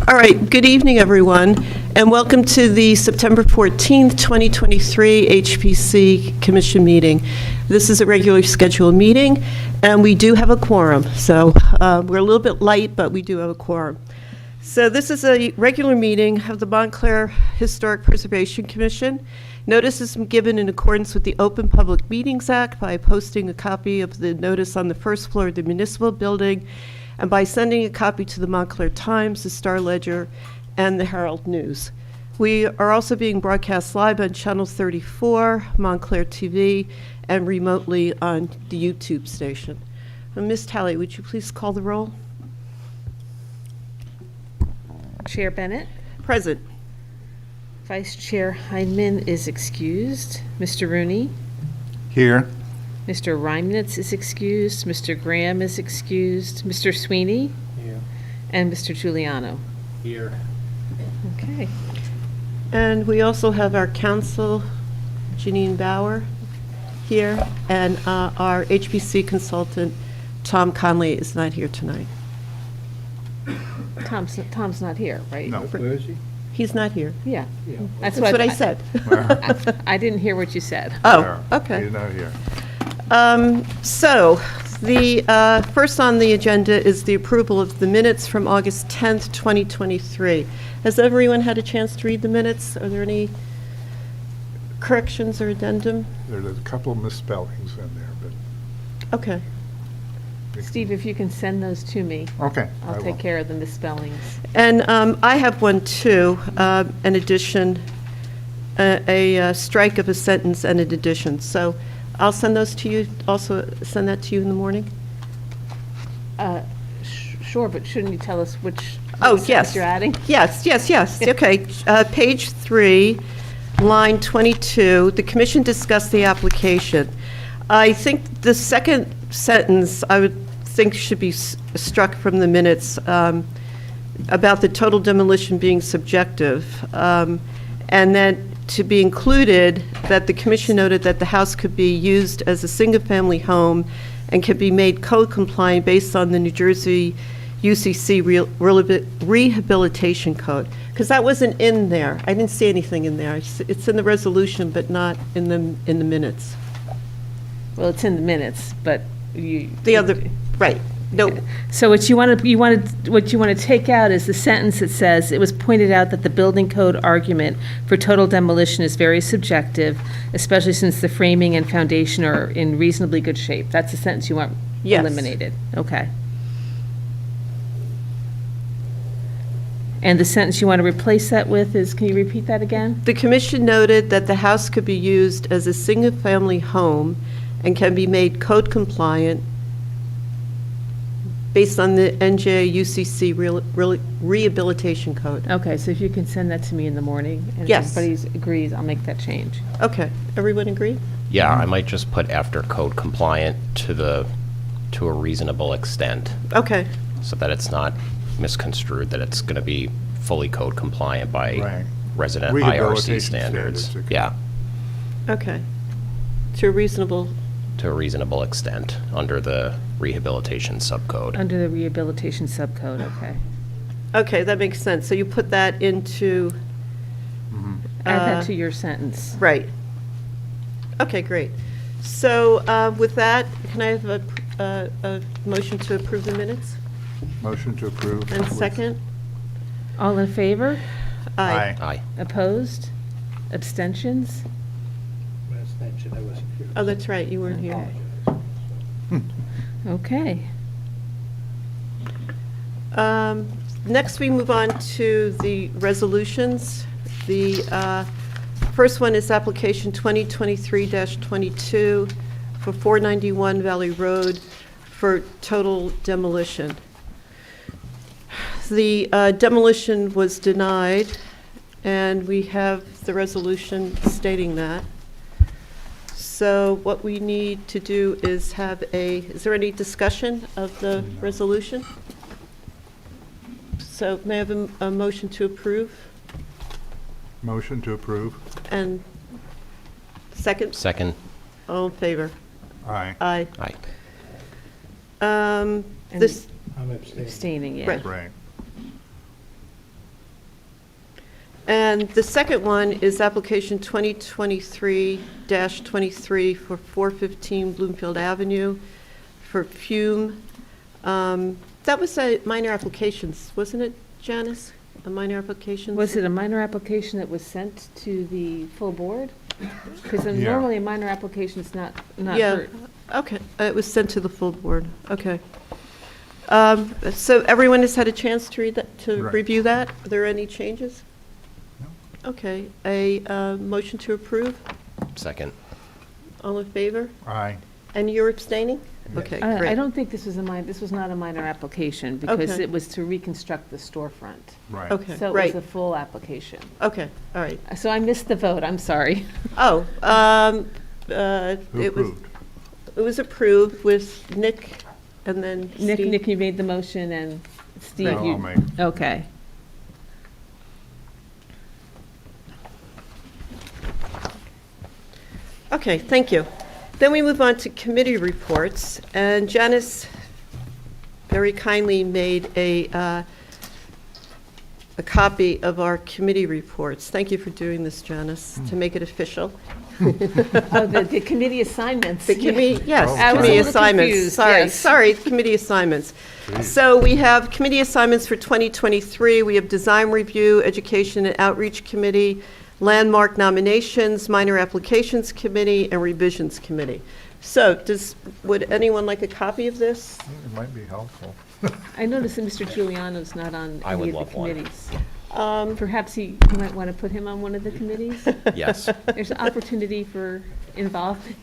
All right, good evening, everyone, and welcome to the September 14th, 2023 HPC Commission meeting. This is a regularly scheduled meeting, and we do have a quorum. So we're a little bit light, but we do have a quorum. So this is a regular meeting of the Montclair Historic Preservation Commission. Notice is given in accordance with the Open Public Meetings Act by posting a copy of the notice on the first floor of the municipal building and by sending a copy to the Montclair Times, the Star Ledger, and the Herald News. We are also being broadcast live on Channel 34, Montclair TV, and remotely on the YouTube station. Ms. Talley, would you please call the roll? Chair Bennett. Present. Vice Chair Heineman is excused. Mr. Rooney. Here. Mr. Reimnitz is excused. Mr. Graham is excused. Mr. Sweeney. Here. And Mr. Giuliano. Here. Okay. And we also have our counsel, Janine Bauer, here, and our HPC consultant, Tom Conley, is not here tonight. Tom's not here, right? No. Where is he? He's not here. Yeah. Yeah. That's what I said. I didn't hear what you said. Oh, okay. He's not here. So, the first on the agenda is the approval of the minutes from August 10th, 2023. Has everyone had a chance to read the minutes? Are there any corrections or addendum? There's a couple of misspellings in there, but. Okay. Steve, if you can send those to me, Okay. I I'll will. take care of the misspellings. And I have one too, an addition, a strike of a sentence and an addition. So I'll send those to you, also send that to you in the morning? Sure, but shouldn't you tell us which Oh, sentence yes. you're adding? Yes. Okay. Page 3, line 22, the commission discussed the application. I think the second sentence, I would think should be struck from the minutes about the total demolition being subjective. And then to be included, that the commission noted that the house could be used as a single-family home and could be made code compliant based on the New Jersey UCC Rehabilitation Code. Because that wasn't in there. I didn't see anything in there. It's in the resolution, but not in the minutes. Well, it's in the minutes, but you. The other, right. No, So what you want to take out is the sentence that says, "It was pointed out that the building code argument for total demolition is very subjective, especially since the framing and foundation are in reasonably good shape." That's the sentence you want Yes. eliminated. Okay. And the sentence you want to replace that with is, can you repeat that again? the commission noted that the house could be used as a single-family home and can be made code compliant based on the NJ UCC Rehabilitation Code. Okay, so if you can send that to me in the morning, and if Yes. everybody agrees, I'll make that change. Okay, everyone agree? Yeah, I might just put after code compliant to a reasonable extent, Okay, so that it's not misconstrued that it's going to be fully code compliant by Right. resident Rehabilitation IRC standards. standards, okay. Yeah, okay. To a reasonable, to a reasonable extent, under the rehabilitation subcode. Under the rehabilitation subcode, okay. okay, that makes sense. So you put that into, Add that to your sentence. right. Okay, great. So with that, can I have a motion to approve the minutes? Motion to approve. And with- second? All in favor? Aye. Aye. Opposed? Abstentions? Last mention, I wasn't here. Oh, that's right, you weren't here. Okay. Next, we move on to the resolutions. The first one is application 2023-22 for 491 Valley Road for total demolition. The demolition was denied, and we have the resolution stating that. So what we need to do is is there any discussion of the resolution? So may I have a motion to approve? Motion to approve. And second? Second. All in favor? Aye. Aye. Aye. And This, I'm abstaining. Abstaining, yeah. Right. Right. And the second one is application 2023-23 for 415 Bloomfield Avenue for Fume. That was a minor applications, wasn't it, Janice? A minor application? Was it a minor application that was sent to the full board? Because Yeah. normally a minor application is not Yeah, heard. okay. It was sent to the full board, okay. So everyone has had a chance to read that, to Right. review that? Are there any changes? No. Okay, a motion to approve? Second. All in favor? Aye. And you're abstaining? Yes. Okay, I great. don't think this was not a minor application, because Okay. it was to reconstruct the storefront. Right. Okay, So it right. was a full application. Okay, all right. So I missed the vote, I'm sorry. Oh, Who it was approved with Nick and then Steve. Nick, you made the motion, and Steve, No, you... I'll make it. Okay. Okay, thank you. Then we move on to committee reports, and Janice very kindly made a copy of our committee reports. Thank you for doing this, Janice, to make it official. Oh, the committee assignments. The committee, yes, Oh, I was a committee little assignments. confused, Sorry, yes. sorry, committee assignments. Geez. So we have committee assignments for 2023. We have design review, education and outreach committee, landmark nominations, minor applications committee, and revisions committee. So would anyone like a copy of this? It might be helpful. I noticed that Mr. Giuliano's not on I any would of the love one. committees. Um, Perhaps you might want to put him on one of the committees? Yes. There's an opportunity for involvement.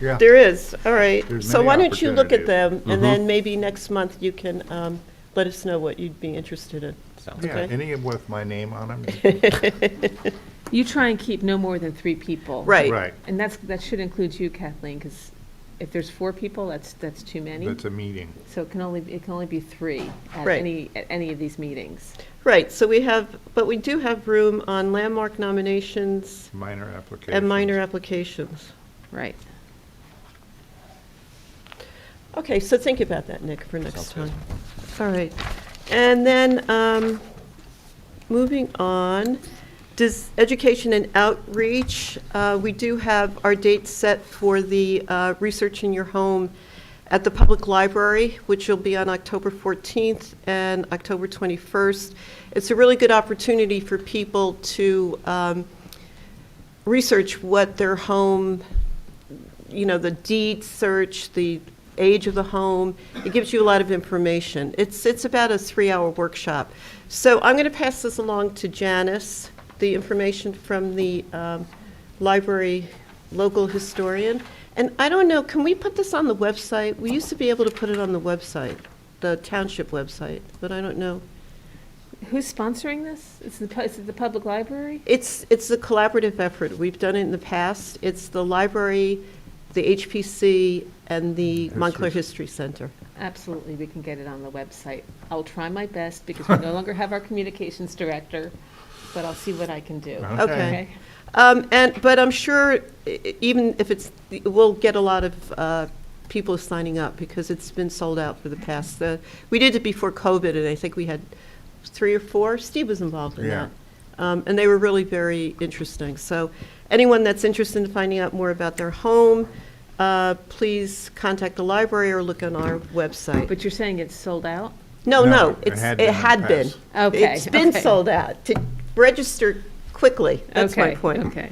Yeah. There is, all right. There's So many why don't you look at them, opportunities. and then maybe next month you can let us know what you'd be interested in. Sounds Yeah, Okay. any with my name on them? You try and keep no more than 3 people. Right. Right. And that should include you, Kathleen, because if there's 4 people, that's too many. That's a meeting. So it can only be 3 at Right. any of these meetings. Right, so but we do have room on landmark nominations Minor application. and minor applications. Right. Okay, so think about that, Nick, for next Sounds time. good. All right. And then, moving on, does education and outreach, we do have our date set for the Research in Your Home at the Public Library, which will be on October 14th and October 21st. It's a really good opportunity for people to research what their home, the deed search, the age of the home. It gives you a lot of information. It's about a 3-hour workshop. So I'm going to pass this along to Janice, the information from the library local historian. And I don't know, can we put this on the website? We used to be able to put it on the website, the township website, but I don't know. Who's sponsoring this? Is it the public library? It's a collaborative effort. We've done it in the past. It's the library, the HPC, and the Montclair History Center. Absolutely, we can get it on the website. I'll try my best, because we no longer have our communications director, but I'll see what I can do. Okay. But I'm sure, even if we'll get a lot of people signing up, because it's been sold out for the past, we did it before COVID, and I think we had 3 or 4. Steve was involved in Yeah. that. And they were really very interesting. So anyone that's interested in finding out more about their home, please contact the library or look on our website. But you're saying it's sold out? No, No, it it had been in the had been. past. Okay, It's been okay. sold out. To register quickly, that's my Okay, point. Okay.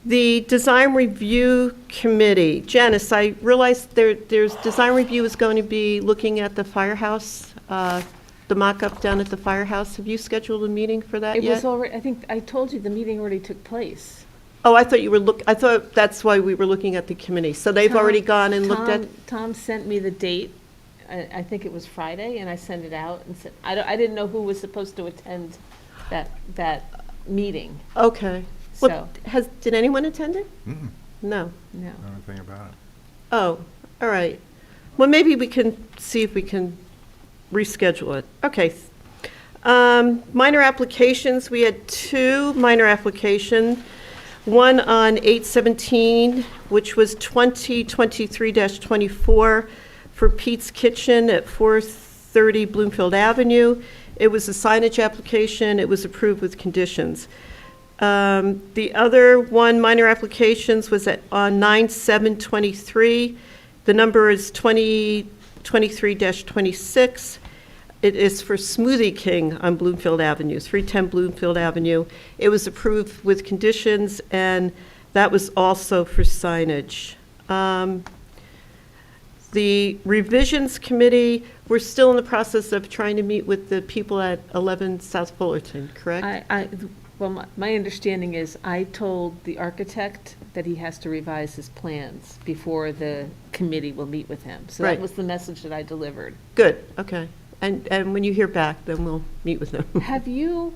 The Design Review Committee, Janice, I realized there's design review is going to be looking at the firehouse, the mock-up down at the firehouse. Have you scheduled a meeting for that It yet? was already, I think, I told you the meeting already took place. Oh, I thought that's why we were looking at the committee. So they've already gone and looked at, Tom sent me the date, I think it was Friday, and I sent it out and said, I didn't know who was supposed to attend that meeting, okay. so, Well, did anyone attend it? Mm-mm, No. no. know anything about it. Oh, all right. Well, maybe we can see if we can reschedule it. Okay. Minor applications, we had 2 minor applications. One on 8/17, which was 2023-24 for Pete's Kitchen at 2830 Bloomfield Avenue. It was a signage application. It was approved with conditions. The other one, minor applications, was on 9/7/23. The number is 2023-26. It is for Smoothie King on Bloomfield Avenue, 310 Bloomfield Avenue. It was approved with conditions, and that was also for signage. The revisions committee, we're still in the process of trying to meet with the people at 11 South Fullerton, correct? Well, my understanding is I told the architect that he has to revise his plans before the committee will meet with him. So Right. that was the message that I delivered. Good, okay. And when you hear back, then we'll meet with them. Have you,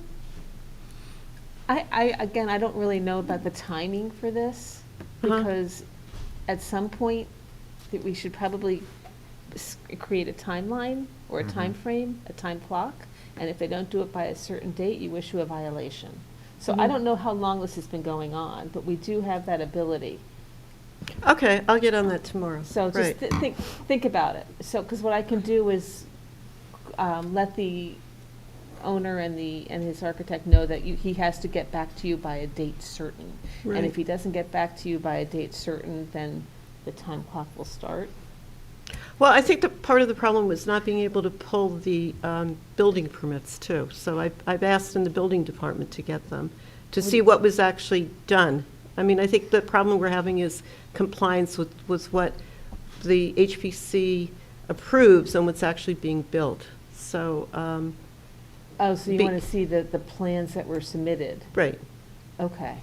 again, I don't really know about the timing for this, Uh-huh. because at some point, that we should probably create a timeline or a time frame, a time clock, and if they don't do it by a certain date, you issue a violation. So I don't know how long this has been going on, but we do have that ability. Okay, I'll get on that tomorrow. So just Right. think about it. So, because what I can do is let the owner and his architect know that he has to get back to you by a date certain. And Right. if he doesn't get back to you by a date certain, then the time clock will start. Well, I think that part of the problem was not being able to pull the building permits, too. So I've asked in the building department to get them, to see what was actually done. I mean, I think the problem we're having is compliance with what the HPC approves and what's actually being built. So, Oh, so you Be- want to see the plans that were submitted? right. Okay.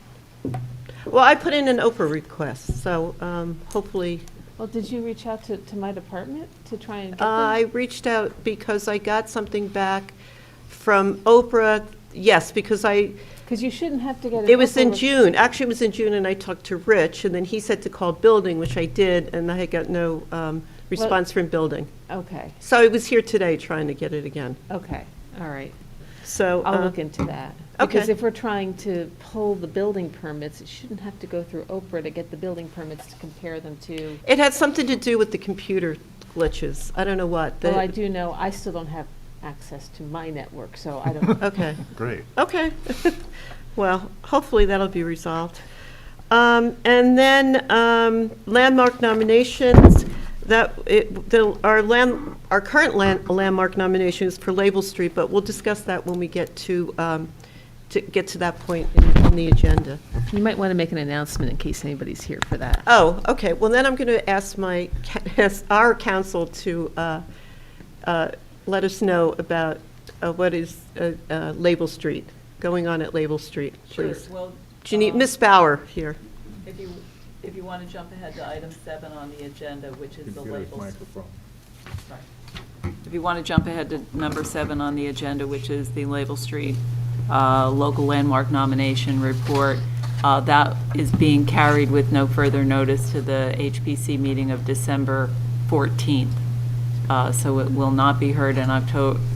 Well, I put in an Oprah request, so hopefully, Well, did you reach out to my department to try and get I them? reached out because I got something back from Oprah, yes, because Because you shouldn't have to get an it was in Oprah- June, actually it was in June, and I talked to Rich, and then he said to call building, which I did, and I got no response from building. Okay, So I was here today trying to get it again, okay, all right. so. I'll look into that. okay. Because if we're trying to pull the building permits, it shouldn't have to go through Oprah to get the building permits to compare them to. It had something to do with the computer glitches, I don't know what. Well, I do know, I still don't have access to my network, so I don't. Okay. Great. Okay. Well, hopefully that'll be resolved. And then landmark nominations, our current landmark nomination is for Label Street, but we'll discuss that when we get to that point in the agenda. You might want to make an announcement in case anybody's here for that. Oh, okay. Well, then I'm going to ask our council to let us know about what is Label Street, going on at Label Street, please. Sure. Well, Janine, Miss Bauer here. if you want to jump ahead to item 7 on the agenda, which is the Get his labels. microphone. If you want to jump ahead to number 7 on the agenda, which is the Label Street local landmark nomination report, that is being carried with no further notice to the HPC meeting of December 14th. So it will not be heard in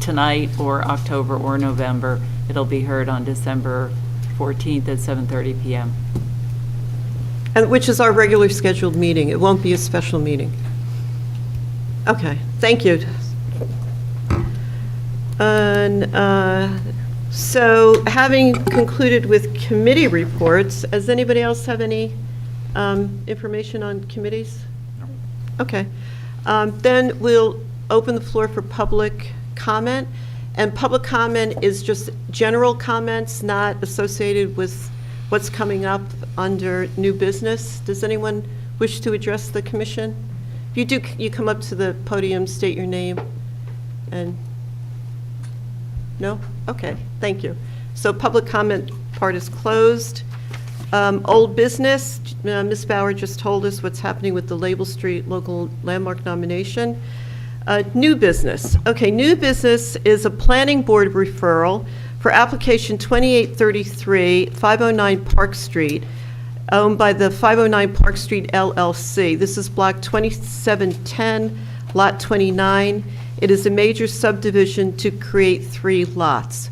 tonight or October or November. It'll be heard on December 14th at 7:30 PM. And which is our regular scheduled meeting. It won't be a special meeting. Okay, thank you. And so having concluded with committee reports, does anybody else have any information on committees? Okay. Then we'll open the floor for public comment. And public comment is just general comments, not associated with what's coming up under new business. Does anyone wish to address the commission? If you do, you come up to the podium, state your name, and, no? Okay, thank you. So public comment part is closed. Old business, Ms. Bauer just told us what's happening with the Label Street local landmark nomination. New business. Okay, new business is a planning board referral for application 2833, 509 Park Street, owned by the 509 Park Street LLC. This is block 2710, lot 29. It is a major subdivision to create 3 lots.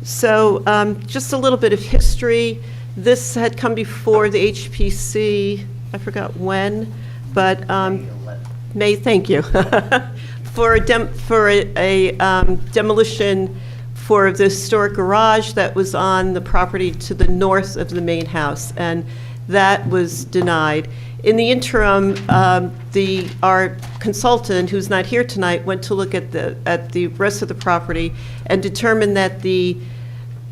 So just a little bit of history. This had come before the HPC, I forgot when, but May, thank you. for demolition for the historic garage that was on the property to the north of the main house, and that was denied. In the interim, our consultant, who's not here tonight, went to look at the rest of the property and determined that the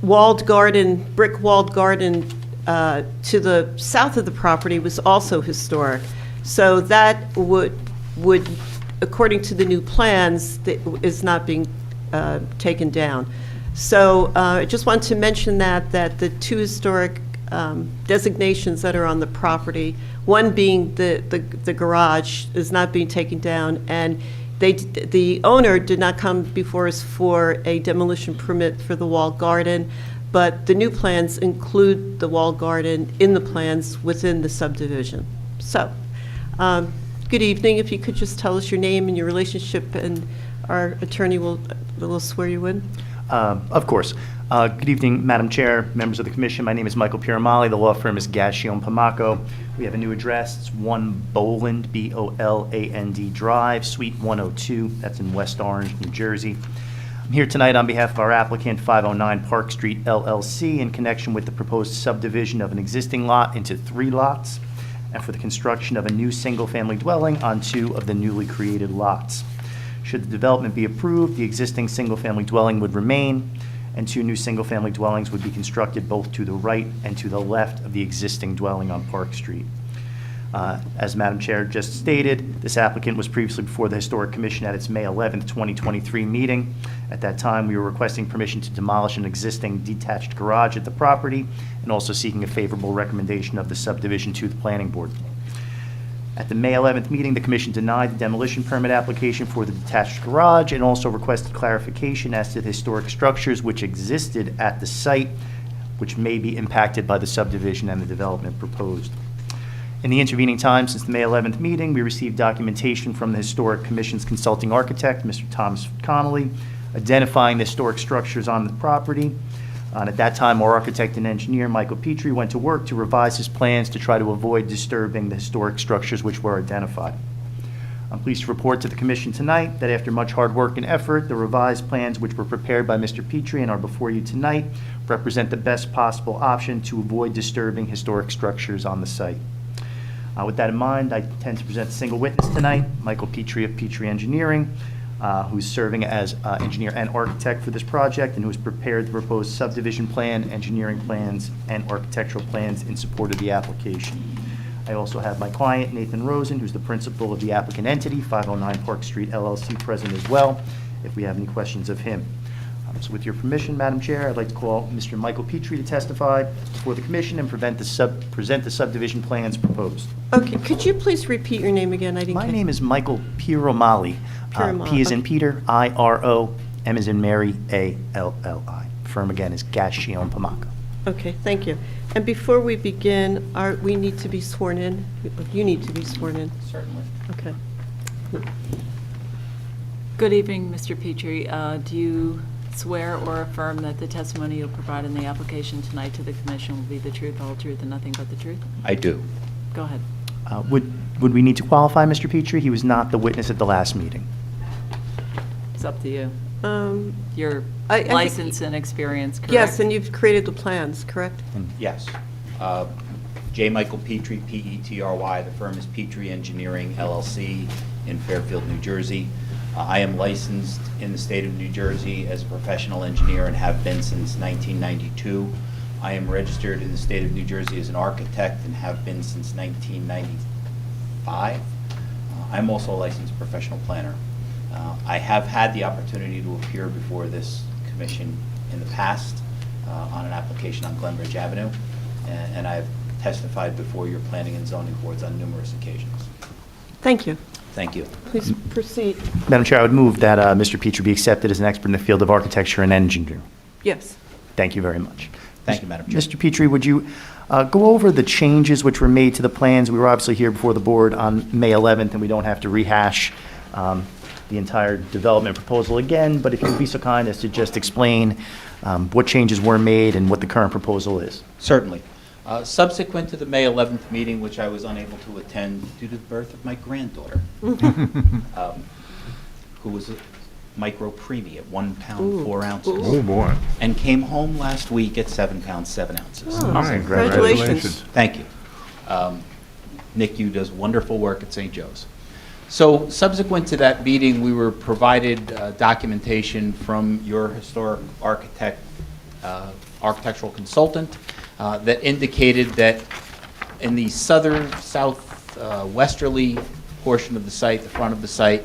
walled garden, brick walled garden to the south of the property was also historic. So that would, according to the new plans, is not being taken down. So I just want to mention that the two historic designations that are on the property, one being the garage, is not being taken down, and the owner did not come before us for a demolition permit for the walled garden, but the new plans include the walled garden in the plans within the subdivision. So, good evening. If you could just tell us your name and your relationship, and our attorney will swear you in. Of course. Good evening, Madam Chair, members of the Commission. My name is Michael Piramali. The law firm is Gascion Pamaco. We have a new address. It's 1 Boland, B-O-L-A-N-D Drive, Suite 102. That's in West Orange, New Jersey. I'm here tonight on behalf of our applicant, 509 Park Street LLC, in connection with the proposed subdivision of an existing lot into 3 lots, and for the construction of a new single-family dwelling on 2 of the newly created lots. Should the development be approved, the existing single-family dwelling would remain, and 2 new single-family dwellings would be constructed both to the right and to the left of the existing dwelling on Park Street. As Madam Chair just stated, this applicant was previously before the Historic Commission at its May 11th, 2023 meeting. At that time, we were requesting permission to demolish an existing detached garage at the property and also seeking a favorable recommendation of the subdivision to the Planning Board. At the May 11th meeting, the Commission denied the demolition permit application for the detached garage and also requested clarification as to the historic structures which existed at the site, which may be impacted by the subdivision and the development proposed. In the intervening time since the May 11th meeting, we received documentation from the Historic Commission's consulting architect, Mr. Thomas Connolly, identifying the historic structures on the property. And at that time, our architect and engineer, Michael Pietry, went to work to revise his plans to try to avoid disturbing the historic structures which were identified. I'm pleased to report to the Commission tonight that after much hard work and effort, the revised plans which were prepared by Mr. Pietry and are before you tonight represent the best possible option to avoid disturbing historic structures on the site. With that in mind, I intend to present a single witness tonight, Michael Pietry of Pietry Engineering, who's serving as engineer and architect for this project and who has prepared the proposed subdivision plan, engineering plans, and architectural plans in support of the application. I also have my client, Nathan Rosen, who's the principal of the applicant entity, 509 Park Street LLC, present as well, if we have any questions of him. So with your permission, Madam Chair, I'd like to call Mr. Michael Pietry to testify before the Commission and present the subdivision plans proposed. Okay, could you please repeat your name again? I didn't My catch. name is Michael Piramali. P as in Peter, I-R-O, M as in Mary, A-L-L-I. Firm again is Gascion Pamaco. Okay, thank you. And before we begin, we need to be sworn in? You need to be sworn in. Certainly. Okay. Good evening, Mr. Pietry. Do you swear or affirm that the testimony you'll provide in the application tonight to the Commission will be the truth, the whole truth, and nothing but the truth? I do. Go ahead. Would we need to qualify Mr. Pietry? He was not the witness at the last meeting. It's up to you. Um, Your I think- license and experience, correct? Yes, and you've created the plans, correct? Yes. J. Michael Pietry, P-E-T-R-Y. The firm is Pietry Engineering, LLC, in Fairfield, New Jersey. I am licensed in the state of New Jersey as a professional engineer and have been since 1992. I am registered in the state of New Jersey as an architect and have been since 1995. I'm also a licensed professional planner. I have had the opportunity to appear before this commission in the past on an application on Glenbridge Avenue, and I've testified before your planning and zoning boards on numerous occasions. Thank you. Thank you. Please proceed. Madam Chair, I would move that Mr. Pietry be accepted as an expert in the field of architecture and engineering. Yes. Thank you very much. Thank you, Madam Chair. Mr. Pietry, would you go over the changes which were made to the plans? We were obviously here before the board on May 11th, and we don't have to rehash the entire development proposal again, but if you would be so kind as to just explain what changes were made and what the current proposal is. Certainly. Subsequent to the May 11th meeting, which I was unable to attend due to the birth of my granddaughter, who was a micro-preemie at 1 pound, 4 ounces. Oh, boy. And came home last week at 7 pounds, 7 ounces. Oh, Nice. congratulations. Thank you. NICU does wonderful work at St. Joe's. So subsequent to that meeting, we were provided documentation from your historic architectural consultant that indicated that in the southwesterly portion of the site, the front of the site,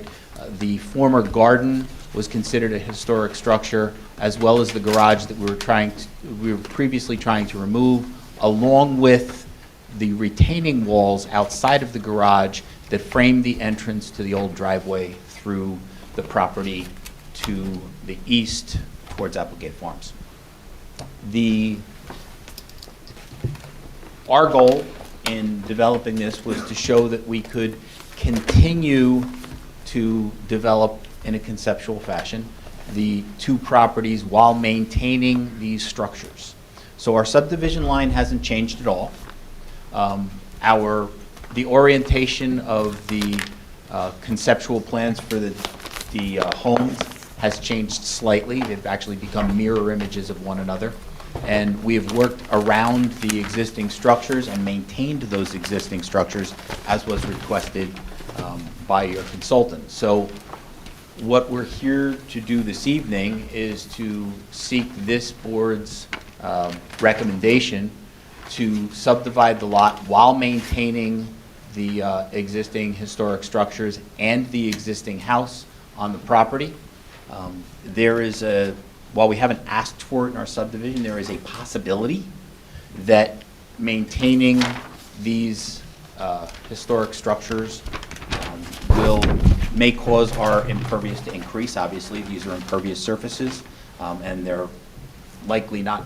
the former garden was considered a historic structure, as well as the garage that we were previously trying to remove, along with the retaining walls outside of the garage that framed the entrance to the old driveway through the property to the east towards Applegate Farms. Our goal in developing this was to show that we could continue to develop in a conceptual fashion the two properties while maintaining these structures. So our subdivision line hasn't changed at all. The orientation of the conceptual plans for the homes has changed slightly. They've actually become mirror images of one another. And we have worked around the existing structures and maintained those existing structures as was requested by your consultant. So what we're here to do this evening is to seek this board's recommendation to subdivide the lot while maintaining the existing historic structures and the existing house on the property. While we haven't asked for it in our subdivision, there is a possibility that maintaining these historic structures may cause our impervious to increase. Obviously, these are impervious surfaces, and they're likely not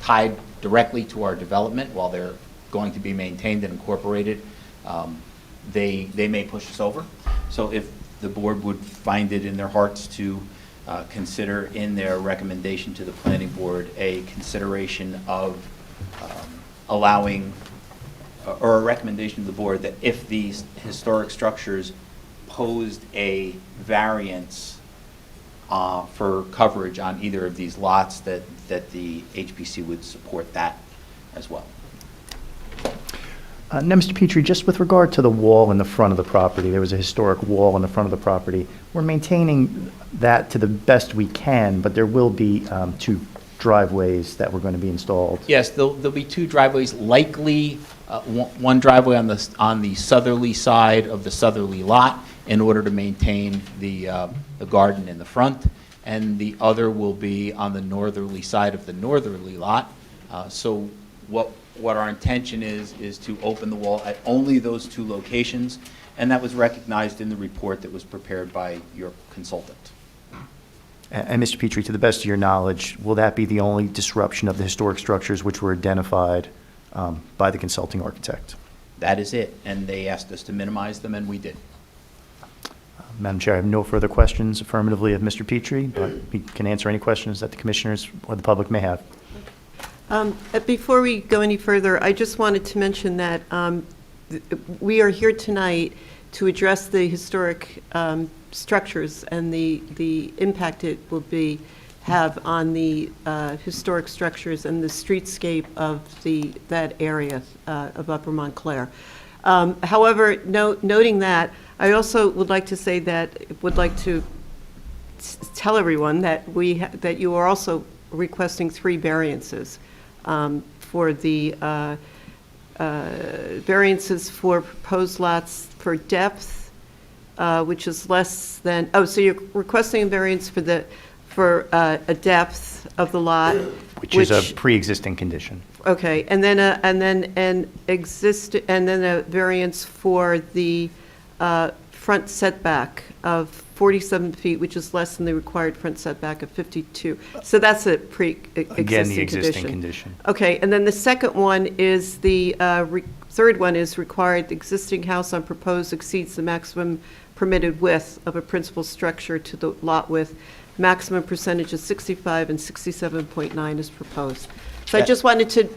tied directly to our development. While they're going to be maintained and incorporated, they may push us over. So if the board would find it in their hearts to consider in their recommendation to the planning board a consideration of allowing, or a recommendation to the board that if these historic structures posed a variance for coverage on either of these lots, that the HPC would support that as well. Now, Mr. Pietry, just with regard to the wall in the front of the property, there was a historic wall in the front of the property. We're maintaining that to the best we can, but there will be two driveways that were going to be installed. Yes, there'll be two driveways, likely one driveway on the southerly side of the southerly lot in order to maintain the garden in the front, and the other will be on the northerly side of the northerly lot. So what our intention is to open the wall at only those two locations, and that was recognized in the report that was prepared by your consultant. And Mr. Pietry, to the best of your knowledge, will that be the only disruption of the historic structures which were identified by the consulting architect? That is it, and they asked us to minimize them, and we did. Madam Chair, I have no further questions affirmatively of Mr. Pietry, but we can answer any questions that the commissioners or the public may have. Before we go any further, I just wanted to mention that we are here tonight to address the historic structures and the impact it will have on the historic structures and the streetscape of that area of Upper Montclair. However, noting that, I also would like to say tell everyone that that you are also requesting 3 variances for the variances for proposed lots for depth, which is less than, so you're requesting a variance for a depth of the lot, Which is a pre-existing condition. Okay, and then a variance for the front setback of 47 feet, which is less than the required front setback of 52. So that's a pre-existing condition. Again, the existing condition. Okay, and then the second one is third one is required, the existing house on proposed exceeds the maximum permitted width of a principal structure to the lot width. Maximum percentage is 65 and 67.9 is proposed. So I just wanted to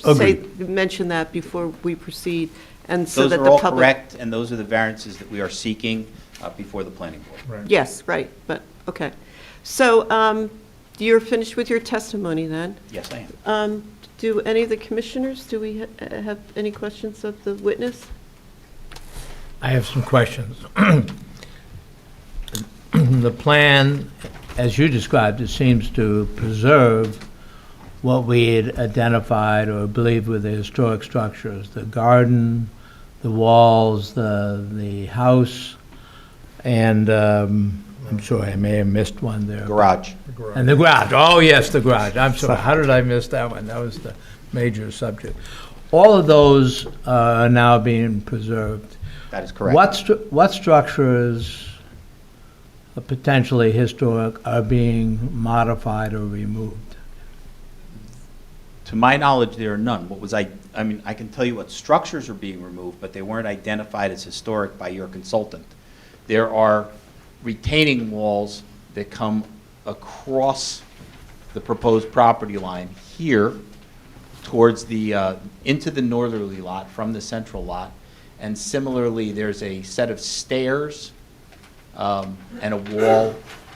mention that before we proceed, and so Those that are the all public. correct, and those are the variances that we are seeking. before the planning board. Right. Yes, right, but, okay. So you're finished with your testimony then? Yes, I am. Do any of the commissioners, do we have any questions of the witness? I have some questions. The plan, as you described, it seems to preserve what we had identified or believed were the historic structures, the garden, the walls, the house, and I'm sure I may have missed one there. Garage. And the garage, oh, yes, the garage. I'm sorry, how did I miss that one? That was the major subject. All of those are now being preserved. That is correct. What structures potentially historic are being modified or removed? To my knowledge, there are none. I mean, I can tell you what structures are being removed, but they weren't identified as historic by your consultant. There are retaining walls that come across the proposed property line here towards the, into the northerly lot from the central lot. And similarly, there's a set of stairs and a wall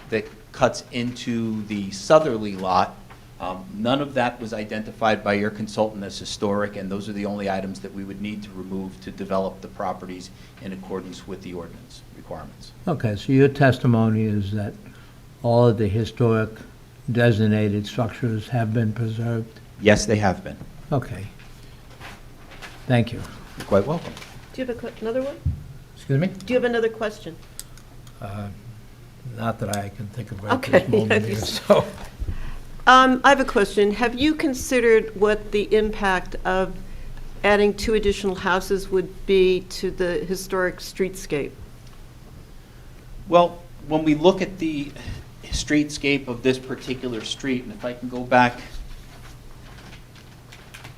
that cuts into the southerly lot. None of that was identified by your consultant as historic, and those are the only items that we would need to remove to develop the properties in accordance with the ordinance requirements. Okay, so your testimony is that all of the historic designated structures have been preserved? Yes, they have been. Okay. Thank you. You're quite welcome. Do you have another one? Excuse me? Do you have another question? Not that I can think of right Okay. this moment here, so. I have a question. Have you considered what the impact of adding 2 additional houses would be to the historic streetscape? Well, when we look at the streetscape of this particular street, and if I can go back,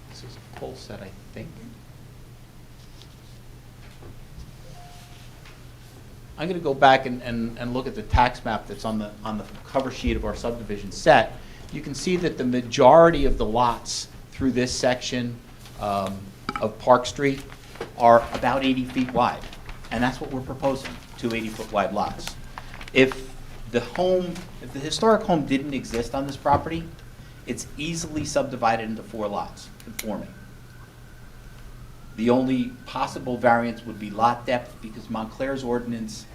this is a pole set, I think. I'm going to go back and look at the tax map that's on the cover sheet of our subdivision set. You can see that the majority of the lots through this section of Park Street are about 80 feet wide, and that's what we're proposing, 2 80-foot wide lots. If the historic home didn't exist on this property, it's easily subdivided into 4 lots, conforming. The only possible variance would be lot depth, because Montclair's ordinance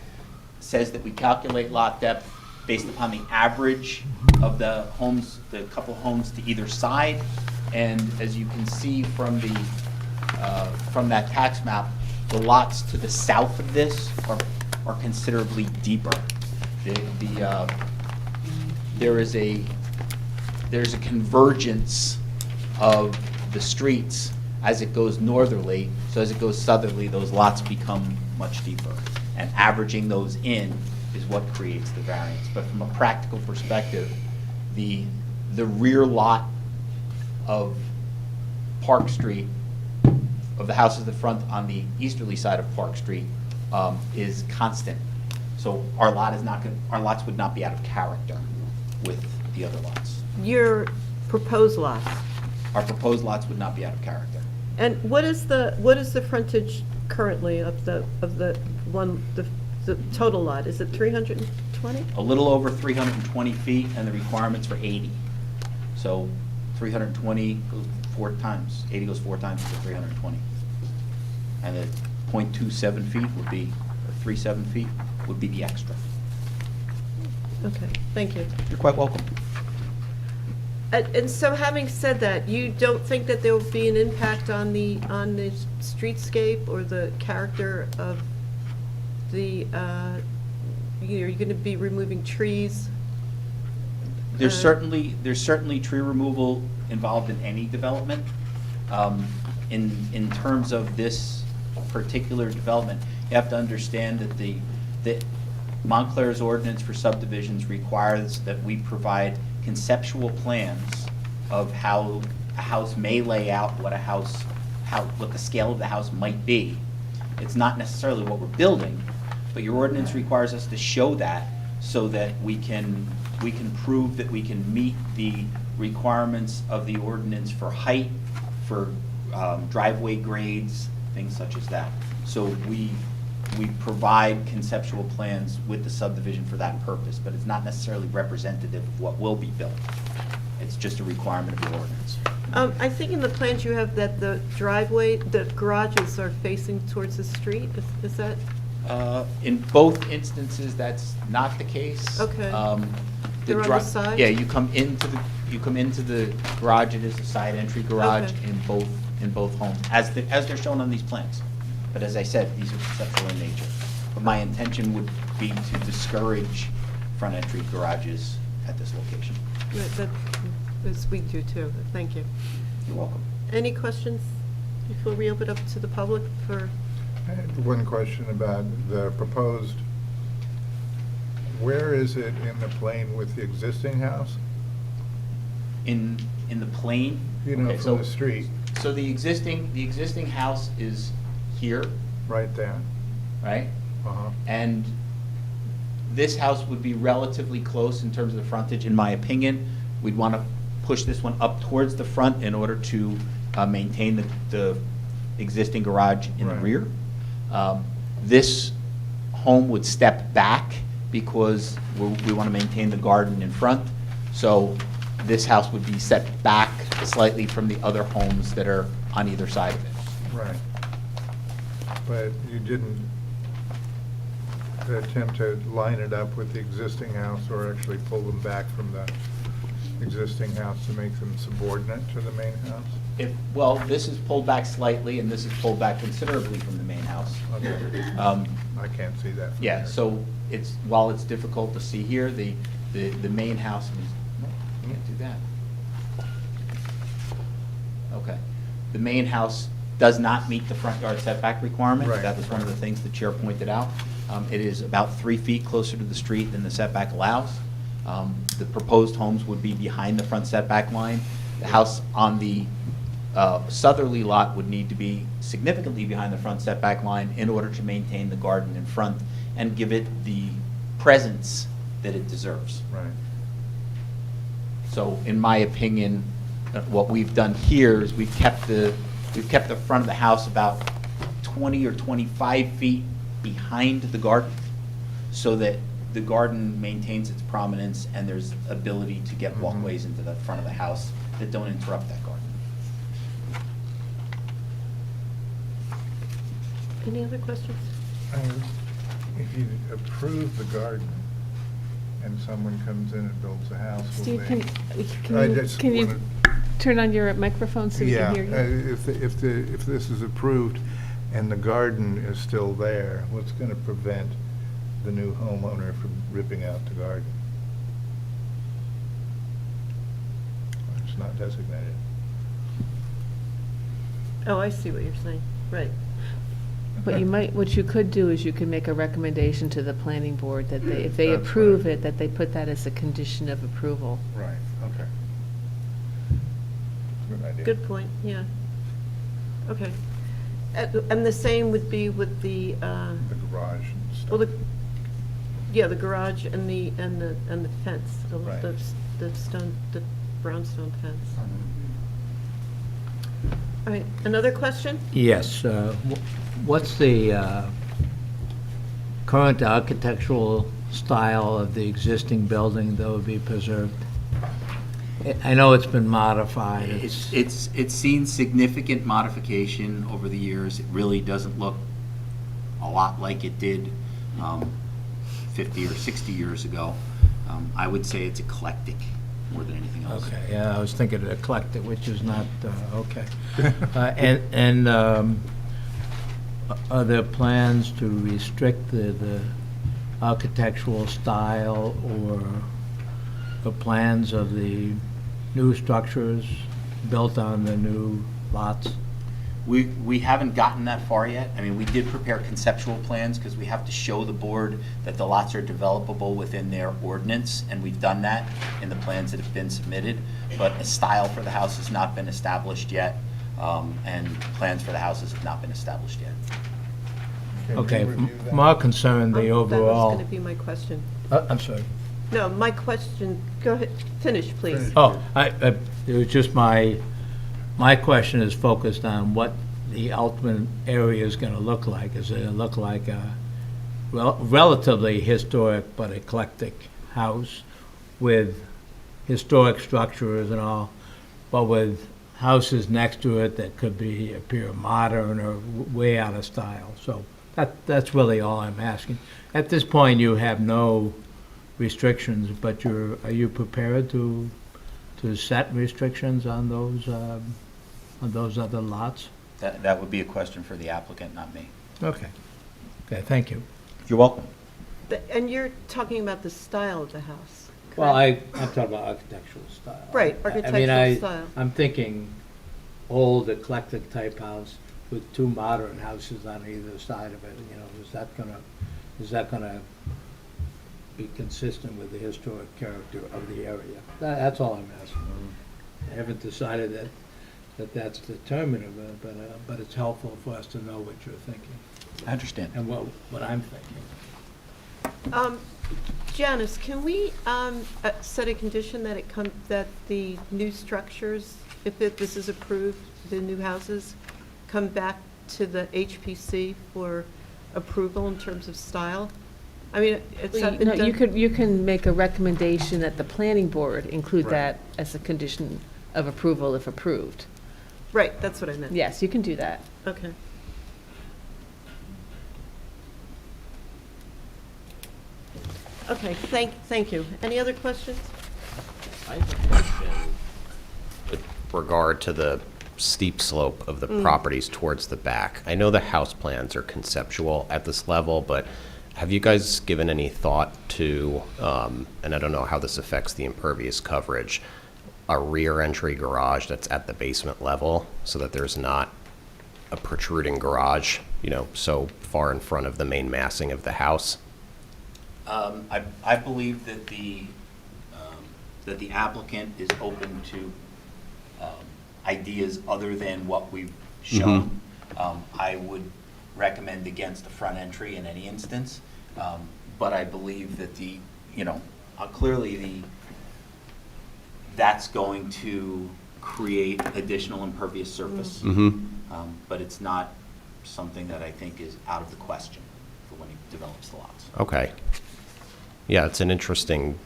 says that we calculate lot depth based upon the average of the homes, the couple homes to either side. And as you can see from that tax map, the lots to the south of this are considerably deeper. There's a convergence of the streets as it goes northerly, so as it goes southerly, those lots become much deeper. And averaging those in is what creates the variance. But from a practical perspective, the rear lot of Park Street, of the houses at the front on the easterly side of Park Street, is constant. So our lots would not be out of character with the other lots. Your proposed lots. Our proposed lots would not be out of character. And what is the frontage currently of the total lot? Is it 320? A little over 320 feet, and the requirement's for 80. So 320 goes 4 times, 80 goes 4 times to 320. And the .27 feet would be, or 37 feet, would be the extra. Okay, thank you. You're quite welcome. And so having said that, you don't think that there will be an impact on the streetscape or the character of the, you're going to be removing trees? There's certainly tree removal involved in any development. In terms of this particular development, you have to understand that Montclair's ordinance for subdivisions requires that we provide conceptual plans of how a house may lay out, what the scale of the house might be. It's not necessarily what we're building, but your ordinance requires us to show that so that we can prove that we can meet the requirements of the ordinance for height, for driveway grades, things such as that. So we provide conceptual plans with the subdivision for that purpose, but it's not necessarily representative of what will be built. It's just a requirement of the ordinance. I think in the plans you have that the driveway, the garages are facing towards the street. Is that? In both instances, that's not the case. Okay. The They're on the side? Yeah, you come into the garage, it is a side entry garage Okay. in both homes, as they're shown on these plans. But as I said, these are conceptual in nature. But my intention would be to discourage front entry garages at this location. As we do too. Thank you. You're welcome. Any questions before we open up to the public for? I had one question about the proposed, where is it in the plane with the existing house? In the plane? You know, Okay, from so- the street, So the existing house is here, right there. right? Uh-huh. And this house would be relatively close in terms of the frontage, in my opinion. We'd want to push this one up towards the front in order to maintain the existing garage in the Right. rear. This home would step back because we want to maintain the garden in front. So this house would be set back slightly from the other homes that are on either side of it. Right. But you didn't attempt to line it up with the existing house or actually pull them back from the existing house to make them subordinate to the main house? Well, this is pulled back slightly, and this is pulled back considerably from the main house. Okay. Um, I can't see that from Yeah, here. so while it's difficult to see here, the main house is, no, you can't do that. Okay. The main house does not meet the front yard setback requirement. Right. That was one of the things the chair pointed out. It is about 3 feet closer to the street than the setback allows. The proposed homes would be behind the front setback line. The house on the southerly lot would need to be significantly behind the front setback line in order to maintain the garden in front and give it the presence that it deserves. Right. So in my opinion, what we've done here is we've kept the front of the house about 20 or 25 feet behind the garden so that the garden maintains its prominence and there's ability to get walkways into the front of the house that don't interrupt that garden. Any other questions? If you approve the garden and someone comes in and builds a house, will Steve, they? I just can you wanna- turn on your microphone so we Yeah, can hear you? if this is approved and the garden is still there, what's going to prevent the new homeowner from ripping out the garden? It's not designated. Oh, I see what you're saying. Right. What you could do is you could make a recommendation to the planning board that they, if they That's approve right. it, that they put that as a condition of approval. Right, okay. Good idea. Good point, yeah. Okay. And the same would be with the, The garage and stuff. well, the garage and the fence, Right. the brownstone fence. All right, another question? Yes, what's the current architectural style of the existing building that would be preserved? I know it's been modified. It's seen significant modification over the years. It really doesn't look a lot like it did 50 or 60 years ago. I would say it's eclectic more than anything else. Okay, yeah, I was thinking of eclectic, which is not, okay. And are there plans to restrict the architectural style or the plans of the new structures built on the new lots? We haven't gotten that far yet. I mean, we did prepare conceptual plans because we have to show the board that the lots are developable within their ordinance, and we've done that in the plans that have been submitted. But a style for the house has not been established yet, and plans for the houses have not been established yet. Can we Okay, review that? more concerned the That was overall. going to be my question. I'm sorry. No, my question, go ahead, finish, please. Finish. Oh, it was just my question is focused on what the ultimate area is going to look like. Is it going to look like relatively historic but eclectic house with historic structures and all, but with houses next to it that could appear modern or way out of style. So that's really all I'm asking. At this point, you have no restrictions, but are you prepared to set restrictions on those other lots? That would be a question for the applicant, not me. Okay. Okay, thank you. You're welcome. And you're talking about the style of the house? Well, correct? I'm talking about architectural style. Right, I mean, architectural style. I'm thinking old eclectic type house with two modern houses on either side of it, you know, is that gonna be consistent with the historic character of the area? That's all I'm asking. I haven't decided that's determinative, but it's helpful for us to know what you're thinking I understand. and what I'm thinking. Janice, can we set a condition that that the new structures, if this is approved, the new houses, come back to the HPC for approval in terms of style? I mean, it's not been No, done. you can make a recommendation that the planning board include Right. that as a condition of approval if approved. Right, that's what I meant. Yes, you can do that. Okay. Okay, thank you. Any other questions? I have a question with regard to the steep slope of the properties towards the back. I know the house plans are conceptual at this level, but have you guys given any thought to, and I don't know how this affects the impervious coverage, a rear entry garage that's at the basement level so that there's not a protruding garage, you know, so far in front of the main massing of the house? I believe that the applicant is open to ideas other than what we've shown. I would recommend against the front entry in any instance, but I believe that clearly that's going to create additional impervious surface. But it's not something that I think is out of the question for when he develops the lots. Okay. Yeah, it's an interesting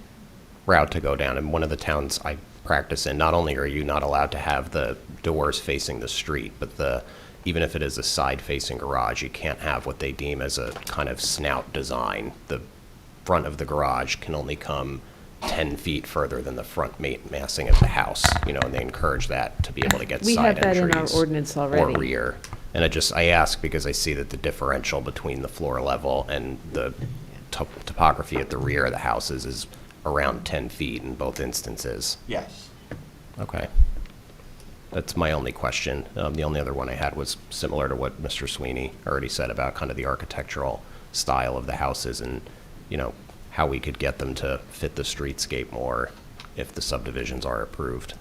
route to go down. In one of the towns I practice in, not only are you not allowed to have the doors facing the street, but even if it is a side-facing garage, you can't have what they deem as a kind of snout design. The front of the garage can only come 10 feet further than the front massing of the house, you know, and they encourage that to be able to get We side have that in our entries ordinance or already. rear. And I ask because I see that the differential between the floor level and the topography at the rear of the houses is around 10 feet in both instances. Yes. Okay. That's my only question. The only other one I had was similar to what Mr. Sweeney already said about kind of the architectural style of the houses and, you know, how we could get them to fit the streetscape more if the subdivisions are approved.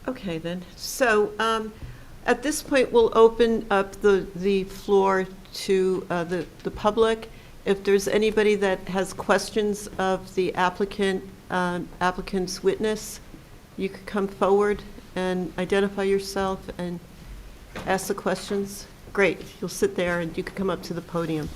Okay, then. So at this point, we'll open up the floor to the public. If there's anybody that has questions of the applicant's witness, you could come forward and identify yourself and ask the questions. Great. You'll sit there and you can come up to the podium.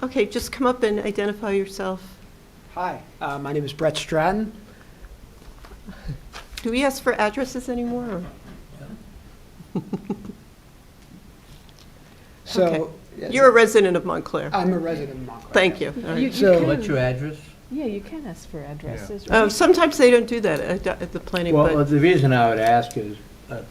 Okay, just come up and identify yourself. Hi, my name is Brett Stratton. Do we ask for addresses anymore? Or? So, Okay. yes, You're a resident of Montclair. I'm a resident of Montclair. Thank you. All right. So- What's your address? Yeah, you can ask for addresses, Sometimes they don't do that at the planning, Well, but, the reason I would ask is,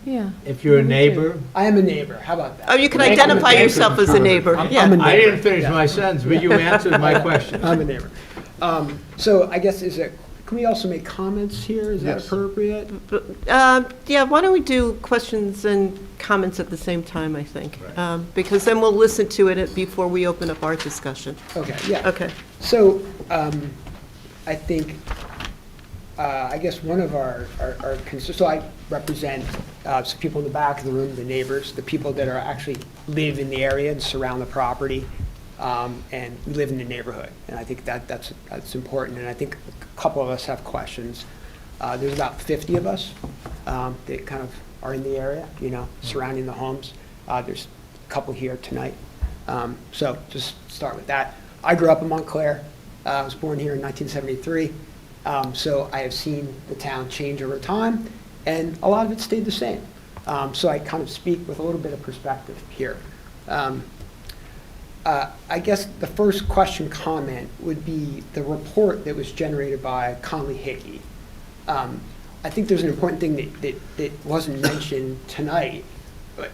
Yeah. if you're a neighbor, I am a neighbor, how about that? oh, you can Thank you. identify yourself as a neighbor, I'm a yeah. neighbor. I didn't finish Yeah. my sentence, but you answered my question. I'm a neighbor. So I guess can we also make comments here? Is that Yes. appropriate? Yeah, why don't we do questions and comments at the same time, I think? Right. Because then we'll listen to it before we open up our discussion. Okay, yeah. Okay. So I think, I guess one of our concerns, so I represent some people in the back of the room, the neighbors, the people that are actually live in the area and surround the property. and we live in the neighborhood. And I think that's important, and I think a couple of us have questions. There's about 50 of us that kind of are in the area, surrounding the homes. There's a couple here tonight. So just start with that. I grew up in Montclair. I was born here in 1973. So I have seen the town change over time, and a lot of it stayed the same. So I kind of speak with a little bit of perspective here. I guess the first question comment would be the report that was generated by Conley Hickey. I think there's an important thing that wasn't mentioned tonight,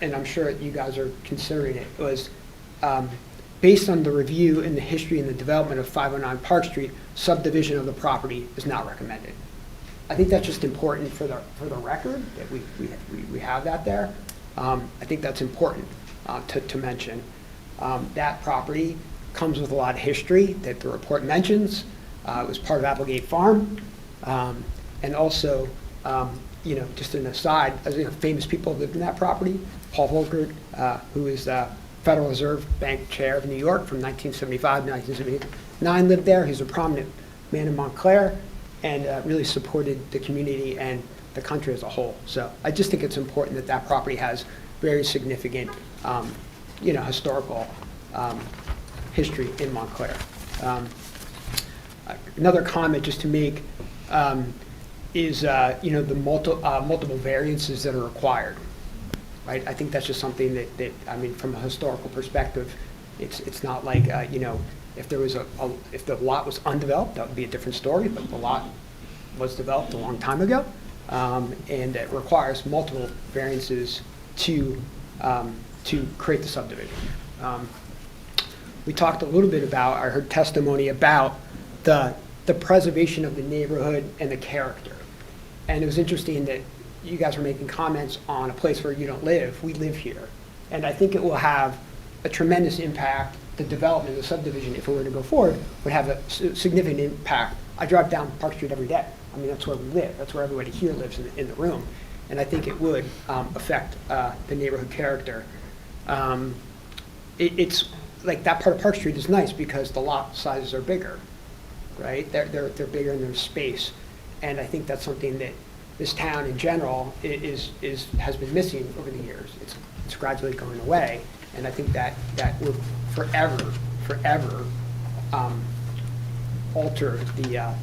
and I'm sure you guys are considering it, was based on the review and the history and the development of 509 Park Street, subdivision of the property is not recommended. I think that's just important for the record, that we have that there. I think that's important to mention. That property comes with a lot of history that the report mentions. It was part of Applegate Farm. And also, just an aside, as famous people lived in that property. Paul Volcker, who is the Federal Reserve Bank Chair of New York from 1975 to 1979, lived there. He's a prominent man in Montclair and really supported the community and the country as a whole. So I just think it's important that that property has very significant, historical history in Montclair. Another comment just to make is, the multiple variances that are required. Right? I think that's just something that from a historical perspective, it's not like, if there was if the lot was undeveloped, that would be a different story, but the lot was developed a long time ago, and it requires multiple variances to create the subdivision. We talked a little bit about, I heard testimony about the preservation of the neighborhood and the character. And it was interesting that you guys were making comments on a place where you don't live. We live here. And I think it will have a tremendous impact. The development of the subdivision, if it were to go forward, would have a significant impact. I drive down Park Street every day. That's where we live. That's where everybody here lives in the room. And I think it would affect the neighborhood character. It's like that part of Park Street is nice because the lot sizes are bigger, right? They're bigger in their space. And I think that's something that this town in general has been missing over the years. It's gradually going away, and I think that will forever alter the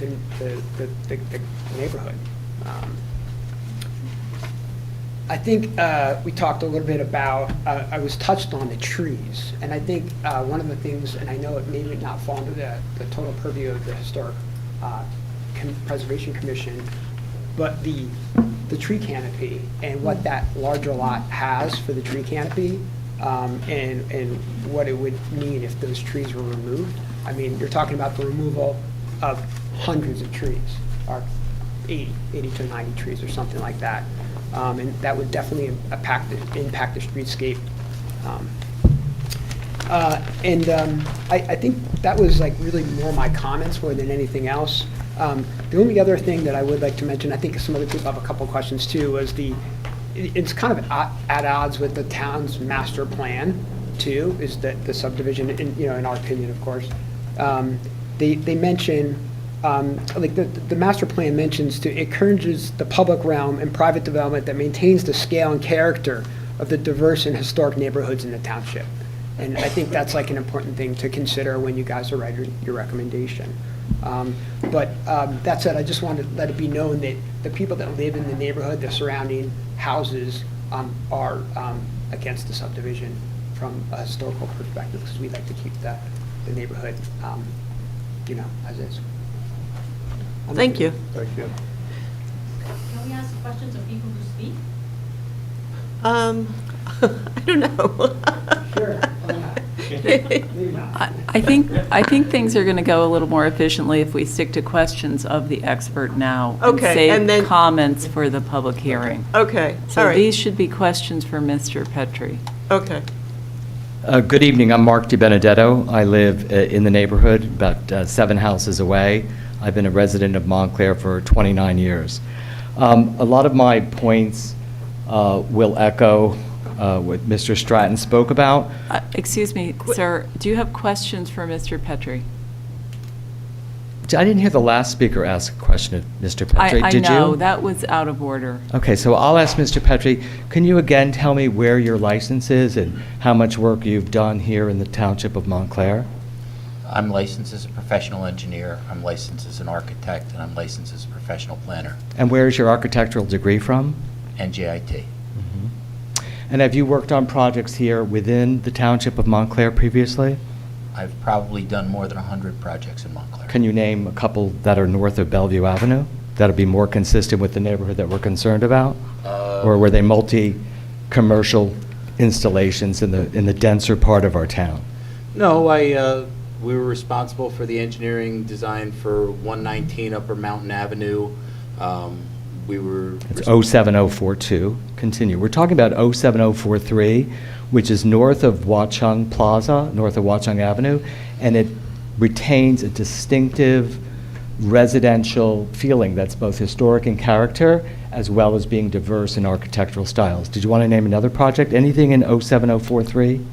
neighborhood. I think we talked a little bit about, I was touched on the trees, and I think one of the things, and I know it may not fall under the total purview of the Historic Preservation Commission, but the tree canopy and what that larger lot has for the tree canopy, and what it would mean if those trees were removed. You're talking about the removal of hundreds of trees, or 80 to 90 trees or something like that. And that would definitely impact the streetscape. I think that was really more my comments more than anything else. The only other thing that I would like to mention, I think some other people have a couple questions too, was it's kind of at odds with the town's master plan too, is that the subdivision, in our opinion, of course. They mention, the master plan mentions it encourages the public realm and private development that maintains the scale and character of the diverse and historic neighborhoods in the township. And I think that's an important thing to consider when you guys are writing your recommendation. But that said, I just wanted to let it be known that the people that live in the neighborhood, the surrounding houses, are against the subdivision from a historical perspective, because we like to keep the neighborhood, as is. Thank you. Thank you. Can we ask questions of people who speak? I don't know. Sure. I think things are going to go a little more efficiently if we stick to questions of the expert now. Okay, and then- save comments for the public hearing. Okay, all So right. these should be questions for Mr. Pietry. Okay. Good evening, I'm Mark DiBenedetto. I live in the neighborhood, about 7 houses away. I've been a resident of Montclair for 29 years. A lot of my points will echo what Mr. Stratton spoke about. Excuse me, sir, do you have questions for Mr. Petrie? I didn't hear the last speaker ask a question of Mr. Petrie. I Did you? know, that was out of order. Okay, so I'll ask Mr. Petrie, can you again tell me where your license is and how much work you've done here in the township of Montclair? I'm licensed as a professional engineer, I'm licensed as an architect, and I'm licensed as a professional planner, And where is your architectural degree from? NJIT. And have you worked on projects here within the township of Montclair previously? I've probably done more than 100 projects in Montclair. Can you name a couple that are north of Bellevue Avenue? That'll be more consistent with the neighborhood that we're concerned about? Or were they multi-commercial installations in the denser part of our town? No, we were responsible for the engineering design for 119 Upper Mountain Avenue. We were. It's 07042. Continue. We're talking about 07043, which is north of Watchung Plaza, north of Watchung Avenue, and it retains a distinctive residential feeling that's both historic in character as well as being diverse in architectural styles. Did you want to name another project? Anything in 07043?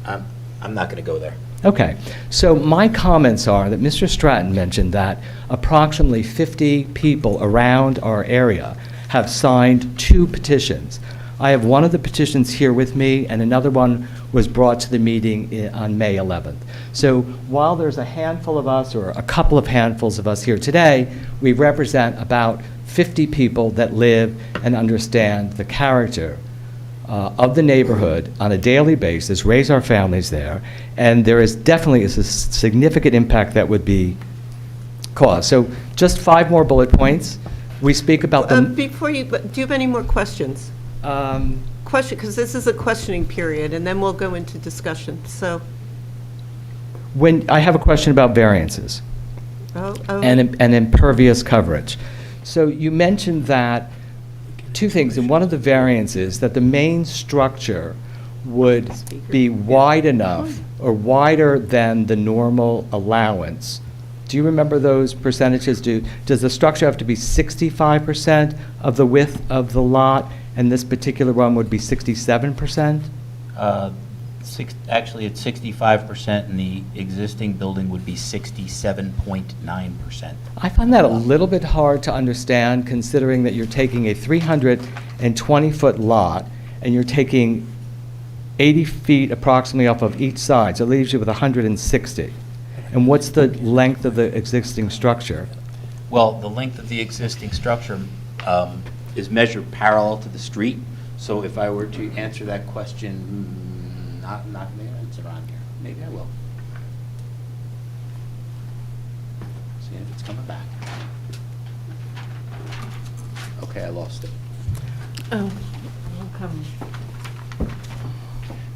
I'm not going to go there. Okay, so my comments are that Mr. Stratton mentioned that approximately 50 people around our area have signed 2 petitions. I have one of the petitions here with me, and another one was brought to the meeting on May 11th. So while there's a handful of us, or a couple of handfuls of us here today, we represent about 50 people that live and understand the character of the neighborhood on a daily basis, raise our families there, and there is definitely a significant impact that would be caused. So just 5 more bullet points. We speak about the... Before you, do you have any more questions? Question, because this is a questioning period, and then we'll go into discussion, so. I have a question about variances Oh. and impervious coverage. So you mentioned that 2 things. In one of the variances, that the main structure would be wide enough or wider than the normal allowance. Do you remember those percentages? Does the structure have to be 65% of the width of the lot, and this particular one would be 67%? Actually, it's 65%, and the existing building would be 67.9%. I find that a little bit hard to understand, considering that you're taking a 320-foot lot, and you're taking 80 feet approximately off of each side, so it leaves you with 160. And what's the length of the existing structure? Well, the length of the existing structure is measured parallel to the street, so if I were to answer that question, not going to answer on here. Maybe I will. See if it's coming back. Okay, I lost it. Oh, come.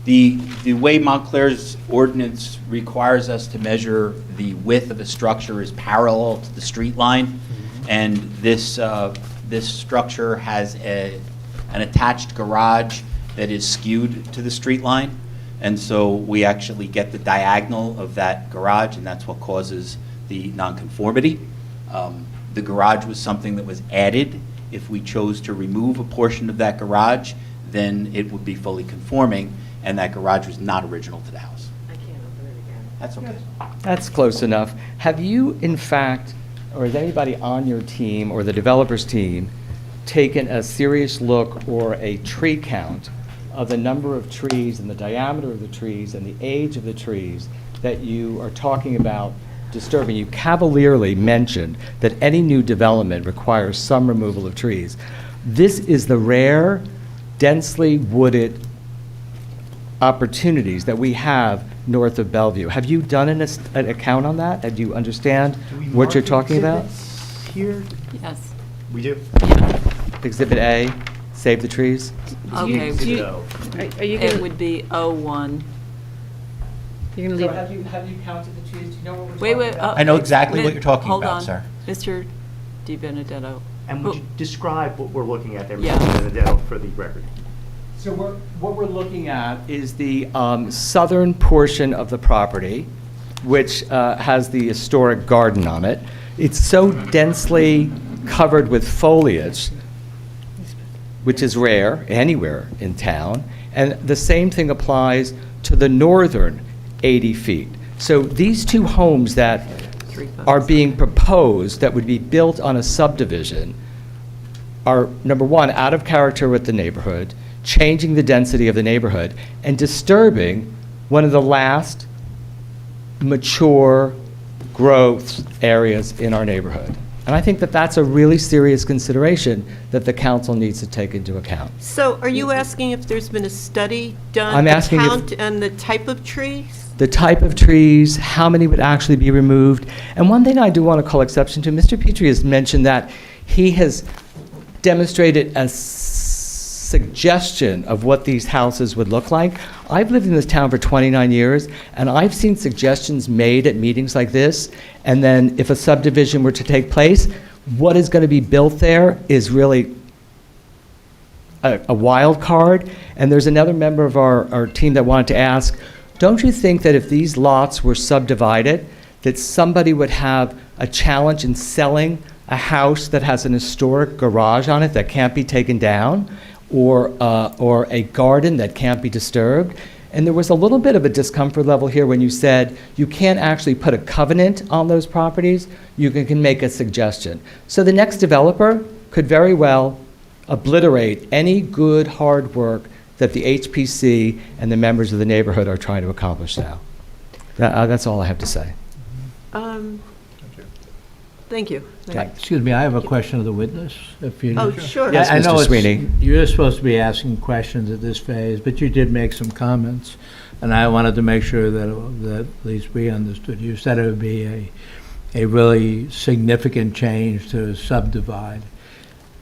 The way Montclair's ordinance requires us to measure the width of a structure is parallel to the street line, and this structure has an attached garage that is skewed to the street line. And so we actually get the diagonal of that garage, and that's what causes the nonconformity. The garage was something that was added. If we chose to remove a portion of that garage, then it would be fully conforming, and that garage was not original to the house. I can't open it again. That's okay. That's close enough. Have you, in fact, or has anybody on your team or the developer's team taken a serious look or a tree count of the number of trees and the diameter of the trees and the age of the trees that you are talking about disturbing? You cavalierly mentioned that any new development requires some removal of trees. This is the rare, densely wooded opportunities that we have north of Bellevue. Have you done an account on that? Do you understand what you're talking about? Here? Yes. We do. Exhibit A, save the trees? Okay. Are you It going would be 01. to leave? Have you counted the trees? Do you know what we're Wait. I know exactly what you're talking Hold about, on. sir. Mr. Di Benedetto. And would you describe what we're looking at there, Yeah. Mr. Benedetto, for the record? So what we're looking at is the southern portion of the property, which has the historic garden on it. It's so densely covered with foliage which is rare anywhere in town, and the same thing applies to the northern 80 feet. So these two homes that are being proposed that would be built on a subdivision are, number one, out of character with the neighborhood, changing the density of the neighborhood, and disturbing one of the last mature growth areas in our neighborhood. And I think that that's a really serious consideration that the council needs to take into account. So are you asking if there's been a study done? I'm asking if- count and the type of trees? The type of trees, how many would actually be removed. And one thing I do want to call exception to, Mr. Pietry has mentioned that he has demonstrated a suggestion of what these houses would look like. I've lived in this town for 29 years, and I've seen suggestions made at meetings like this, and then if a subdivision were to take place, what is going to be built there is really a wild card. And there's another member of our team that wanted to ask, don't you think that if these lots were subdivided, that somebody would have a challenge in selling a house that has an historic garage on it that can't be taken down, or a garden that can't be disturbed? And there was a little bit of a discomfort level here when you said you can't actually put a covenant on those properties, you can make a suggestion. So the next developer could very well obliterate any good, hard work that the HPC and the members of the neighborhood are trying to accomplish now. That's all I have to say. Thank you. Excuse me, I have a question of the witness, if you... Oh, sure. Yes, I know Mr. it's- Sweeney. You're supposed to be asking questions at this phase, but you did make some comments, and I wanted to make sure that at least we understood. You said it would be a really significant change to subdivide.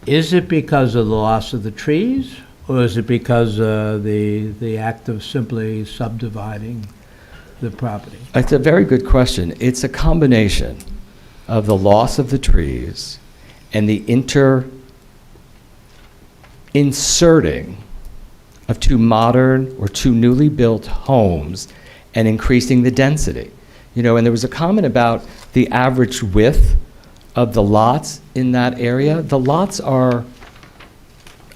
Is it because of the loss of the trees, or is it because of the act of simply subdividing the property? It's a very good question. It's a combination of the loss of the trees and the inserting of two modern or two newly built homes and increasing the density. You know, and there was a comment about the average width of the lots in that area. The lots are,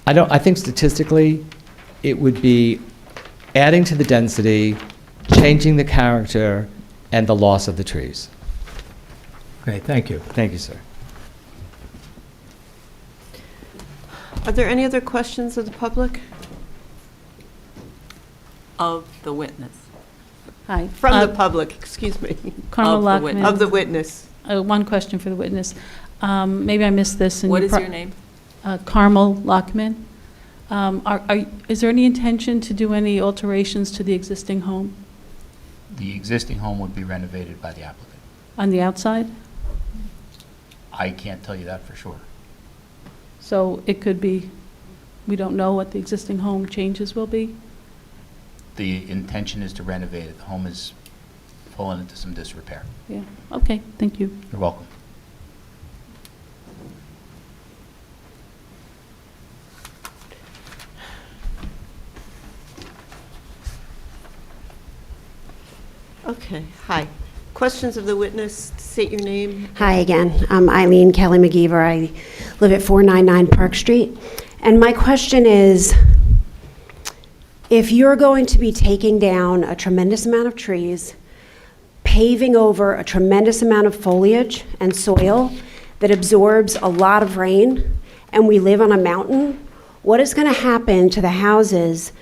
I think statistically, it would be adding to the density, changing the character, and the loss of the trees. Okay, thank you. Thank you, sir. Are there any other questions of the public? Of the witness. Hi. From the public, excuse me. Carmel Of the Lockman. witness. Of the witness. One question for the witness. Maybe I missed this. What is your name? Carmel Lockman. Is there any intention to do any alterations to the existing home The existing home would be renovated by the applicant. on the outside? I can't tell you that for sure. So it could be, we don't know what the existing home changes will be? The intention is to renovate it. The home is fallen into some disrepair. Yeah, okay, thank you. You're welcome. Okay, hi. Questions of the witness, state your name. Hi again. I'm Eileen Kelly McGeever. I live at 499 Park Street. And my question is, if you're going to be taking down a tremendous amount of trees, paving over a tremendous amount of foliage and soil that absorbs a lot of rain, and we live on a mountain, what is going to happen to the houses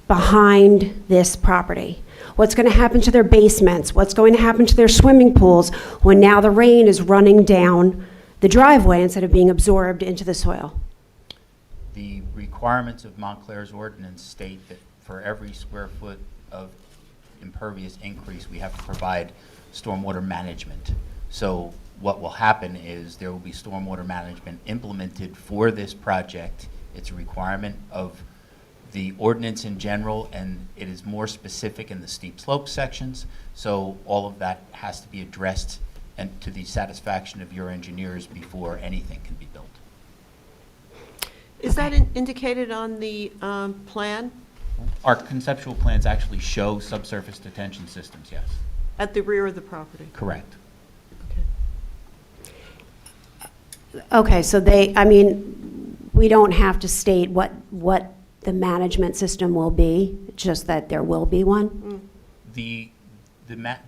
behind this property? What's going to happen to their basements? What's going to happen to their swimming pools when now the rain is running down the driveway instead of being absorbed into the soil? The requirements of Montclair's ordinance state that for every square foot of impervious increase, we have to provide stormwater management. So what will happen is there will be stormwater management implemented for this project. It's a requirement of the ordinance in general, and it is more specific in the steep slope sections. So all of that has to be addressed and to the satisfaction of your engineers before anything can be built. Is that indicated on the plan Our conceptual plans actually show subsurface detention systems, yes. at the rear of the property? Correct. Okay. Okay, so they, I mean, we don't have to state what the management system will be, just that there will be one? The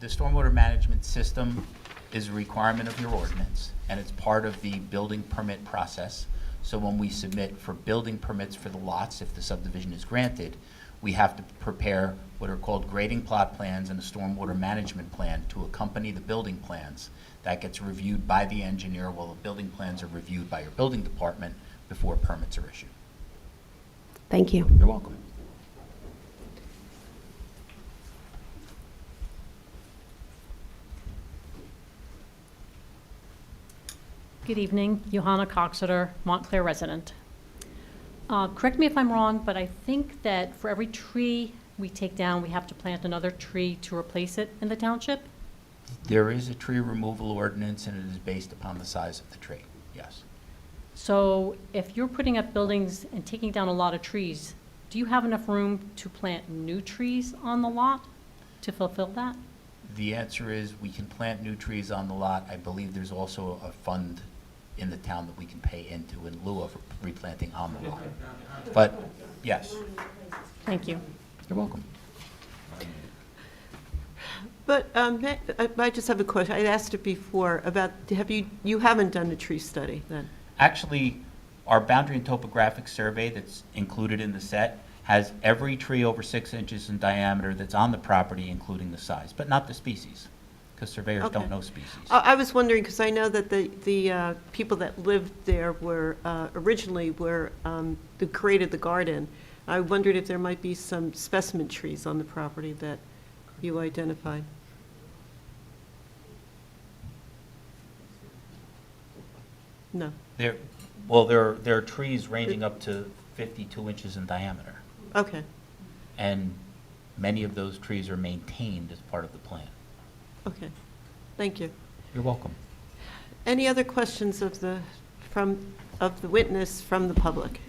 stormwater management system is a requirement of your ordinance, and it's part of the building permit process. So when we submit for building permits for the lots, if the subdivision is granted, we have to prepare what are called grading plot plans and a stormwater management plan to accompany the building plans. That gets reviewed by the engineer, while the building plans are reviewed by your building department before permits are issued. Thank you. You're welcome. Good evening, Johanna Coxeter, Montclair resident. Correct me if I'm wrong, but I think that for every tree we take down, we have to plant another tree to replace it in the township? There is a tree removal ordinance, and it is based upon the size of the tree, yes. So if you're putting up buildings and taking down a lot of trees, do you have enough room to plant new trees on the lot to fulfill that? The answer is we can plant new trees on the lot. I believe there's also a fund in the town that we can pay into in lieu of replanting on the lot. But, yes. Thank you. You're welcome. But I just have a question. I asked it before about, you haven't done a tree study then? Actually, our boundary and topographic survey that's included in the set has every tree over 6 inches in diameter that's on the property, including the size, but not the species, because surveyors don't know species. I was wondering, because I know that the people that lived there were, originally were, who created the garden. I wondered if there might be some specimen trees on the property that you identified. No. There are trees ranging up to 52 inches in diameter. Okay. And many of those trees are maintained as part of the plan. Okay. Thank you. You're welcome. Any other questions of the witness from the public?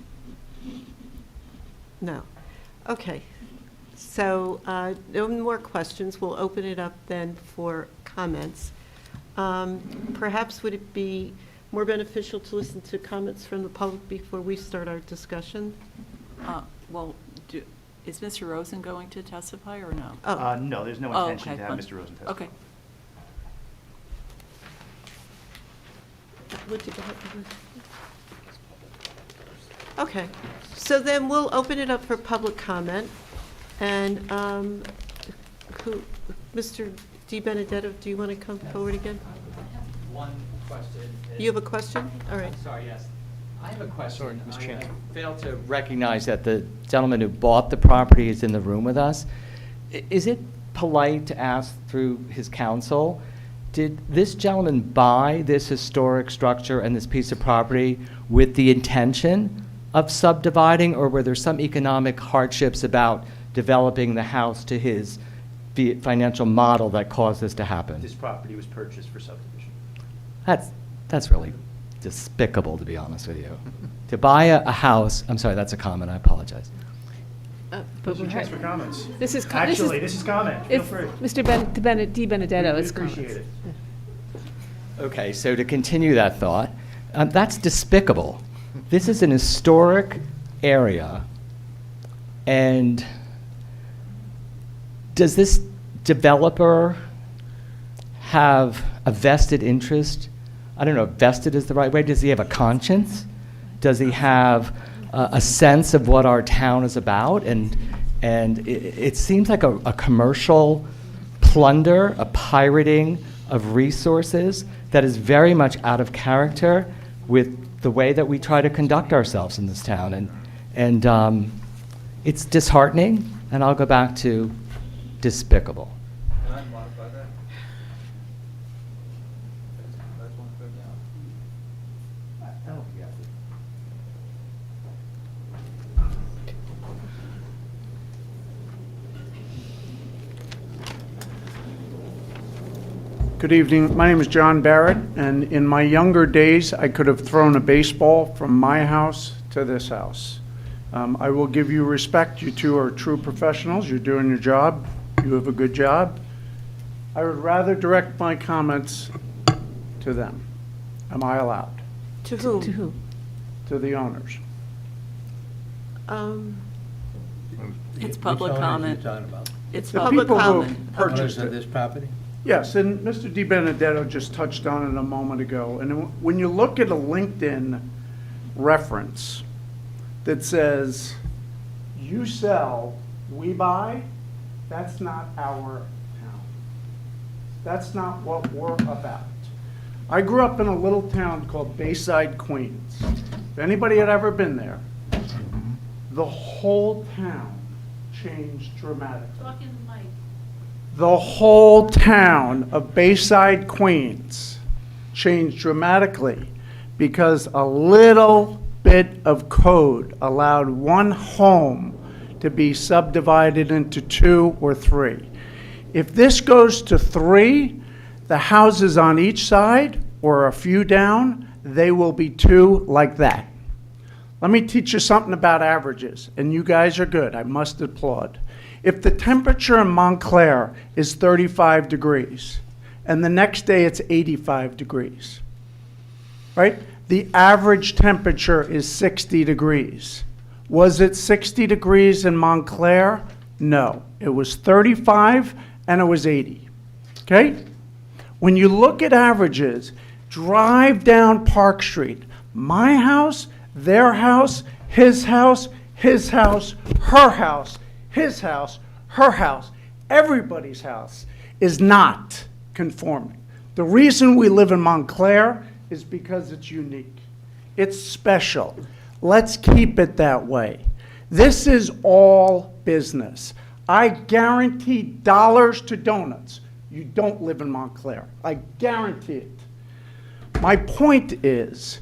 No. Okay. So no more questions. We'll open it up then for comments. Perhaps would it be more beneficial to listen to comments from the public before we start our discussion? Well, is Mr. Rosen going to testify or no? No, there's no intention okay, to have fine. Mr. Rosen testify. Okay. Okay, so then we'll open it up for public comment. And Mr. Di Benedetto, do you want to come forward again? I have one question. You have a question? All right. Sorry, yes. I have a question. Sorry, Ms. Chan. I failed to recognize that the gentleman who bought the property is in the room with us. Is it polite to ask through his counsel, did this gentleman buy this historic structure and this piece of property with the intention of subdividing, or were there some economic hardships about developing the house to his financial model that caused this to happen? This property was purchased for subdivision. That's really despicable, to be honest with you. To buy a house, I'm sorry, that's a comment, I apologize. But Your chance for comments. this is Actually, this is comment. Feel If free. Mr. Di Benedetto We is appreciate comments. it. Okay, so to continue that thought, that's despicable. This is an historic area, and does this developer have a vested interest? I don't know if vested is the right way. Does he have a conscience? Does he have a sense of what our town is about? And it seems like a commercial plunder, a pirating of resources that is very much out of character with the way that we try to conduct ourselves in this town. And it's disheartening, and I'll go back to despicable. Can I modify that? That's one thing now. I don't get it. Good evening. My name is John Barrett, and in my younger days, I could have thrown a baseball from my house to this house. I will give you respect. You two are true professionals. You're doing your job. You have a good job. I would rather direct my comments to them. Am I allowed? To whom? To who? To the owners. It's public Which owners are you comment. talking about? It's The public people who comment. purchased Owners of it. this property? Yes, and Mr. Di Benedetto just touched on it a moment ago. And when you look at a LinkedIn reference that says, you sell, we buy, that's not our town. That's not what we're about. I grew up in a little town called Bayside, Queens. If anybody had ever been there, the whole town changed dramatically. The whole town of Bayside, Queens changed dramatically because a little bit of code allowed one home to be subdivided into 2 or 3. If this goes to 3, the houses on each side, or a few down, they will be 2 like that. Let me teach you something about averages, and you guys are good, I must applaud. If the temperature in Montclair is 35 degrees, and the next day it's 85 degrees, right? The average temperature is 60 degrees. Was it 60 degrees in Montclair? No, it was 35 and it was 80, okay? When you look at averages, drive down Park Street. My house, their house, his house, his house, her house, his house, her house, everybody's house is not conforming. The reason we live in Montclair is because it's unique. It's special. Let's keep it that way. This is all business. I guarantee dollars to donuts. You don't live in Montclair. I guarantee it. My point is,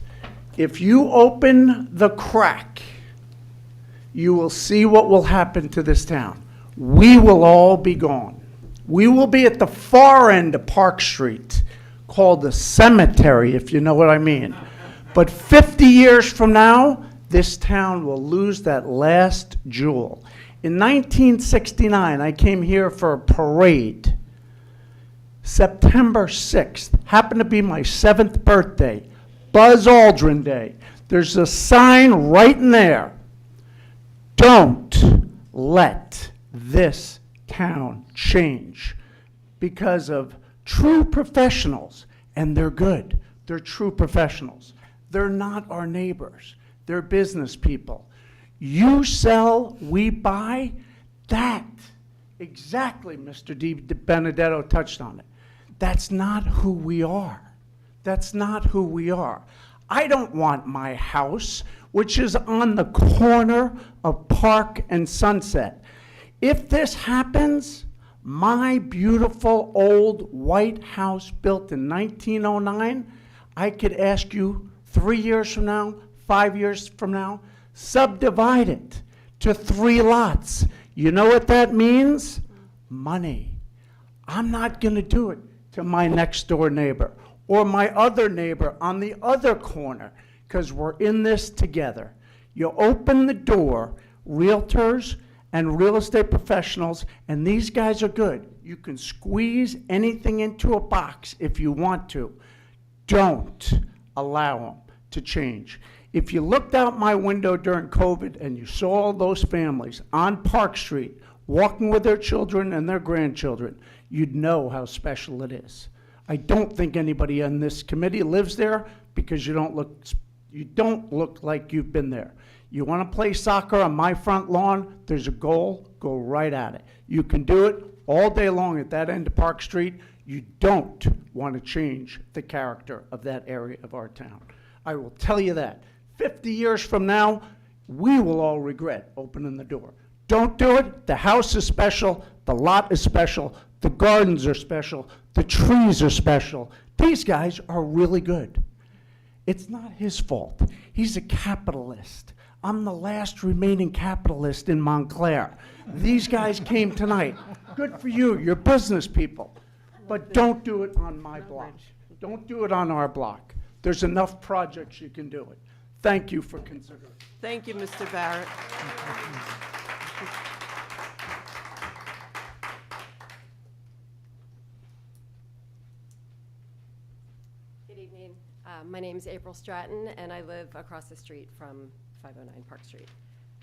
if you open the crack, you will see what will happen to this town. We will all be gone. We will be at the far end of Park Street, called the cemetery, if you know what I mean. But 50 years from now, this town will lose that last jewel. In 1969, I came here for a parade. September 6th, happened to be my 7th birthday, Buzz Aldrin Day. There's a sign right in there. Don't let this town change because of true professionals, and they're good. They're true professionals. They're not our neighbors. They're business people. You sell, we buy, that, exactly, Mr. Di Benedetto touched on it. That's not who we are. That's not who we are. I don't want my house, which is on the corner of Park and Sunset. If this happens, my beautiful old white house built in 1909, I could ask you 3 years from now, 5 years from now, subdivide it to 3 lots. You know what that means? Money. I'm not going to do it to my next door neighbor or my other neighbor on the other corner, because we're in this together. You open the door, realtors and real estate professionals, and these guys are good. You can squeeze anything into a box if you want to. Don't allow them to change. If you looked out my window during COVID and you saw all those families on Park Street walking with their children and their grandchildren, you'd know how special it is. I don't think anybody on this committee lives there because you don't look like you've been there. You want to play soccer on my front lawn, there's a goal, go right at it. You can do it all day long at that end of Park Street. You don't want to change the character of that area of our town. I will tell you that. 50 years from now, we will all regret opening the door. Don't do it. The house is special. The lot is special. The gardens are special. The trees are special. These guys are really good. It's not his fault. He's a capitalist. I'm the last remaining capitalist in Montclair. These guys came tonight. Good for you. You're business people. But don't do it on my block. Don't do it on our block. There's enough projects you can do it. Thank you for considering. Thank you, Mr. Barrett. Good evening. My name is April Stratton, and I live across the street from 509 Park Street.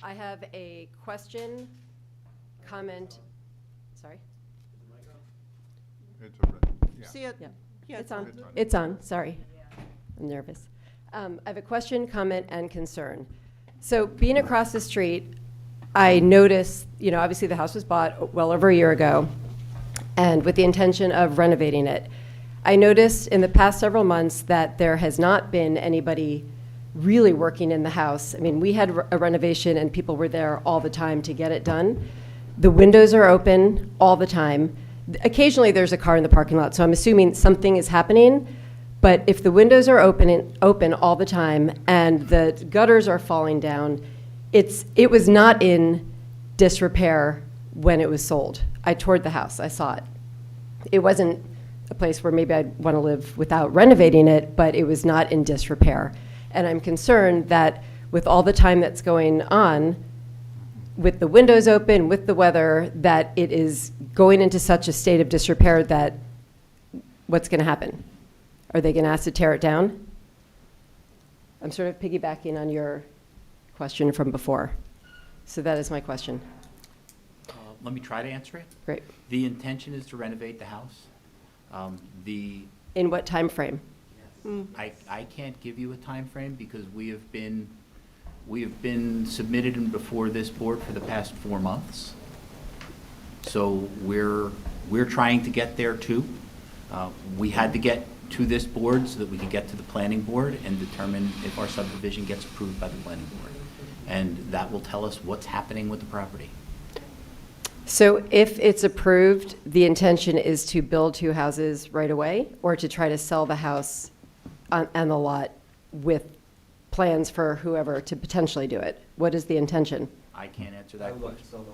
I have a question, comment, sorry? It's a, yeah. See it? Yeah. Yeah, It's on, It's on. it's on, sorry. I'm nervous. I have a question, comment, and concern. So being across the street, I noticed, obviously the house was bought well over a year ago, and with the intention of renovating it. I noticed in the past several months that there has not been anybody really working in the house. I mean, we had a renovation and people were there all the time to get it done. The windows are open all the time. Occasionally there's a car in the parking lot, so I'm assuming something is happening. But if the windows are open all the time and the gutters are falling down, it was not in disrepair when it was sold. I toured the house, I saw it. It wasn't a place where maybe I'd want to live without renovating it, but it was not in disrepair. And I'm concerned that with all the time that's going on, with the windows open, with the weather, that it is going into such a state of disrepair that what's going to happen? Are they going to ask to tear it down? I'm sort of piggybacking on your question from before. So that is my question. Let me try to answer it. Great. The intention is to renovate the house. In what time frame? I can't give you a time frame because we have been submitted and before this board for the past 4 months. So we're trying to get there too. We had to get to this board so that we could get to the planning board and determine if our subdivision gets approved by the planning board. And that will tell us what's happening with the property. So if it's approved, the intention is to build 2 houses right away or to try to sell the house and the lot with plans for whoever to potentially do it? What is the intention? I can't answer that question.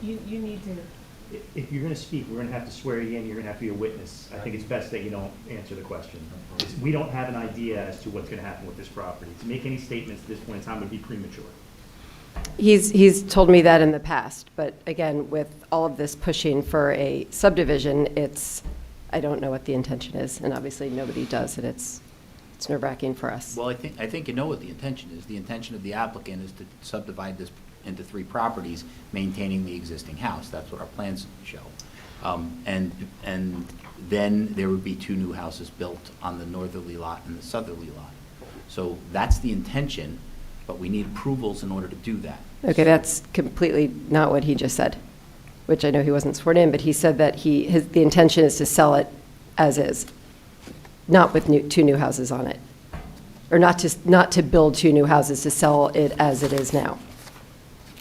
You need to. If you're going to speak, we're going to have to swear you in, you're going to have to be a witness. I think it's best that you don't answer the question. We don't have an idea as to what's going to happen with this property. To make any statements at this point in time would be premature. He's told me that in the past, but again, with all of this pushing for a subdivision, I don't know what the intention is, and obviously nobody does, and it's nerve-wracking for us. Well, I think you know what the intention is. The intention of the applicant is to subdivide this into 3 properties, maintaining the existing house. That's what our plans show. And then there would be 2 new houses built on the northerly lot and the southerly lot. So that's the intention, but we need approvals in order to do that. Okay, that's completely not what he just said, which I know he wasn't sworn in, but he said that the intention is to sell it as is, not with 2 new houses on it. Or not to build 2 new houses, to sell it as it is now.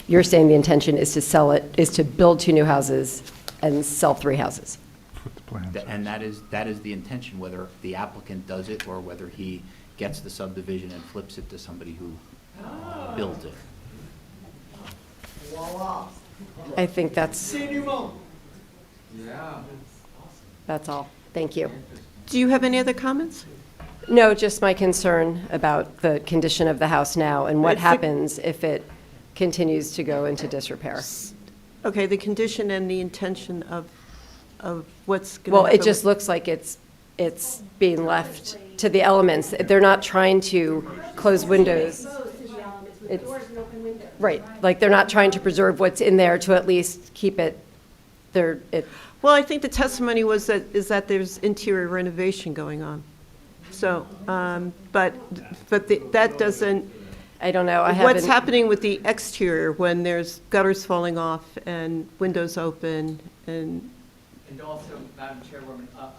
You're saying the intention is to sell it, is to build 2 new houses and sell 3 houses. Put the plans on. And that is the intention, whether the applicant does it or whether he gets the subdivision and flips it to somebody who builds it. I think that's all. Thank you. Do you have any other comments? No, just my concern about the condition of the house now and what happens if it continues to go into disrepair. Okay, the condition and the intention of what's going to Well, happen. it just looks like it's being left to the elements. They're not trying to close windows. Right, like they're not trying to preserve what's in there to at least keep it, Well, I think the testimony is that there's interior renovation going on. So, but that doesn't. I don't know. What's happening with the exterior when there's gutters falling off and windows open and. And also, Madam Chairwoman, a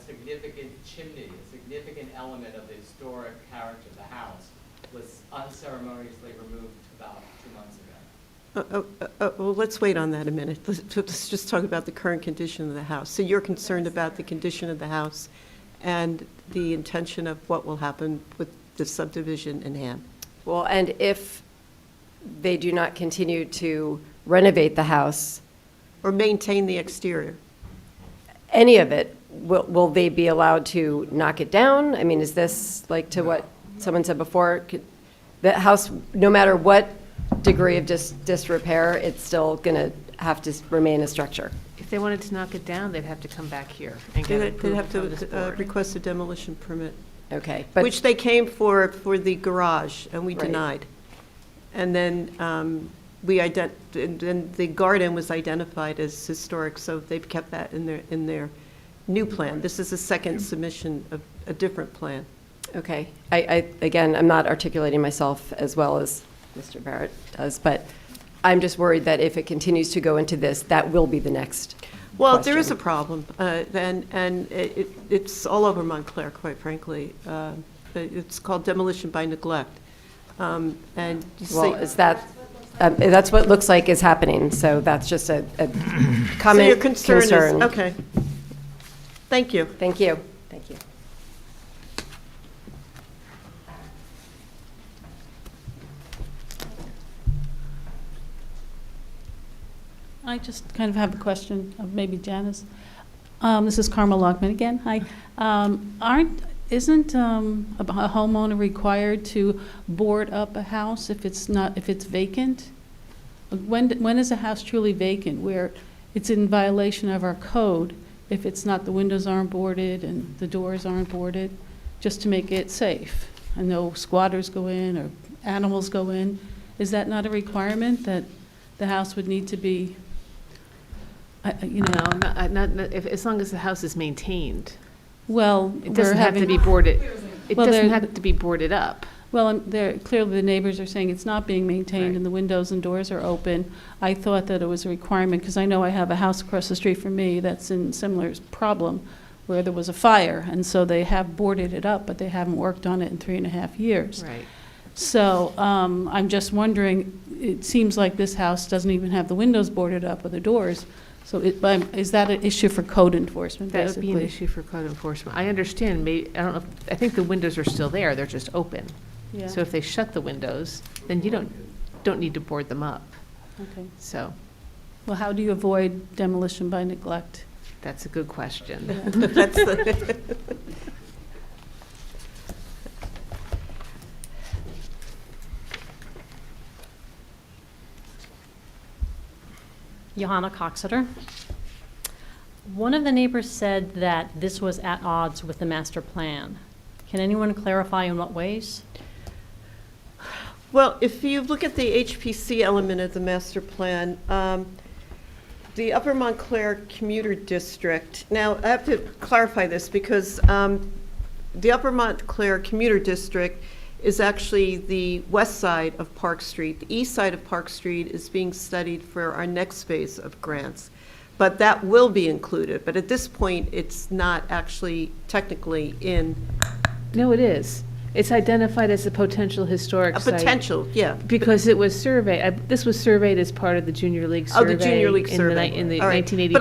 significant chimney, a significant element of the historic character of the house was unceremoniously removed about 2 months ago. Well, let's wait on that a minute. Let's just talk about the current condition of the house. So you're concerned about the condition of the house and the intention of what will happen with the subdivision in hand. well, and if they do not continue to renovate the house. Or maintain the exterior. Any of it, will they be allowed to knock it down? I mean, is this like to what someone said before? The house, no matter what degree of disrepair, it's still going to have to remain a structure. If they wanted to knock it down, they'd have to come back here and get They'd approval have from this to board. request a demolition permit. Okay. But Which they came for the garage, and we Right. denied. And then and then the garden was identified as historic, so they've kept that in their new plan. This is a second submission of a different plan. Okay. Again, I'm not articulating myself as well as Mr. Barrett does, but I'm just worried that if it continues to go into this, that will be the next Well, there is question. a problem, and it's all over Montclair, quite frankly. It's called demolition by neglect. And you see. Well, is that, that's what looks like is happening, so that's just a comment, So your concern is, concern. okay. Thank you. Thank you. Thank you. I just kind of have a question of maybe Janice. This is Carmel Lockman again. Hi. Isn't a homeowner required to board up a house if it's vacant? When is a house truly vacant, where it's in violation of our code if it's not, the windows aren't boarded and the doors aren't boarded, just to make it safe? I know squatters go in or animals go in. Is that not a requirement that the house would need to be, No, as long as the house is maintained. Well, It doesn't have to be boarded, it Well, doesn't there- have to be boarded up. Well, clearly the neighbors are saying it's not being maintained Right. and the windows and doors are open. I thought that it was a requirement, because I know I have a house across the street from me that's in similar problem, where there was a fire, and so they have boarded it up, but they haven't worked on it in 3.5 years. Right. So I'm just wondering, it seems like this house doesn't even have the windows boarded up or the doors. So is that an issue for code enforcement, That would be an basically? issue for code enforcement. I understand, I don't know, I think the windows are still there, they're just open. Yeah. So if they shut the windows, then you don't need to board them up. Okay. So Well, how do you avoid demolition by neglect? that's a good question. That's the- Johanna Coxeter. One of the neighbors said that this was at odds with the master plan. Can anyone clarify in what ways? Well, if you look at the HPC element of the master plan, the Upper Montclair Commuter District, now I have to clarify this because the Upper Montclair Commuter District is actually the west side of Park Street. The east side of Park Street is being studied for our next phase of grants. But that will be included, but at this point, it's not actually technically in. No, it is. It's identified as a potential historic A site. potential, yeah. Because it was surveyed, this was surveyed as part of the Junior League Oh, survey. the Junior League in survey. In the All right. 1983.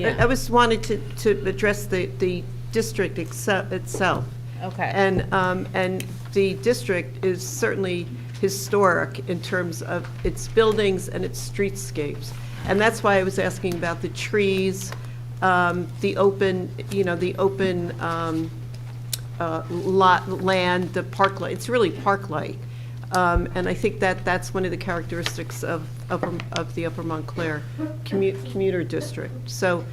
But I was wanted to address the district itself. Okay. And the district is certainly historic in terms of its buildings and its streetscapes. And that's why I was asking about the trees, the open, land, the park-like. It's really park-like. And I think that's one of the characteristics of the Upper Montclair commuter district. So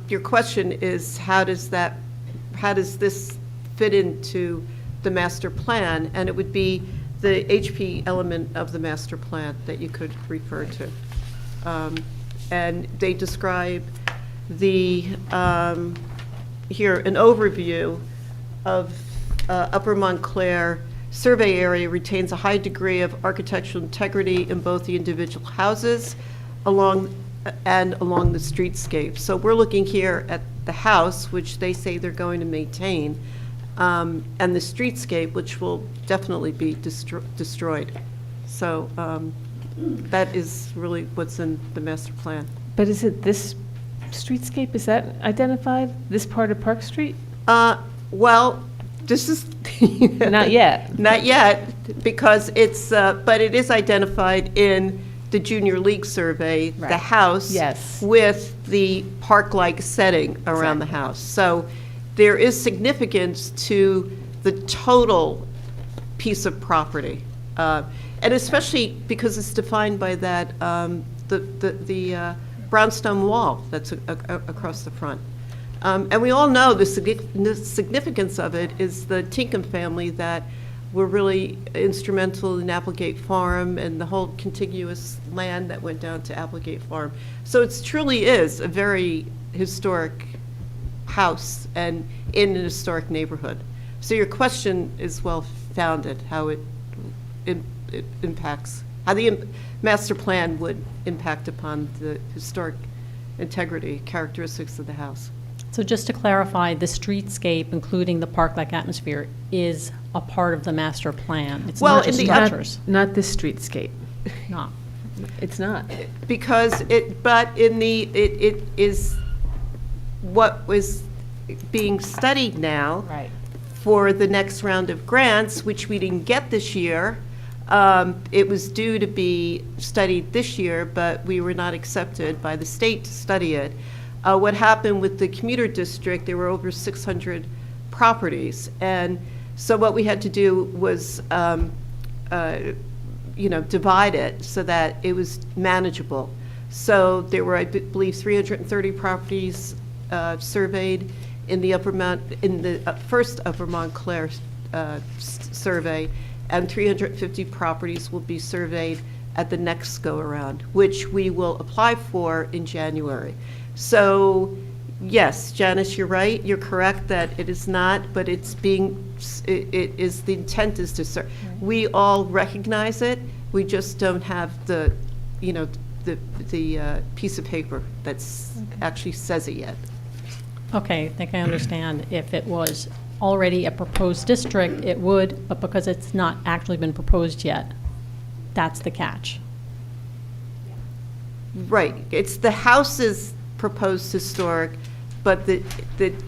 your question is, how does this fit into the master plan? And it would be the HP element of the master plan that you could refer to. And they describe here an overview of Upper Montclair survey area retains a high degree of architectural integrity in both the individual houses along the streetscape. So we're looking here at the house, which they say they're going to maintain, and the streetscape, which will definitely be destroyed. So that is really what's in the master plan. But is it this streetscape, is that identified, this part of Park Street? Well, this is. Not yet. Not yet, because but it is identified in the Junior League survey, Right. the house. Yes. With the park-like setting around the house. So there is significance to the total piece of property. And especially because it's defined by that, the brownstone wall that's across the front. And we all know the significance of it is the Tinkham family that were really instrumental in Applegate Farm and the whole contiguous land that went down to Applegate Farm. So it truly is a very historic house and in an historic neighborhood. So your question is well-founded, how it impacts, how the master plan would impact upon the historic integrity, characteristics of the house. So just to clarify, the streetscape, including the park-like atmosphere, is a part of the master plan. It's Well, not just in the- structures. Not this streetscape. No. It's not. Because it is what was being studied now. Right. For the next round of grants, which we didn't get this year. It was due to be studied this year, but we were not accepted by the state to study it. What happened with the commuter district, there were over 600 properties. And so what we had to do was, divide it so that it was manageable. So there were, I believe, 330 properties surveyed in the first Upper Montclair survey, and 350 properties will be surveyed at the next go-around, which we will apply for in January. So, yes, Janice, you're right. You're correct that it is not, but it's being, the intent is to serve. We all recognize it. We just don't have the piece of paper that's actually says it yet. Okay, I think I understand. If it was already a proposed district, it would, but because it's not actually been proposed yet, that's the catch. Right. It's the house's proposed historic, but the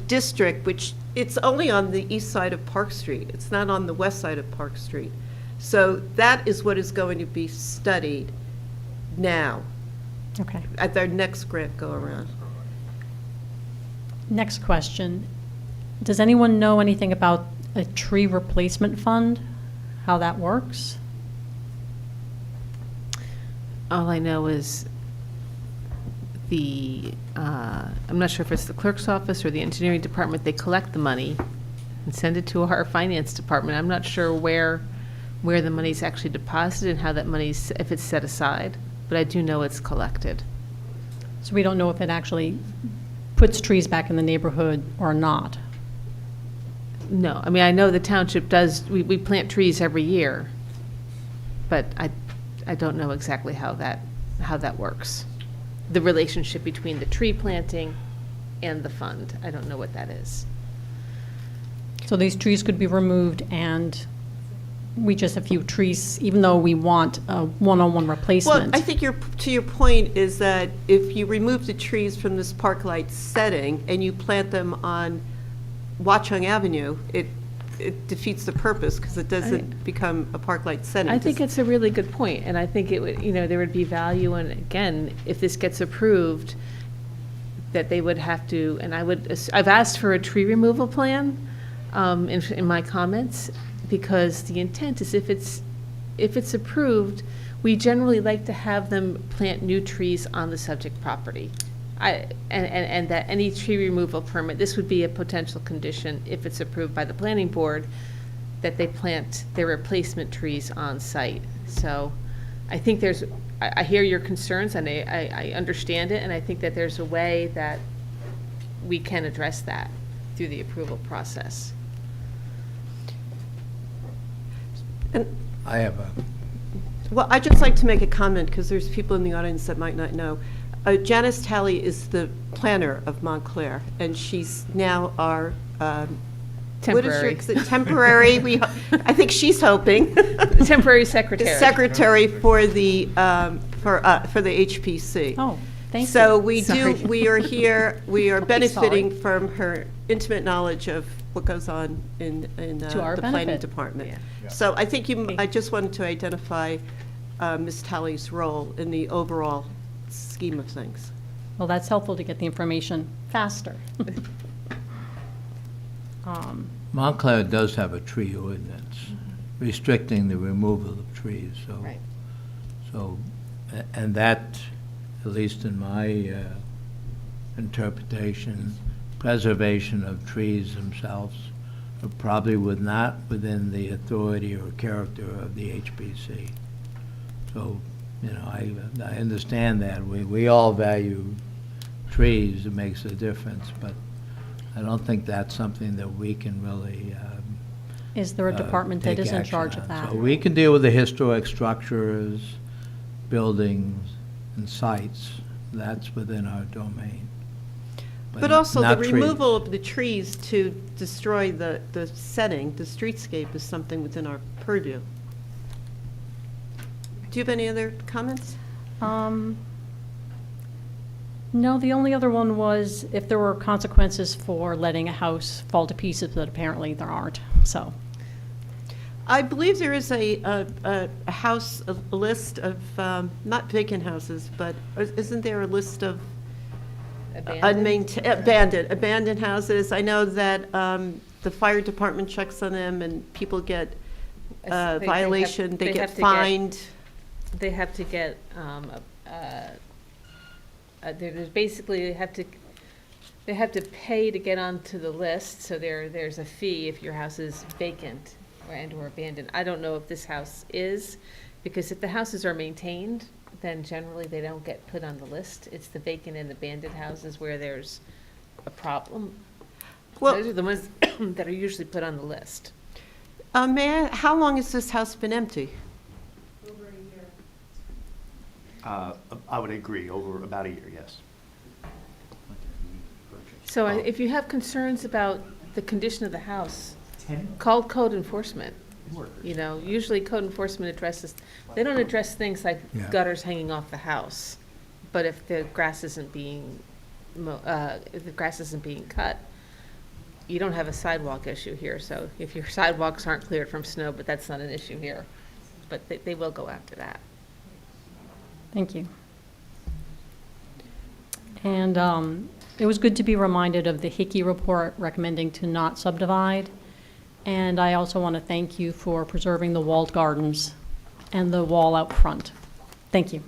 district, which it's only on the east side of Park Street. It's not on the west side of Park Street. So that is what is going to be studied now. Okay. At their next grant go-around. Next question. Does anyone know anything about a tree replacement fund? How that works? All I know is I'm not sure if it's the clerk's office or the engineering department, they collect the money and send it to our finance department. I'm not sure where the money's actually deposited and how that money's, if it's set aside, but I do know it's collected. So we don't know if it actually puts trees back in the neighborhood or not. No, I mean, I know the township does, we plant trees every year, but I don't know exactly how that works. The relationship between the tree planting and the fund, I don't know what that is. So these trees could be removed and we just a few trees, even though we want a one-on-one replacement. Well, I think to your point is that if you remove the trees from this park-like setting and you plant them on Watchung Avenue, it defeats the purpose because it doesn't become a park-like setting. I think it's a really good point, and I think it would, there would be value in, again, if this gets approved, that they would have to, and I've asked for a tree removal plan in my comments, because the intent is if it's approved, we generally like to have them plant new trees on the subject property. And that any tree removal permit, this would be a potential condition if it's approved by the planning board, that they plant their replacement trees on site. So I think I hear your concerns and I understand it, and I think that there's a way that we can address that through the approval process. And Well, I'd just like to make a comment because there's people in the audience that might not know. Janice Talley is the planner of Montclair, and she's now our Temporary. Temporary. I think she's hoping. Temporary secretary. Secretary for the HPC. Oh, thank you. So Sorry. we are here. We are Don't be benefiting sorry. from her intimate knowledge of what goes on in To our the planning benefit. department. Yeah. So I think I just wanted to identify Ms. Talley's role in the overall scheme of things. Well, that's helpful to get the information faster. Montclair does have a tree ordinance restricting the removal of trees, so. Right. So, and that, at least in my interpretation, preservation of trees themselves are probably not within the authority or character of the HPC. So, you know, I understand that. We all value trees, it makes a difference, but I don't think that's something that we can really Is there a department that take is in action charge on. of that? So we can deal with the historic structures, buildings, and sites. That's within our domain. But also, the not trees. removal of the trees to destroy the setting, the streetscape, is something within our purview. Do you have any other comments? No, the only other one was if there were consequences for letting a house fall to pieces, but apparently there aren't, so. I believe there is a house, a list of, not vacant houses, but isn't there a list of abandoned houses? I know that the fire department checks on them and people get violation, they get fined. They have to get, there's basically, they have to pay to get onto the list, so there's a fee if your house is vacant or abandoned. I don't know if this house is, because if the houses are maintained, then generally they don't get put on the list. It's the vacant and abandoned houses where there's a problem. Well, those are the ones that are usually put on the list. How long has this house been empty? I would agree, over about a year, yes. So if you have concerns about the condition of the house, call code enforcement. You know, usually code enforcement they don't address things like gutters hanging off the house. But if the grass isn't being, cut, you don't have a sidewalk issue here. So if your sidewalks aren't cleared from snow, but that's not an issue here. But they will go after that. Thank you. And it was good to be reminded of the Hickey report recommending to not subdivide. And I also want to thank you for preserving the walled gardens and the wall out front. Thank you.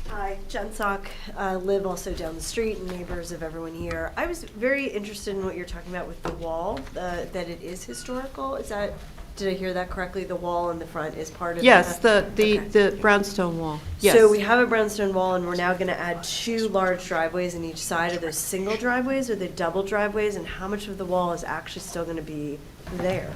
Hi, Jen Sock, live also down the street and neighbors of everyone here. I was very interested in what you're talking about with the wall, that it is historical. Did I hear that correctly? The wall in the front is part of Yes, that? the brownstone wall. Yes. So we have a brownstone wall, and we're now going to add 2 large driveways in each side. Are those single driveways or the double driveways? And how much of the wall is actually still going to be there?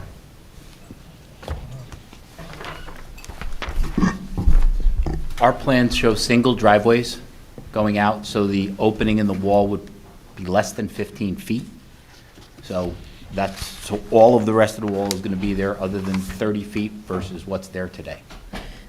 Our plans show single driveways going out, so the opening in the wall would be less than 15 feet. So all of the rest of the wall is going to be there other than 30 feet versus what's there today.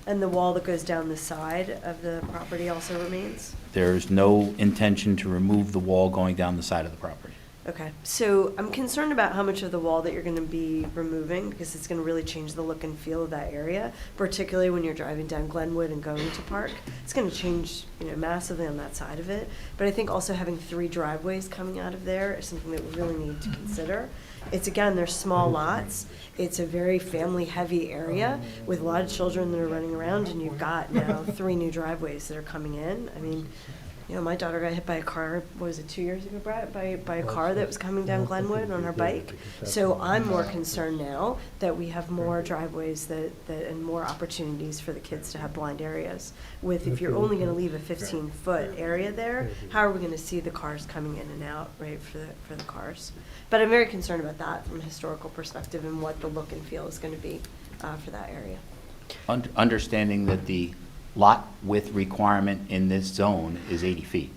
And the wall that goes down the side of the property also remains? There's no intention to remove the wall going down the side of the property. Okay, so I'm concerned about how much of the wall that you're going to be removing, because it's going to really change the look and feel of that area, particularly when you're driving down Glenwood and going to Park. It's going to change, massively on that side of it. But I think also having 3 driveways coming out of there is something that we really need to consider. They're small lots. It's a very family-heavy area with a lot of children that are running around, and you've got now 3 new driveways that are coming in. I mean, my daughter got hit by a car, what was it, 2 years ago, Brett? By a car that was coming down Glenwood on her bike. So I'm more concerned now that we have more driveways and more opportunities for the kids to have blind areas. If you're only going to leave a 15-foot area there, how are we going to see the cars coming in and out, right, for the cars? But I'm very concerned about that from a historical perspective and what the look and feel is going to be for that area. Understanding that the lot width requirement in this zone is 80 feet.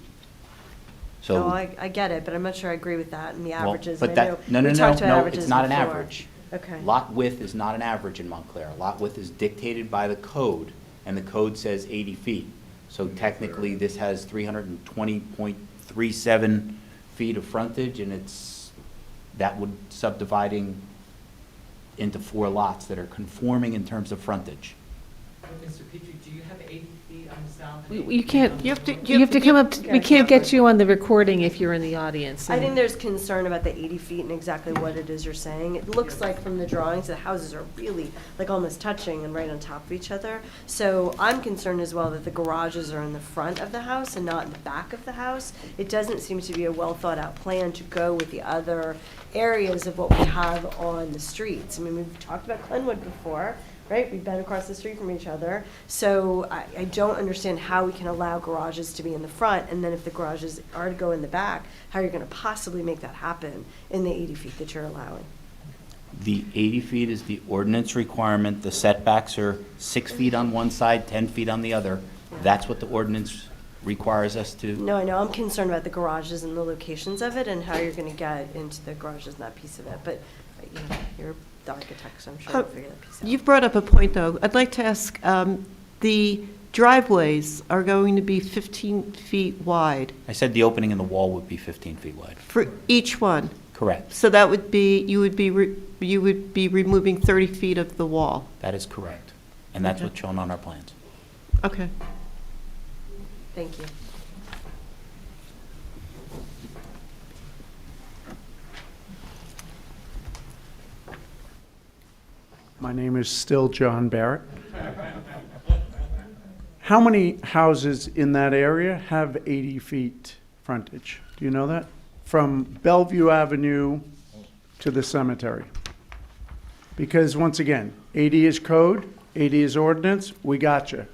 So. No, I get it, but I'm not sure I agree with that and the averages. But I know no, we talked about averages it's not an before. average. Okay. Lot width is not an average in Montclair. Lot width is dictated by the code, and the code says 80 feet. So technically, this has 320.37 feet of frontage, and that would subdividing into 4 lots that are conforming in terms of frontage. Mr. Pietry, do you have 80 feet on the south? You can't, you have to come up, we can't get you on the recording if you're in the audience. I think there's concern about the 80 feet and exactly what it is you're saying. It looks like from the drawings, the houses are really like almost touching and right on top of each other. So I'm concerned as well that the garages are in the front of the house and not in the back of the house. It doesn't seem to be a well thought out plan to go with the other areas of what we have on the streets. I mean, we've talked about Glenwood before, right? We've been across the street from each other. So I don't understand how we can allow garages to be in the front, and then if the garages are to go in the back, how you're gonna possibly make that happen in the 80 feet that you're allowing. The 80 feet is the ordinance requirement. The setbacks are 6 feet on one side, 10 feet on the other. That's what the ordinance requires us to. No, I know, I'm concerned about the garages and the locations of it and how you're gonna get into the garages and that piece of it, but, you know, you're the architect, so I'm sure you'll figure that piece out. You've brought up a point, though. I'd like to ask, the driveways are going to be 15 feet wide I said the opening in the wall would be 15 feet wide. for each one. Correct. So that would be, you would be removing 30 feet of the wall. That is correct. And that's Okay. what's shown on our plans. Okay. Thank you. My name is still John Barrett. How many houses in that area have 80 feet frontage? Do you know that? From Bellevue Avenue to the cemetery? Because once again, 80 is code, 80 is ordinance, we got you.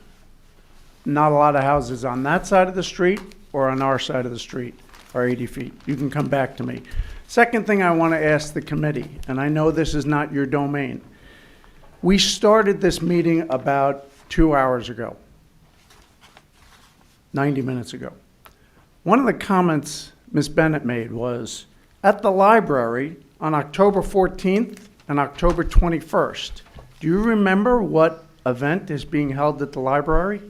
Not a lot of houses on that side of the street or on our side of the street are 80 feet. You can come back to me. Second thing I want to ask the committee, and I know this is not your domain. We started this meeting about 2 hours ago, 90 minutes ago. One of the comments Ms. Bennett made was, at the library on October 14th and October 21st, do you remember what event is being held at the library?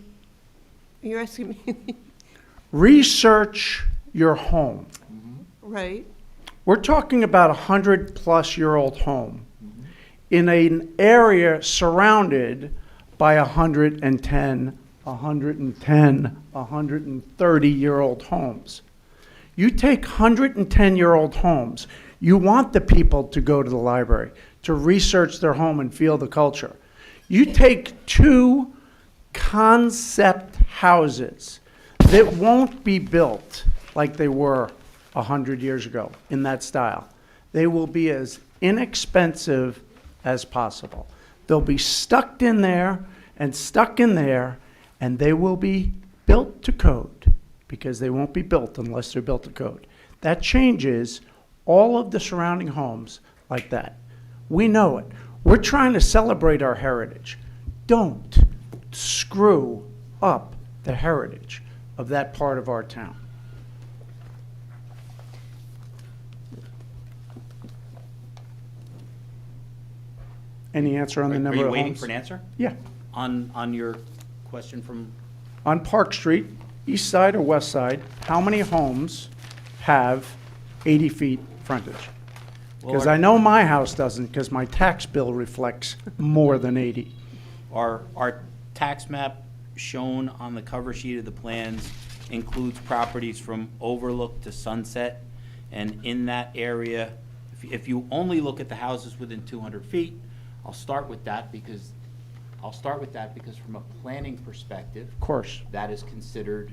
You're asking me? Research your home. Right. We're talking about a 100-plus-year-old home in an area surrounded by 110, 130-year-old homes. You take 110-year-old homes, you want the people to go to the library, to research their home and feel the culture. You take two concept houses that won't be built like they were 100 years ago in that style. They will be as inexpensive as possible. They'll be stuck in there, and they will be built to code, because they won't be built unless they're built to code. That changes all of the surrounding homes like that. We know it. We're trying to celebrate our heritage. Don't screw up the heritage of that part of our town. Any answer on the number of homes? Are you waiting for an answer? Yeah. On your question from? On Park Street, east side or west side, how many homes have 80 feet frontage? Because I know my house doesn't, because my tax bill reflects more than 80. Our tax map shown on the cover sheet of the plans includes properties from Overlook to Sunset. And in that area, if you only look at the houses within 200 feet, I'll start with that because from a planning perspective, Of course. that is considered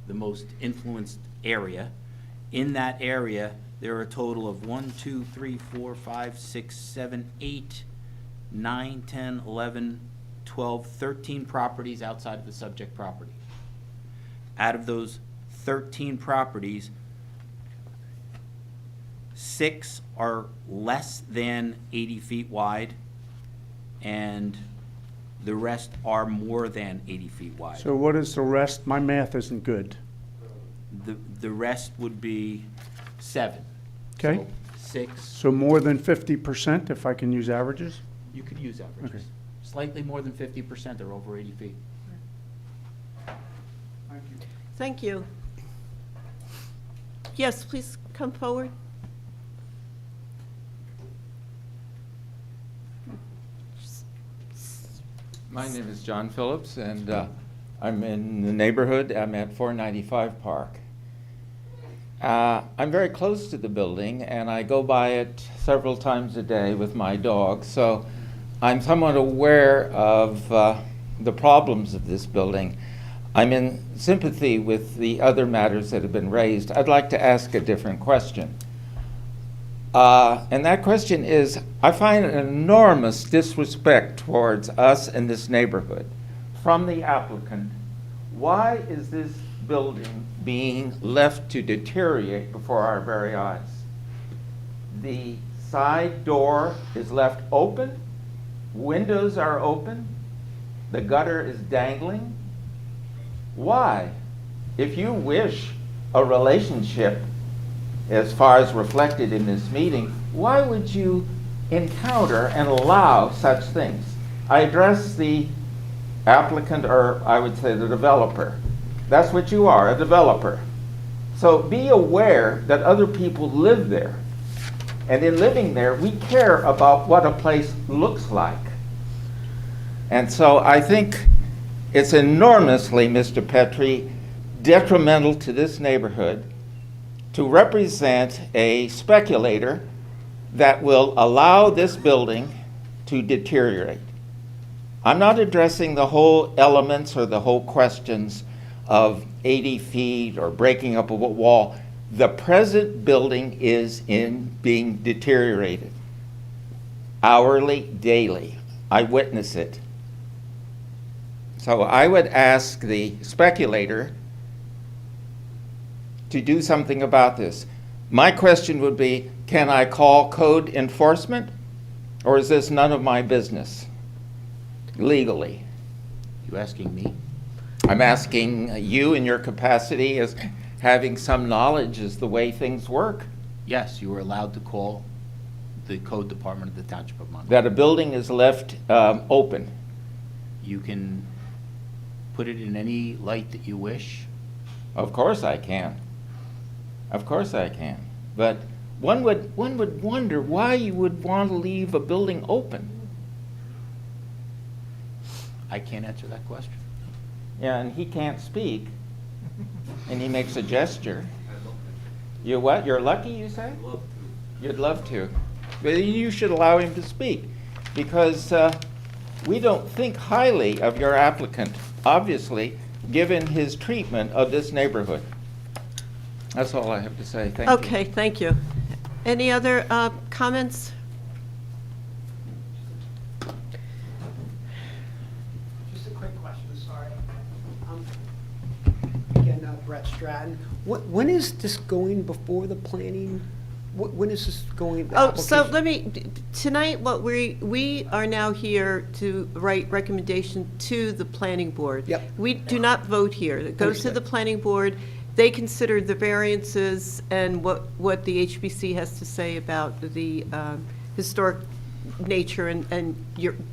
the most influenced area. In that area, there are a total of 1, 2, 3, 4, 5, 6, 7, 8, 9, 10, 11, 12, 13 properties outside of the subject property. Out of those 13 properties, 6 are less than 80 feet wide, and the rest are more than 80 feet wide. So what is the rest? My math isn't good. The rest would be 7. Okay. So 6, So more than 50%, if I can use averages? you could use averages. Okay. Slightly more than 50% are over 80 feet. Thank you. Yes, please come forward. My name is John Phillips, and I'm in the neighborhood. I'm at 495 Park. I'm very close to the building, and I go by it several times a day with my dog, so I'm somewhat aware of the problems of this building. I'm in sympathy with the other matters that have been raised. I'd like to ask a different question. And that question is, I find an enormous disrespect towards us in this neighborhood from the applicant. Why is this building being left to deteriorate before our very eyes? The side door is left open, windows are open, the gutter is dangling. Why? If you wish a relationship as far as reflected in this meeting, why would you encounter and allow such things? I address the applicant, or I would say the developer. That's what you are, a developer. So be aware that other people live there. And in living there, we care about what a place looks like. And so I think it's enormously, Mr. Pietry, detrimental to this neighborhood to represent a speculator that will allow this building to deteriorate. I'm not addressing the whole elements or the whole questions of 80 feet or breaking up of a wall. The present building is being deteriorated hourly, daily. I witness it. So I would ask the speculator to do something about this. My question would be, can I call code enforcement, or is this none of my business legally? You asking me? I'm asking you in your capacity as having some knowledge as the way things work. Yes, you are allowed to call the code department of the Township of Montclair. That a building is left open. You can put it in any light that you wish. Of course I can. Of course I can. But one would wonder why you would want to leave a building open. I can't answer that question. Yeah, and he can't speak, and he makes a gesture. You what? You're lucky, you say? I'd love to. You'd love to. But you should allow him to speak, because we don't think highly of your applicant, obviously, given his treatment of this neighborhood. That's all I have to say. Thank you. Okay, thank you. Any other comments? Just a quick question, sorry. Again, Brett Stratton. When is this going before the planning? When is this going? Oh, so let me, tonight, what we are now here to write recommendation to the planning board. Yep. We do not vote here. It goes to the planning board. They consider the variances and what the HBC has to say about the historic nature and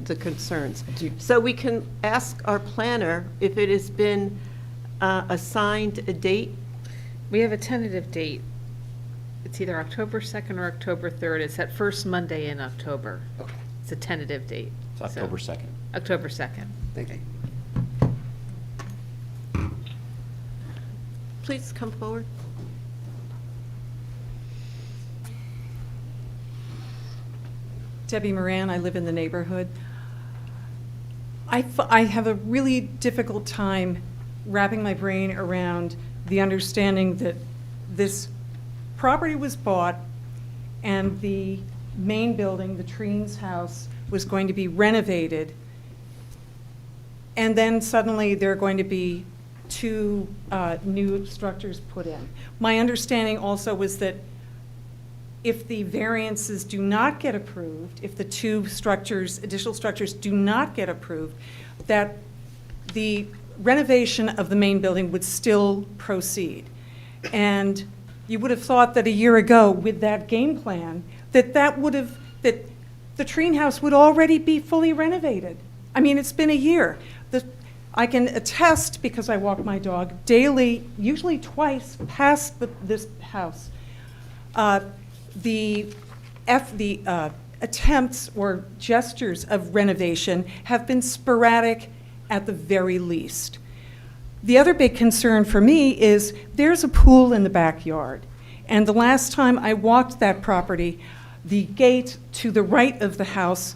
the concerns. So we can ask our planner if it has been assigned a date. We have a tentative date. It's either October 2nd or October 3rd. It's that first Monday in October. Okay. It's a tentative date. It's October 2nd. October 2nd. Thank you. Please come forward. Debbie Moran, I live in the neighborhood. I have a really difficult time wrapping my brain around the understanding that this property was bought and the main building, the Treen's house, was going to be renovated. And then suddenly there are going to be two new structures put in. My understanding also was that if the variances do not get approved, if the two structures, additional structures do not get approved, that the renovation of the main building would still proceed. And you would have thought that a year ago with that game plan, that the Treen house would already be fully renovated. I mean, it's been a year. I can attest, because I walk my dog daily, usually twice, past this house. The attempts or gestures of renovation have been sporadic at the very least. The other big concern for me is there's a pool in the backyard. And the last time I walked that property, the gate to the right of the house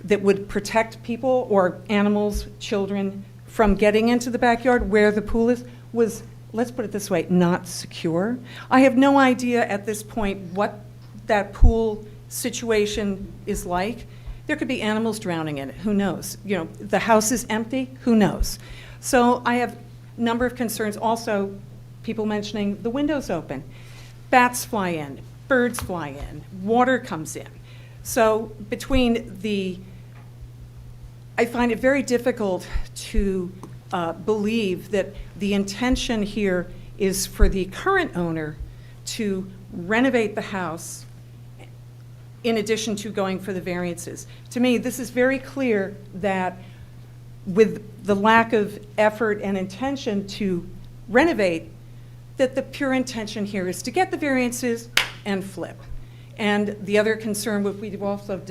that would protect people or animals, children, from getting into the backyard where the pool is, was, let's put it this way, not secure. I have no idea at this point what that pool situation is like. There could be animals drowning in it, who knows? You know, the house is empty, who knows? So I have a number of concerns. Also, people mentioning the windows open. Bats fly in, birds fly in, water comes in. So I find it very difficult to believe that the intention here is for the current owner to renovate the house in addition to going for the variances. To me, this is very clear that with the lack of effort and intention to renovate, that the pure intention here is to get the variances and flip. And the other concern, what we've also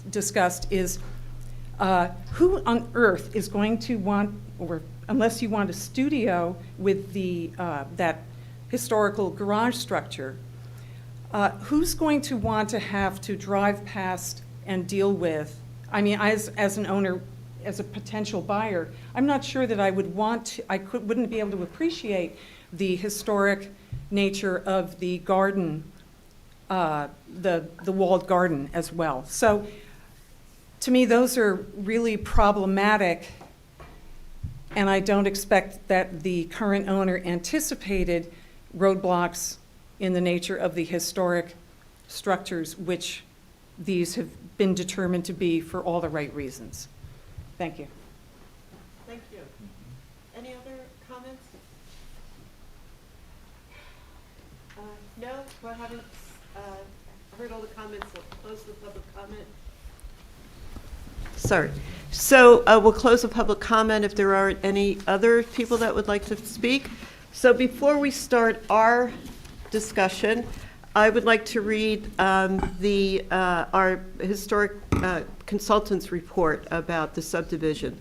discussed, is who on earth is going to want, or unless you want a studio with that historical garage structure, who's going to want to have to drive past and deal with? I mean, as an owner, as a potential buyer, I'm not sure that I would want to, wouldn't be able to appreciate the historic nature of the garden, the walled garden as well. So to me, those are really problematic, and I don't expect that the current owner anticipated roadblocks in the nature of the historic structures, which these have been determined to be for all the right reasons. Thank you. Thank you. Any other comments? No, I haven't heard all the comments. I'll close the public comment. Sorry. So we'll close the public comment if there aren't any other people that would like to speak. So before we start our discussion, I would like to read our historic consultant's report about the subdivision.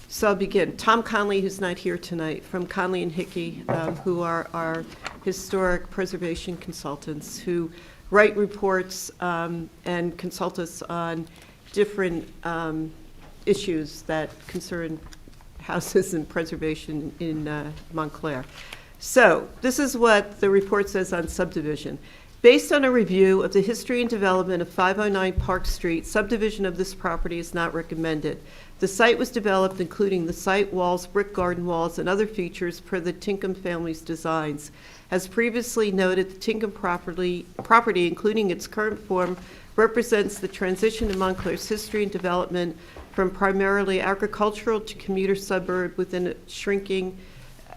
So I'll begin. Tom Conley, who's not here tonight, from Conley and Hickey, who are our historic preservation consultants, who write reports and consult us on different issues that concern houses and preservation in Montclair. So this is what the report says on subdivision. Based on a review of the history and development of 509 Park Street, subdivision of this property is not recommended. The site was developed including the site walls, brick garden walls, and other features per the Tinkham family's designs. As previously noted, the Tinkham property, including its current form, represents the transition in Montclair's history and development from primarily agricultural to commuter suburb within a shrinking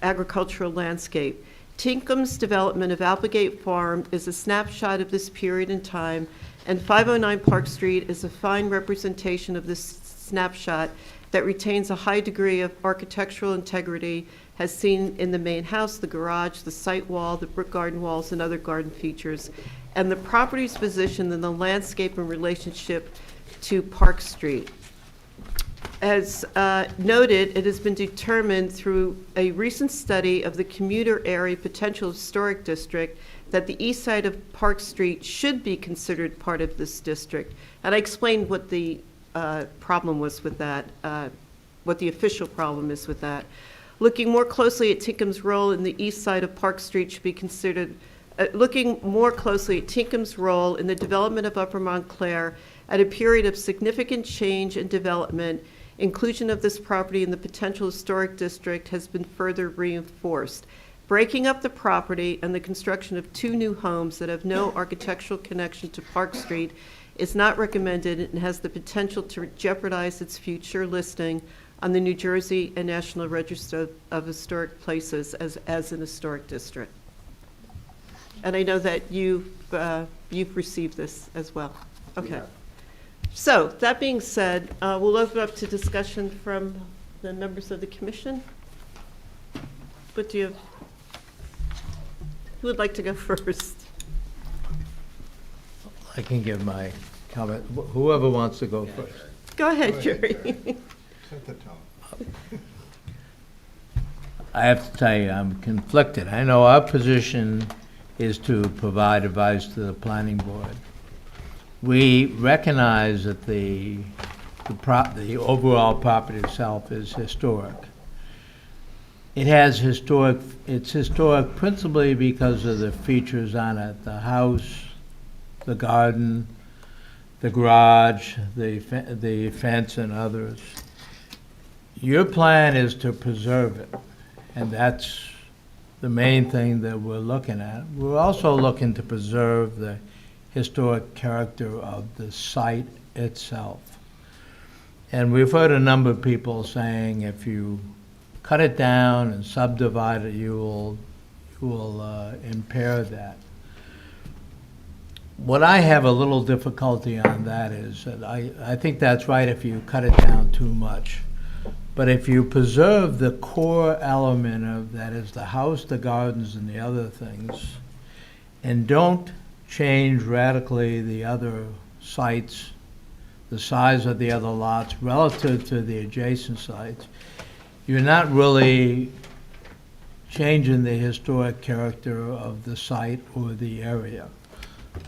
agricultural landscape. Tinkham's development of Applegate Farm is a snapshot of this period in time, and 509 Park Street is a fine representation of this snapshot that retains a high degree of architectural integrity, as seen in the main house, the garage, the site wall, the brick garden walls, and other garden features, and the property's position in the landscape in relationship to Park Street. As noted, it has been determined through a recent study of the commuter area potential historic district that the east side of Park Street should be considered part of this district. And I explained what the problem was with that, what the official problem is with that. Looking more closely at Tinkham's role in the east side of Park Street should be considered, looking more closely at Tinkham's role in the development of Upper Montclair at a period of significant change and development, inclusion of this property in the potential historic district has been further reinforced. Breaking up the property and the construction of 2 new homes that have no architectural connection to Park Street is not recommended and has the potential to jeopardize its future listing on the New Jersey and National Register of Historic Places as an historic district. And I know that you've received this as well. Okay. Yeah. So, that being said, we'll open up to discussion from the members of the commission. What do you have? Who would like to go first? I can give my comment. Whoever wants to go first. Go ahead, Jerry. Set the tone. I have to tell you, I'm conflicted. I know our position is to provide advice to the planning board. We recognize that the overall property itself is historic. It's historic principally because of the features on it, the house, the garden, the garage, the fence and others. Your plan is to preserve it, and that's the main thing that we're looking at. We're also looking to preserve the historic character of the site itself. And we've heard a number of people saying if you cut it down and subdivide it, you will impair that. What I have a little difficulty on that is that I think that's right if you cut it down too much. But if you preserve the core element of that is the house, the gardens, and the other things, and don't change radically the other sites, the size of the other lots relative to the adjacent sites, you're not really changing the historic character of the site or the area.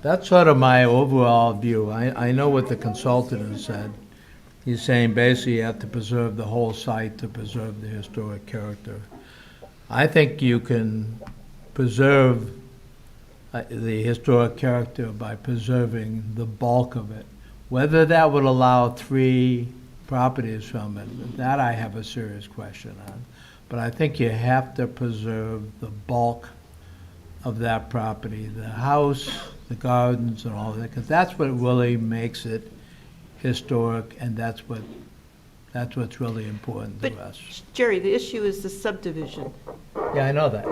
That's sort of my overall view. I know what the consultant has said. He's saying basically you have to preserve the whole site to preserve the historic character. I think you can preserve the historic character by preserving the bulk of it. Whether that would allow 3 properties from it, that I have a serious question on. But I think you have to preserve the bulk of that property, the house, the gardens, and all that, because that's what really makes it historic, and that's what's really important to us. Jerry, the issue is the subdivision. Yeah, I know that.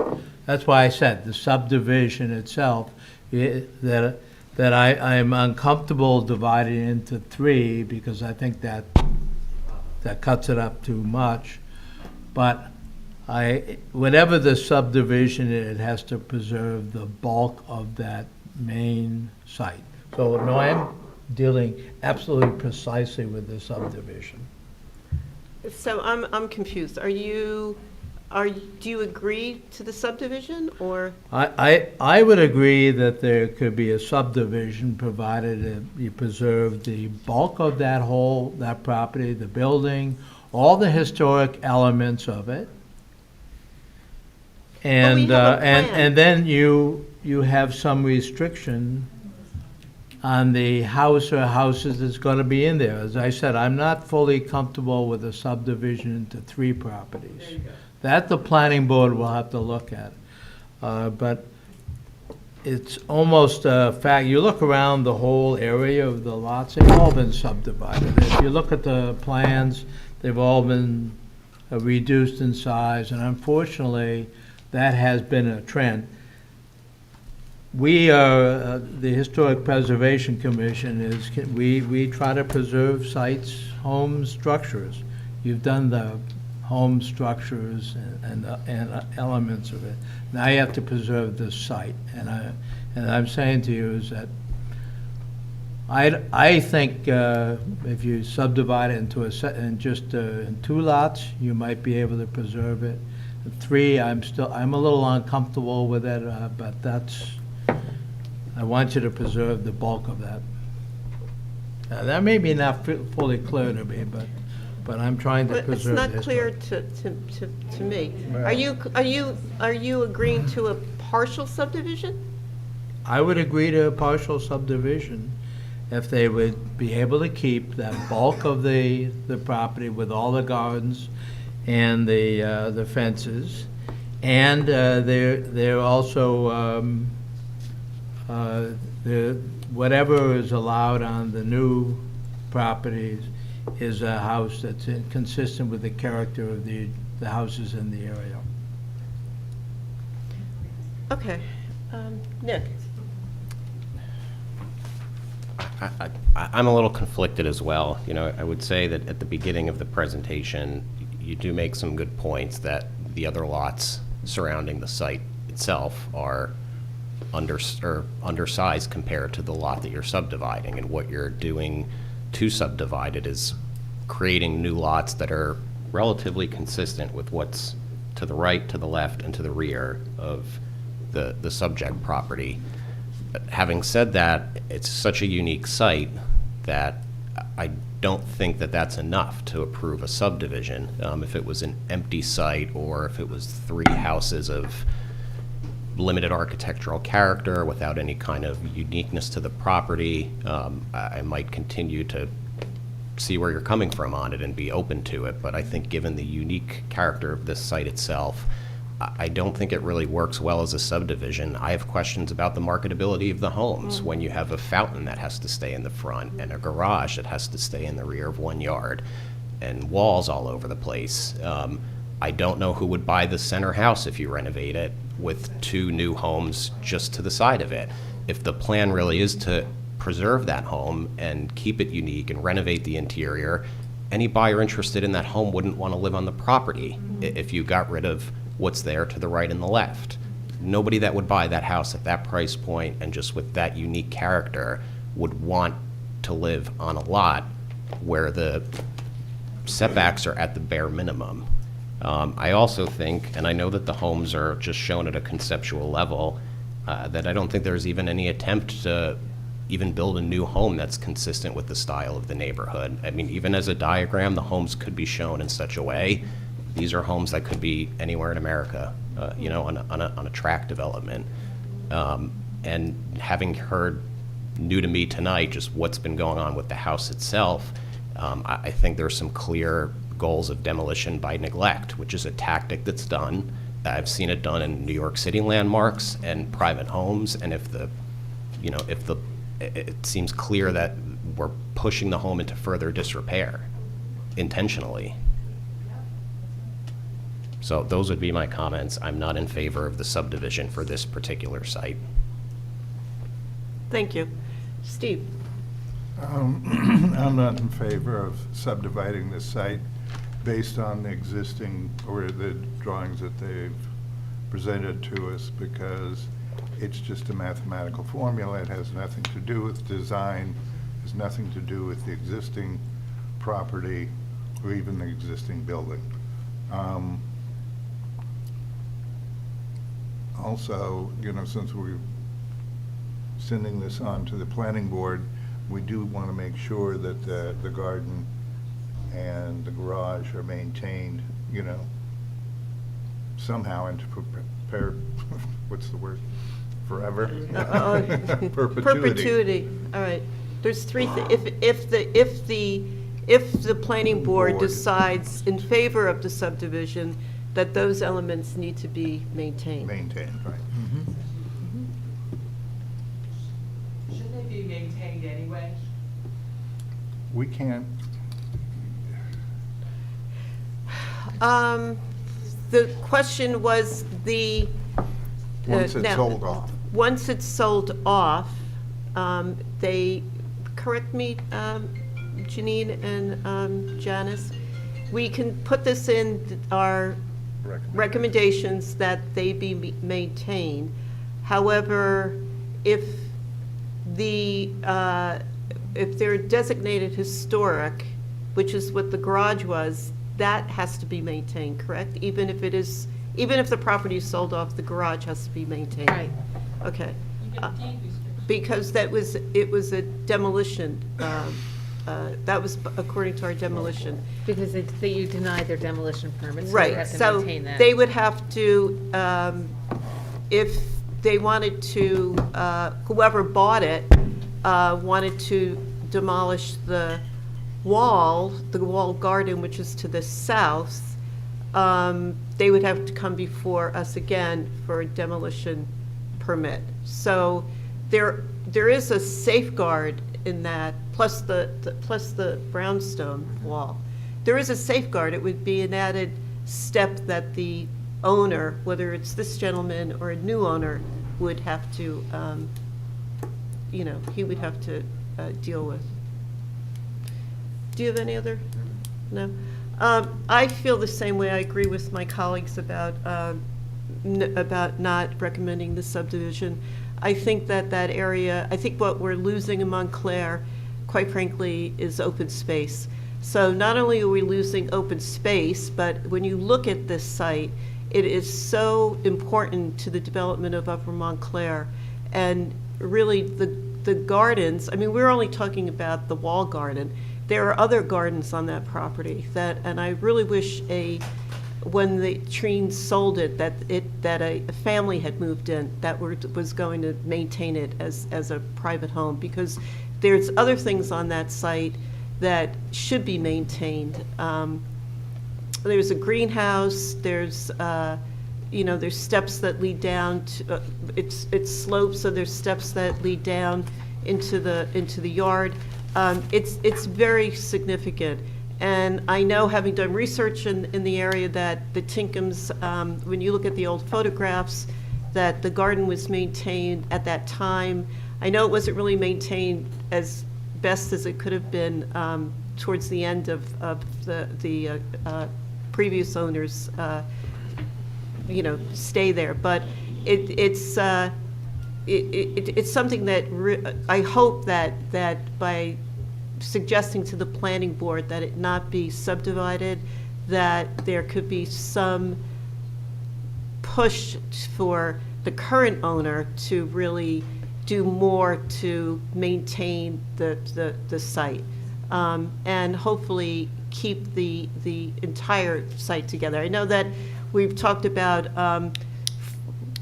That's why I said the subdivision itself, that I'm uncomfortable dividing it into 3 because I think that cuts it up too much. But whatever the subdivision, it has to preserve the bulk of that main site. So no, I'm dealing absolutely precisely with the subdivision. So I'm confused. Do you agree to the subdivision, or? I would agree that there could be a subdivision provided that you preserve the bulk of that property, the building, all the historic elements of it. And then you have some restriction on the house or houses that's going to be in there. As I said, I'm not fully comfortable with a subdivision into 3 properties. That the planning board will have to look at. But it's almost a fact. You look around the whole area of the lots, they've all been subdivided. If you look at the plans, they've all been reduced in size, and unfortunately, that has been a trend. We are, the Historic Preservation Commission we try to preserve sites, home structures. You've done the home structures and elements of it. Now you have to preserve this site. And I'm saying to you is that I think if you subdivide it into in 2 lots, you might be able to preserve it. 3, I'm a little uncomfortable with it, but I want you to preserve the bulk of that. That may be not fully clear to me, but I'm trying to preserve It's not this. clear to me. Are you agreeing to a partial subdivision? I would agree to a partial subdivision if they would be able to keep that bulk of the property with all the gardens and the fences, and they're also whatever is allowed on the new properties is a house that's consistent with the character of the houses in the area. Okay. Nick? I'm a little conflicted as well. You know, I would say that at the beginning of the presentation, you do make some good points that the other lots surrounding the site itself are undersized compared to the lot that you're subdividing. And what you're doing to subdivide it is creating new lots that are relatively consistent with what's to the right, to the left, and to the rear of the subject property. But having said that, it's such a unique site that I don't think that that's enough to approve a subdivision. If it was an empty site, or if it was 3 houses of limited architectural character without any kind of uniqueness to the property, I might continue to see where you're coming from on it and be open to it. But I think given the unique character of this site itself, I don't think it really works well as a subdivision. I have questions about the marketability of the homes when you have a fountain that has to stay in the front and a garage that has to stay in the rear of 1 yard and walls all over the place. I don't know who would buy the center house if you renovate it with 2 new homes just to the side of it. If the plan really is to preserve that home and keep it unique and renovate the interior, any buyer interested in that home wouldn't want to live on the property if you got rid of what's there to the right and the left. Nobody that would buy that house at that price point and just with that unique character would want to live on a lot where the setbacks are at the bare minimum. I also think, and I know that the homes are just shown at a conceptual level, that I don't think there's even any attempt to even build a new home that's consistent with the style of the neighborhood. I mean, even as a diagram, the homes could be shown in such a way. These are homes that could be anywhere in America, you know, on a tract development. And having heard new to me tonight just what's been going on with the house itself, I think there's some clear goals of demolition by neglect, which is a tactic that's done. I've seen it done in New York City landmarks and private homes, and it seems clear that we're pushing the home into further disrepair intentionally. So those would be my comments. I'm not in favor of the subdivision for this particular site. Thank you. Steve? I'm not in favor of subdividing this site based on the existing, or the drawings that they've presented to us, because it's just a mathematical formula. It has nothing to do with design, has nothing to do with the existing property or even the existing building. Also, you know, since we're sending this on to the planning board, we do want to make sure that the garden and the garage are maintained, you know, somehow, and to prepare, what's the word? Forever? Perpetuity. Perpetuity, all right. There's 3 if the planning board decides in favor of the subdivision, that those elements need to be maintained. Maintained, right. Shouldn't they be maintained anyway? We can't. The question was Once it's now, sold off. Once it's sold off, they, correct me, Janine and Janice, we can put this in our recommendations that they be maintained. However, if they're designated historic, which is what the garage was, that has to be maintained, correct? Even if the property is sold off, the garage has to be maintained. Right. Okay. Because it was a demolition, that was according to our demolition. Because you denied their demolition permit, so you Right, have to so maintain that. they would have to, if they wanted to, whoever bought it, wanted to demolish the wall garden, which is to the south, they would have to come before us again for a demolition permit. So there is a safeguard in that, plus the brownstone wall. There is a safeguard. It would be an added step that the owner, whether it's this gentleman or a new owner, would have to, he would have to deal with. Do you have any other? No? I feel the same way. I agree with my colleagues about not recommending the subdivision. I think that that area, I think what we're losing in Montclair, quite frankly, is open space. So not only are we losing open space, but when you look at this site, it is so important to the development of Upper Montclair. And really, the gardens, I mean, we're only talking about the wall garden. There are other gardens on that property that, and I really wish when the Treen sold it, that a family had moved in that was going to maintain it as a private home, because there's other things on that site that should be maintained. There's a greenhouse, there's there's steps that lead down to, it's sloped, so there's steps that lead down into the yard. It's very significant. And I know, having done research in the area, that the Tinkhams, when you look at the old photographs, that the garden was maintained at that time. I know it wasn't really maintained as best as it could have been towards the end of the previous owners, stay there. But it's something that I hope that by suggesting to the planning board that it not be subdivided, that there could be some push for the current owner to really do more to maintain the site, and hopefully keep the entire site together. I know that we've talked about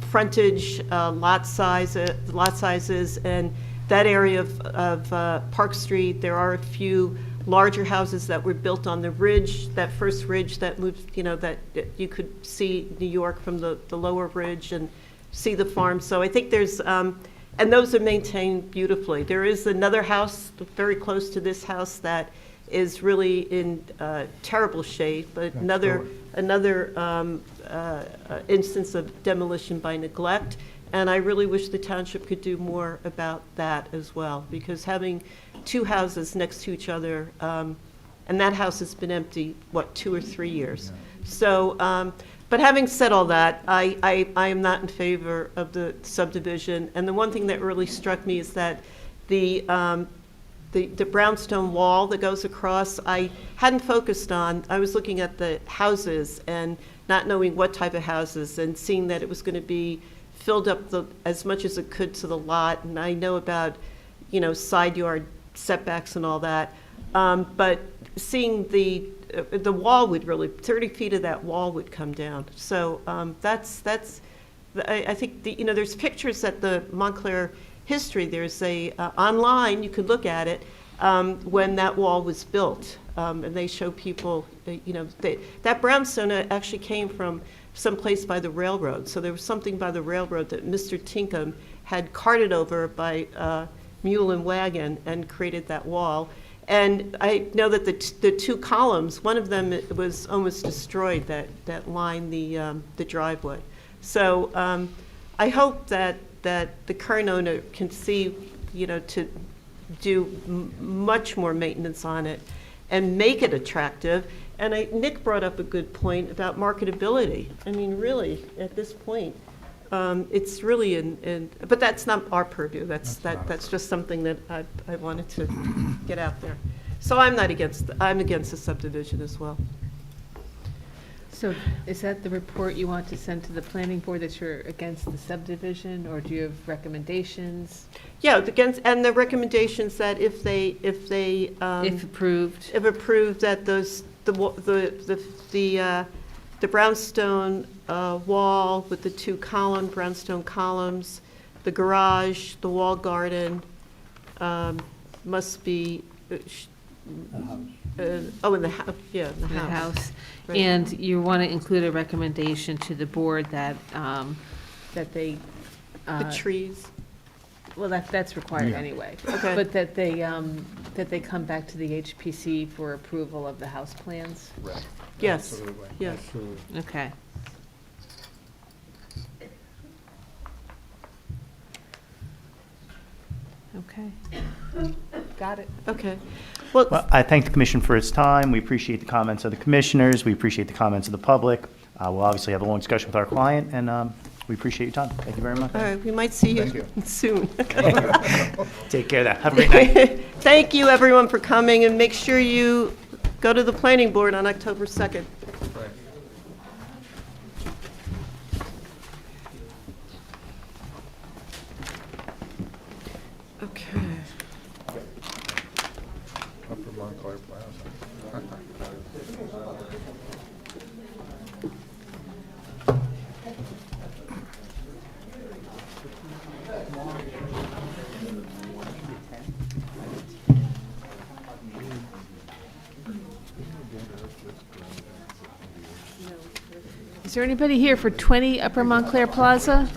frontage, lot sizes, and that area of Park Street. There are a few larger houses that were built on the ridge, that first ridge that moved, that you could see New York from the lower ridge and see the farm. So I think there's, and those are maintained beautifully. There is another house very close to this house that is really in terrible shape, but another instance of demolition by neglect. And I really wish the township could do more about that as well, because having two houses next to each other, and that house has been empty, 2 or 3 years. So, but having said all that, I am not in favor of the subdivision. And the one thing that really struck me is that the brownstone wall that goes across, I hadn't focused on. I was looking at the houses and not knowing what type of houses, and seeing that it was going to be filled up as much as it could to the lot. And I know about, side yard setbacks and all that. But seeing the wall would really, 30 feet of that wall would come down. So I think there's pictures at the Montclair history. There's online, you could look at it, when that wall was built. And they show people, that brownstone actually came from someplace by the railroad. So there was something by the railroad that Mr. Tinkham had carted over by mule and wagon and created that wall. And I know that the two columns, one of them was almost destroyed, that line the driveway. So I hope that the current owner can see, to do much more maintenance on it and make it attractive. And Nick brought up a good point about marketability. I mean, really, at this point, it's really but that's not our purview. That's just something that I wanted to get out there. So I'm against the subdivision as well. So is that the report you want to send to the planning board, that you're against the subdivision, or do you have recommendations? Yeah, and the recommendations that if approved, that the brownstone wall with the two brownstone columns, the garage, the wall garden must be. In the house. Yeah, in the house. Right. And you want to include a recommendation to the board that they. The trees. Well, that's required anyway. Okay. But that they come back to the HPC for approval of the house plans? Right. Yes. Absolutely. Yes. Absolutely. Okay. Okay. Got it. Okay. Well, I thank the commission for its time. We appreciate the comments of the commissioners. We appreciate the comments of the public. We'll obviously have a long discussion with our client, and We appreciate your time. Thank you very much. All right, we might see Thank you you. soon. Take care of that. Have a great night. Thank you, everyone, for coming, and make sure you go to the planning board on October 2nd. Okay. Upper Montclair Plaza. Is there anybody here for 20 Upper Montclair Plaza?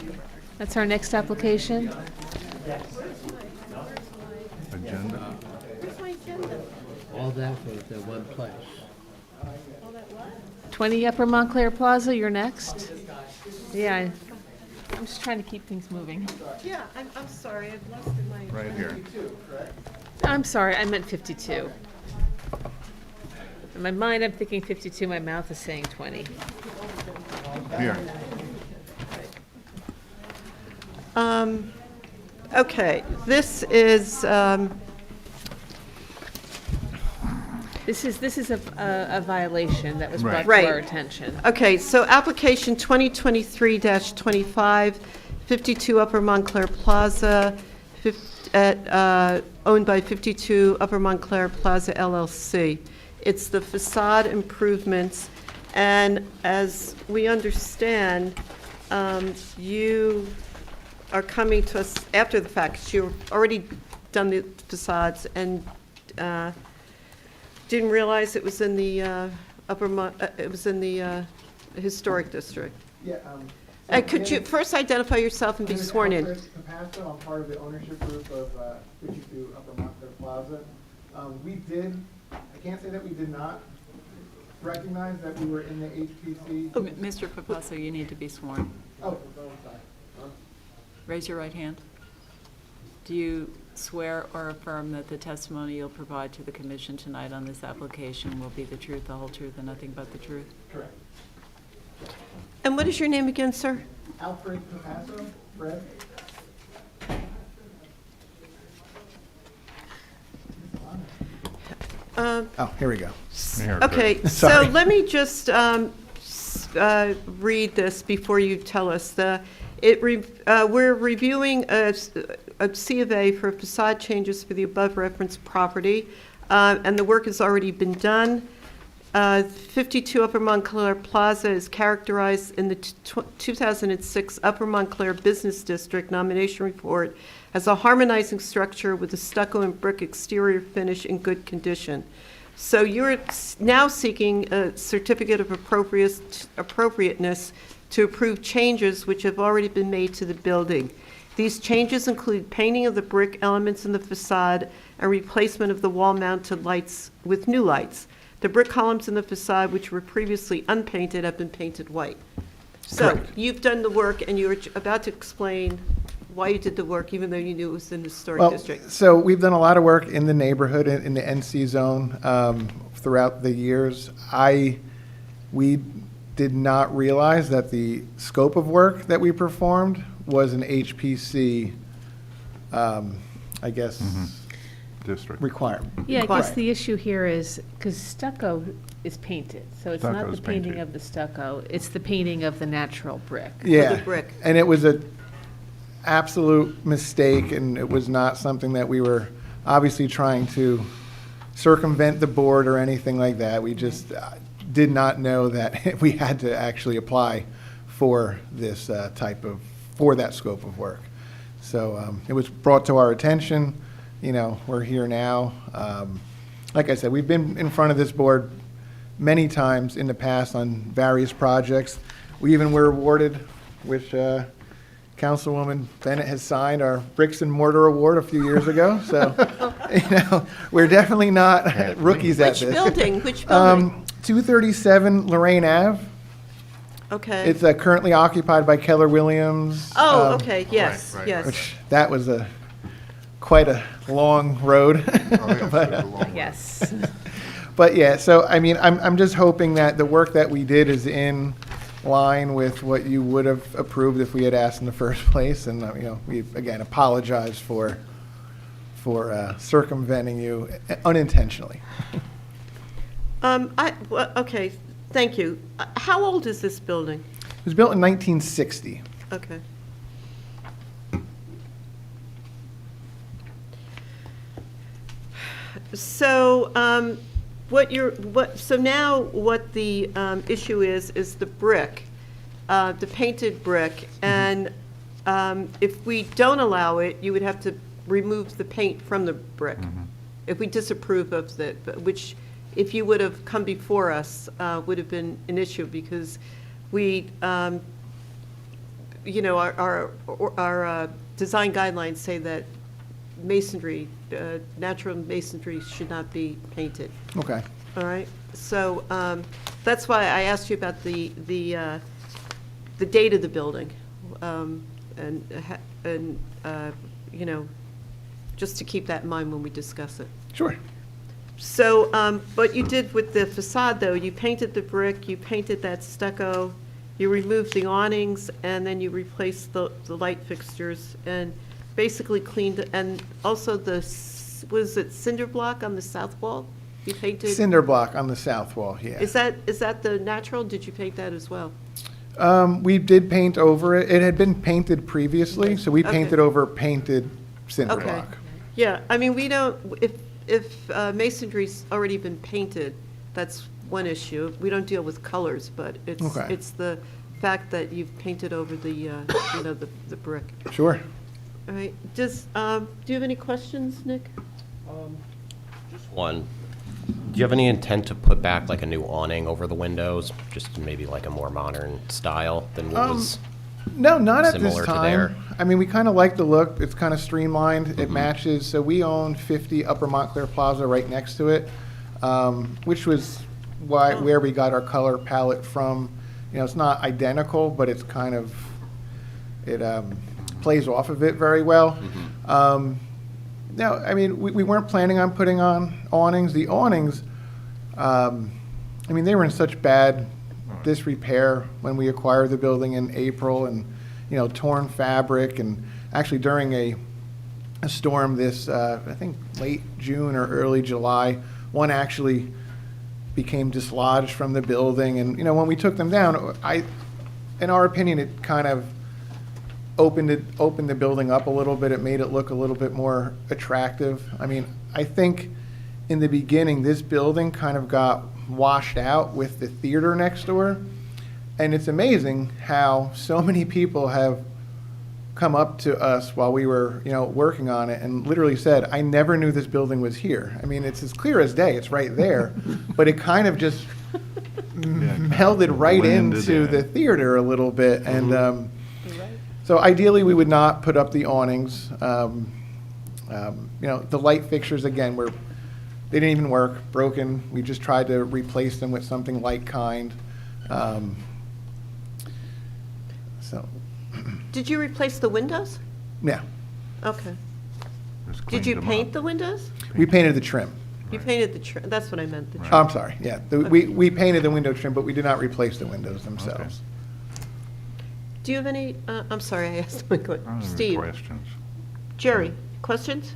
That's our next application. Agenda. All that for the one place. 20 Upper Montclair Plaza, you're next? Yeah, I'm just trying to keep things moving. Yeah, I'm sorry, I've lost my... Right here. I'm sorry, I meant 52. In my mind, I'm thinking 52, my mouth is saying 20. Here. Okay, this is, This is a violation that was brought Right. to our attention. okay, so application 2023-25, 52 Upper Montclair Plaza, owned by 52 Upper Montclair Plaza LLC. It's the facade improvements, and as we understand, you are coming to us after the fact. You've already done the facades and didn't realize it was in the it was in the historic district. Yeah. Could you first identify yourself and be sworn in? I'm part of the ownership group of 52 Upper Montclair Plaza. We did, I can't say that we did not recognize that we were in the HPC. Mr. Papasso, you need to be sworn. Oh, sorry. Raise your right hand. Do you swear or affirm that the testimony you'll provide to the commission tonight on this application will be the truth, the whole truth, and nothing but the truth? Correct. And what is your name again, sir? Alfred Papasso, Fred. Oh, here we go. Okay, so Sorry. let me just read this before you tell us. We're reviewing a C of A for facade changes for the above referenced property, and the work has already been done. 52 Upper Montclair Plaza is characterized in the 2006 Upper Montclair Business District nomination report as a harmonizing structure with a stucco and brick exterior finish in good condition. So you're now seeking a certificate of appropriateness to approve changes which have already been made to the building. These changes include painting of the brick elements in the facade and replacement of the wall-mounted lights with new lights. The brick columns in the facade, which were previously unpainted, have been painted white. So Correct. you've done the work, and you're about to explain why you did the work, even though you knew it was in the historic Well, district. so we've done a lot of work in the neighborhood, in the NC zone, throughout the years. We did not realize that the scope of work that we performed was an HPC, I guess, District. requirement. Yeah, I guess Right. the issue here is, because stucco is painted, so it's not Stucco's the painting painted. of the stucco, it's the painting of the natural brick. Yeah. the brick. And it was a absolute mistake, and it was not something that we were obviously trying to circumvent the board or anything like that. We just did not know that we had to actually apply for this for that scope of work. So it was brought to our attention. You know, we're here now. Like I said, we've been in front of this board many times in the past on various projects. We even were awarded, which Councilwoman Bennett has signed, our Bricks and Mortar Award a few years ago. So, you know, we're definitely not rookies at Which this. building? Which building? 237 Lorraine Ave. Okay. It's currently occupied by Keller Williams. Oh, okay, yes, right, yes. Which, that was quite a long road. Yes. But yeah, so I mean, I'm just hoping that the work that we did is in line with what you would have approved if we had asked in the first place. And, we, again, apologize for circumventing you unintentionally. Okay, thank you. How old is this building? It was built in 1960. Okay. So, so now what the issue is the brick, the painted brick, and if we don't allow it, you would have to remove the paint from the brick. If we disapprove of it, which, if you would have come before us, would have been an issue, because we, our design guidelines say that masonry, natural masonry should not be painted. Okay. All right, so that's why I asked you about the date of the building, just to keep that in mind when we discuss it. Sure. So, but you did with the facade, though, you painted the brick, you painted that stucco, you removed the awnings, and then you replaced the light fixtures, and basically cleaned, and also was it cinder block on the south wall? You painted? Cinder block on the south wall, yeah. Is that the natural? Did you paint that as well? We did paint over it. It had been painted previously, so we Okay. painted over painted cinder Okay. block. Yeah, I mean, we don't, if masonry's already been painted, that's one issue. We don't deal with colors, but Okay. it's the fact that you've painted over the, the brick. Sure. All right, do you have any questions, Nick? Just one. Do you have any intent to put back like a new awning over the windows, just maybe like a more modern style than what was No, not at this similar to time. there? I mean, we kind of like the look. It's kind of streamlined. It matches. So we own 50 Upper Montclair Plaza right next to it, which was where we got our color palette from. It's not identical, but it's kind of, it plays off of it very well. No, I mean, we weren't planning on putting on awnings. The awnings, I mean, they were in such bad disrepair when we acquired the building in April, and, torn fabric, and actually during a storm this, I think late June or early July, one actually became dislodged from the building, and, when we took them down, in our opinion, it kind of opened the building up a little bit. It made it look a little bit more attractive. I mean, I think in the beginning, this building kind of got washed out with the theater next door. And it's amazing how so many people have come up to us while we were, working on it, and literally said, I never knew this building was here. I mean, it's as clear as day. It's right there. But it kind of just melded right into the theater a little bit. And so ideally, we would not put up the awnings. The light fixtures, again, they didn't even work, broken. We just tried to replace them with something like kind. Did you replace the windows? Yeah. Okay. Did you paint the windows? We painted the trim. You painted the trim, that's what I meant, the trim. I'm sorry, yeah. We painted the window trim, but we did not replace the windows themselves. Do you have any, I'm sorry, I asked my question. Steve? Questions? Jerry, questions?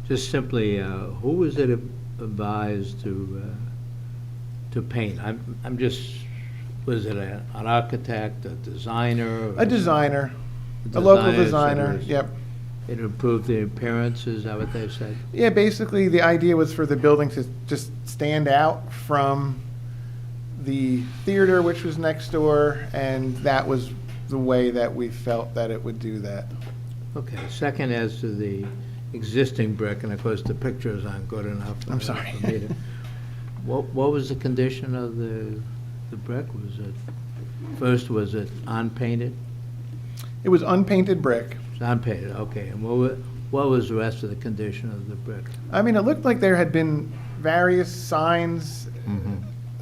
Just simply, who was it advised to paint? I'm just, was it an architect, a designer? A designer, a local Designer, designer, so yep. It improved the appearance, is that what they said? Yeah, basically, the idea was for the building to just stand out from the theater, which was next door, and that was the way that we felt that it would do that. Okay, second, as to the existing brick, and of course, the pictures aren't good enough. I'm sorry. for me to- What was the condition of the brick? Was it unpainted? It was unpainted brick. It's unpainted, okay. And what was the rest of the condition of the brick? I mean, it looked like there had been various signs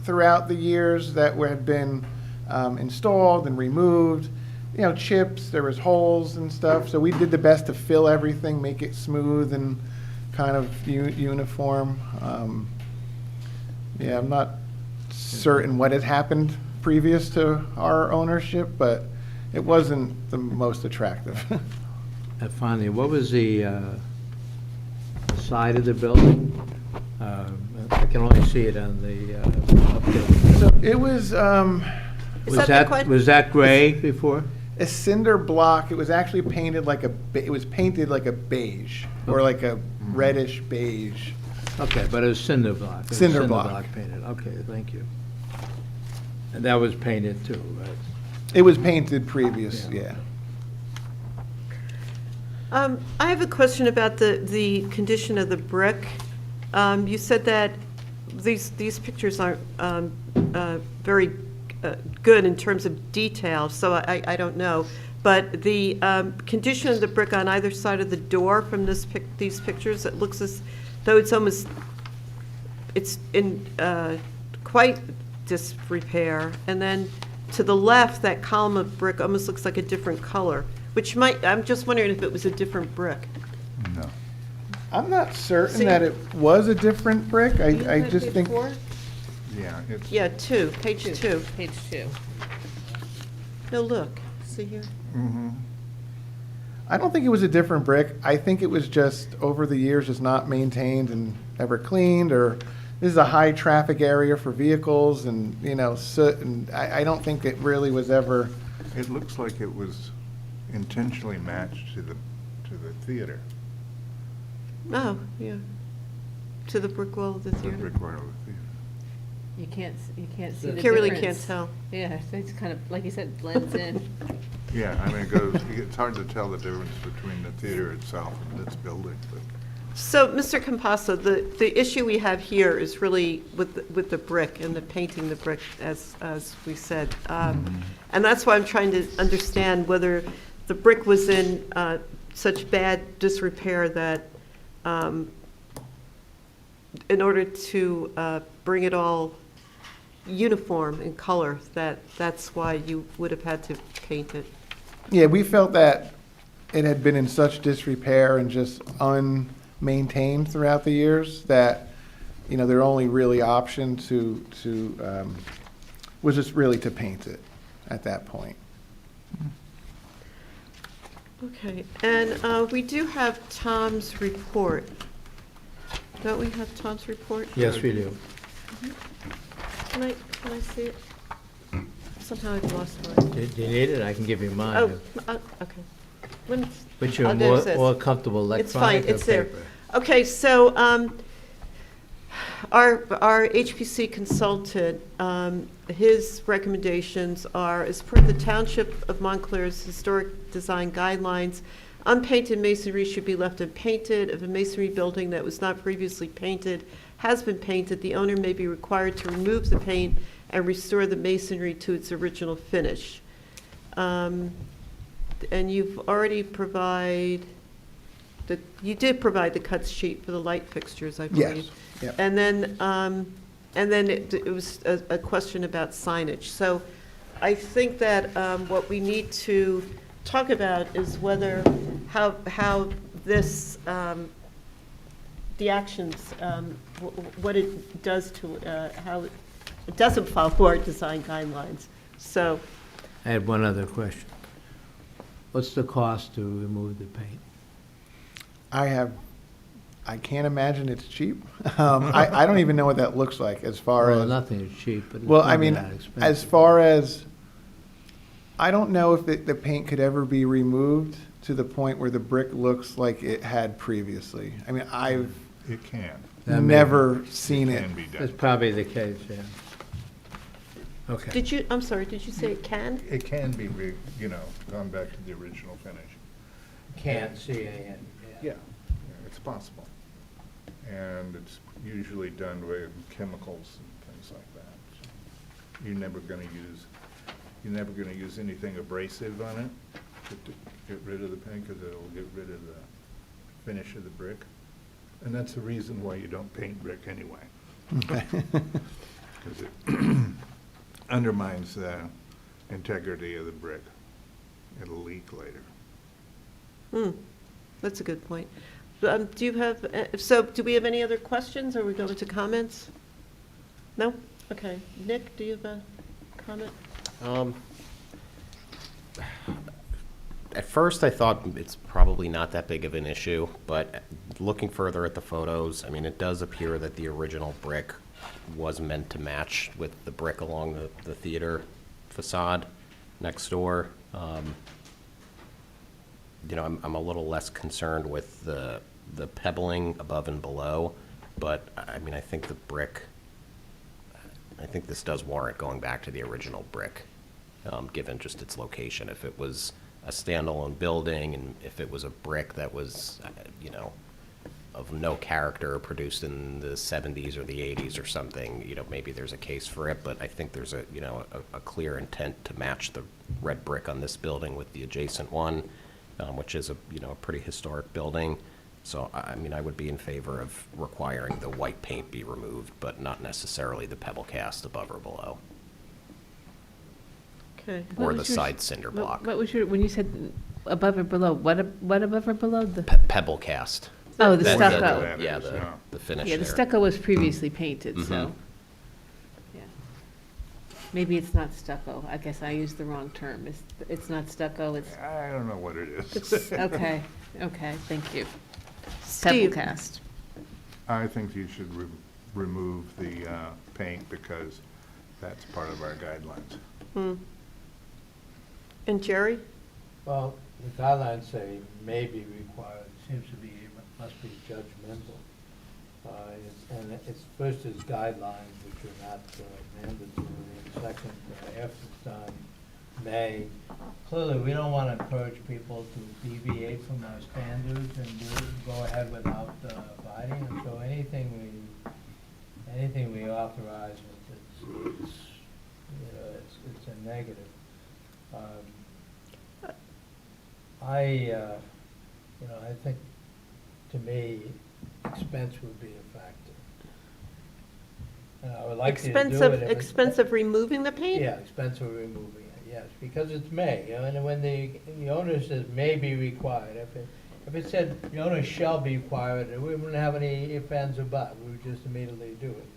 throughout the years that had been installed and removed. Chips, there was holes and stuff. So we did the best to fill everything, make it smooth and kind of uniform. I'm not certain what had happened previous to our ownership, but it wasn't the most attractive. And finally, what was the side of the building? I can only see it on the update. So it was, Was that gray before? a cinder block. It was actually painted like it was painted like a beige, or like a reddish beige. Okay, but it was cinder block. It was Cinder block. painted, okay, thank you. And that was painted too, right? It was painted previous, yeah. I have a question about the condition of the brick. You said that these pictures aren't very good in terms of detail, so I don't know. But the condition of the brick on either side of the door from these pictures, it looks as though it's in quite disrepair. And then to the left, that column of brick almost looks like a different color, which I'm just wondering if it was a different brick. No. I'm not certain See? that it was a different brick. I You just had think. before? Yeah, it's. Yeah, page two. Page 2. No, look, see here? I don't think it was a different brick. I think it was just over the years just not maintained and ever cleaned, or this is a high traffic area for vehicles and, soot, and I don't think it really was ever. It looks like it was intentionally matched to the theater, Oh, yeah. To the brick wall of the the theater. brick wall of the theater. You can't see the difference. You really can't tell. Yeah, it's kind of, like you said, blends in. Yeah, I mean, it's hard to tell the difference between the theater itself and this building, but. So, Mr. Compasso, the issue we have here is really with the brick and the painting the brick, as we said. And that's why I'm trying to understand whether the brick was in such bad disrepair that in order to bring it all uniform in color, that's why you would have had to paint it. Yeah, we felt that it had been in such disrepair and just unmaintained throughout the years that, their only really option was just really to paint it at that point. Okay, and we do have Tom's report. Don't we have Tom's report? Yes, we do. Can I see it? Somehow I've lost mine. Do you need it? I can give you mine. Oh, okay. When- But you're oh, there's this. more comfortable It's electronic fine, or it's there. paper? Okay, so our HPC consultant, his recommendations are, as per the Township of Montclair's historic design guidelines, unpainted masonry should be left unpainted. If a masonry building that was not previously painted has been painted, the owner may be required to remove the paint and restore the masonry to its original finish. And you've already you did provide the cut sheet for the light fixtures, I believe. Yes, yep. And then it was a question about signage. So I think that what we need to talk about is how this, the actions, what it does to, how it doesn't follow our design guidelines. So, I had one other question. What's the cost to remove the paint? I can't imagine it's cheap. I don't even know what that looks like as far Well, as. nothing is cheap, but it's Well, I probably mean, not expensive. as far as, I don't know if the paint could ever be removed to the point where the brick looks like it had previously. I mean, I've It can. That may- never seen it. Can be done. That's probably the case, yeah. Okay. I'm sorry, did you say it can? It can be, gone back to the original finish. Can't, C-A-N. Yeah, it's possible. And it's usually done with chemicals and things like that. So You're never gonna use anything abrasive on it to get rid of the paint, because it'll get rid of the finish of the brick. And that's the reason why you don't paint brick anyway. Because it undermines the integrity of the brick. It'll leak later. That's a good point. Do you have, do we have any other questions, or we go into comments? No? Okay. Nick, do you have a comment? At first, I thought it's probably not that big of an issue, but looking further at the photos, I mean, it does appear that the original brick was meant to match with the brick along the theater facade next door. You know, I'm a little less concerned with the pebbling above and below, but I mean, I think the brick, I think this does warrant going back to the original brick, given just its location. If it was a standalone building, and if it was a brick that was, you know, of no character, produced in the 70s or the 80s or something, you know, maybe there's a case for it, but I think there's a, you know, a clear intent to match the red brick on this building with the adjacent one, which is a, you know, a pretty historic building. So, I mean, I would be in favor of requiring the white paint be removed, but not necessarily the pebble cast above or below. Okay. Or the side cinder block. What was your, when you said above or below, what above or below? The Pebble cast. Oh, the That- stucco. Yeah, the finish Yeah, the there. stucco was previously painted, so, Mhm. yeah. Maybe it's not stucco. I guess I used the wrong term. It's not stucco, it's, I don't know what it is. okay, thank you. Steve. Pebble cast. I think you should remove the paint because that's part of our guidelines. Hmm. And Jerry? Well, the guidelines say may be required, seems to be, must be judgmental. And it's first is guidelines, which are not mandatory, and second, after it's done, may. Clearly, we don't want to encourage people to deviate from our standards and go ahead without abiding, and so anything we authorize, it's you know, it's a negative. You know, I think, to me, expense would be a factor. And I would like to do it. Expense of removing the paint? Yeah, expense of removing it, yes, because it's may, you know, and when the owner says may be required, if it said the owner shall be required, we wouldn't have any ifs, ands, or buts, we would just immediately do it.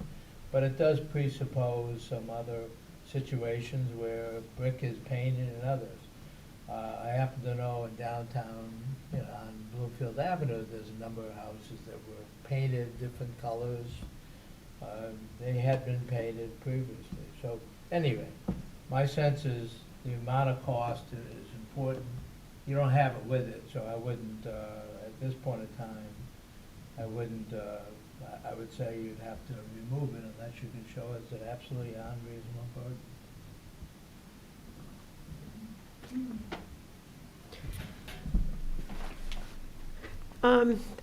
But it does presuppose some other situations where brick is painted and others. I happen to know in downtown, you know, on Bloomfield Avenue, there's a number of houses that were painted different colors. They had been painted previously. So anyway, my sense is the amount of cost is important. You don't have it with it, so I wouldn't, at this point in time, I wouldn't, I would say you'd have to remove it unless you can show us an absolutely unreasonable burden.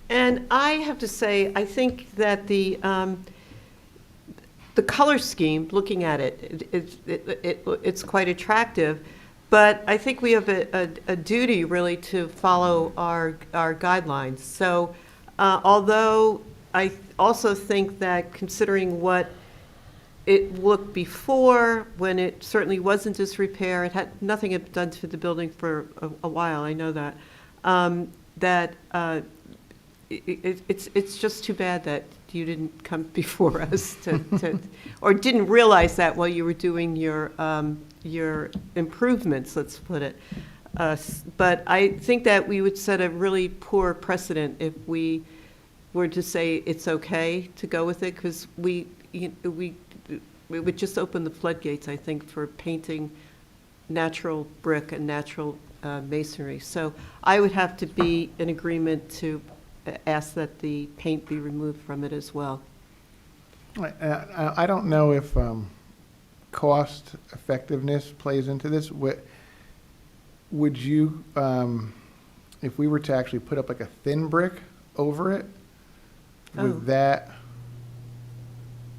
And I have to say, I think that the color scheme, looking at it, it's quite attractive, but I think we have a duty really to follow our guidelines. So although I also think that considering what it looked before, when it certainly wasn't disrepair, it had nothing had done to the building for a while, I know that, it's just too bad that you didn't come before us to or didn't realize that while you were doing your improvements, let's put it. But I think that we would set a really poor precedent if we were to say it's okay to go with it, because we would just open the floodgates, I think, for painting natural brick and natural masonry. So I would have to be in agreement to ask that the paint be removed from it as well. I don't know if cost effectiveness plays into this. Would you, if we were to actually put up like a thin brick over it, would that,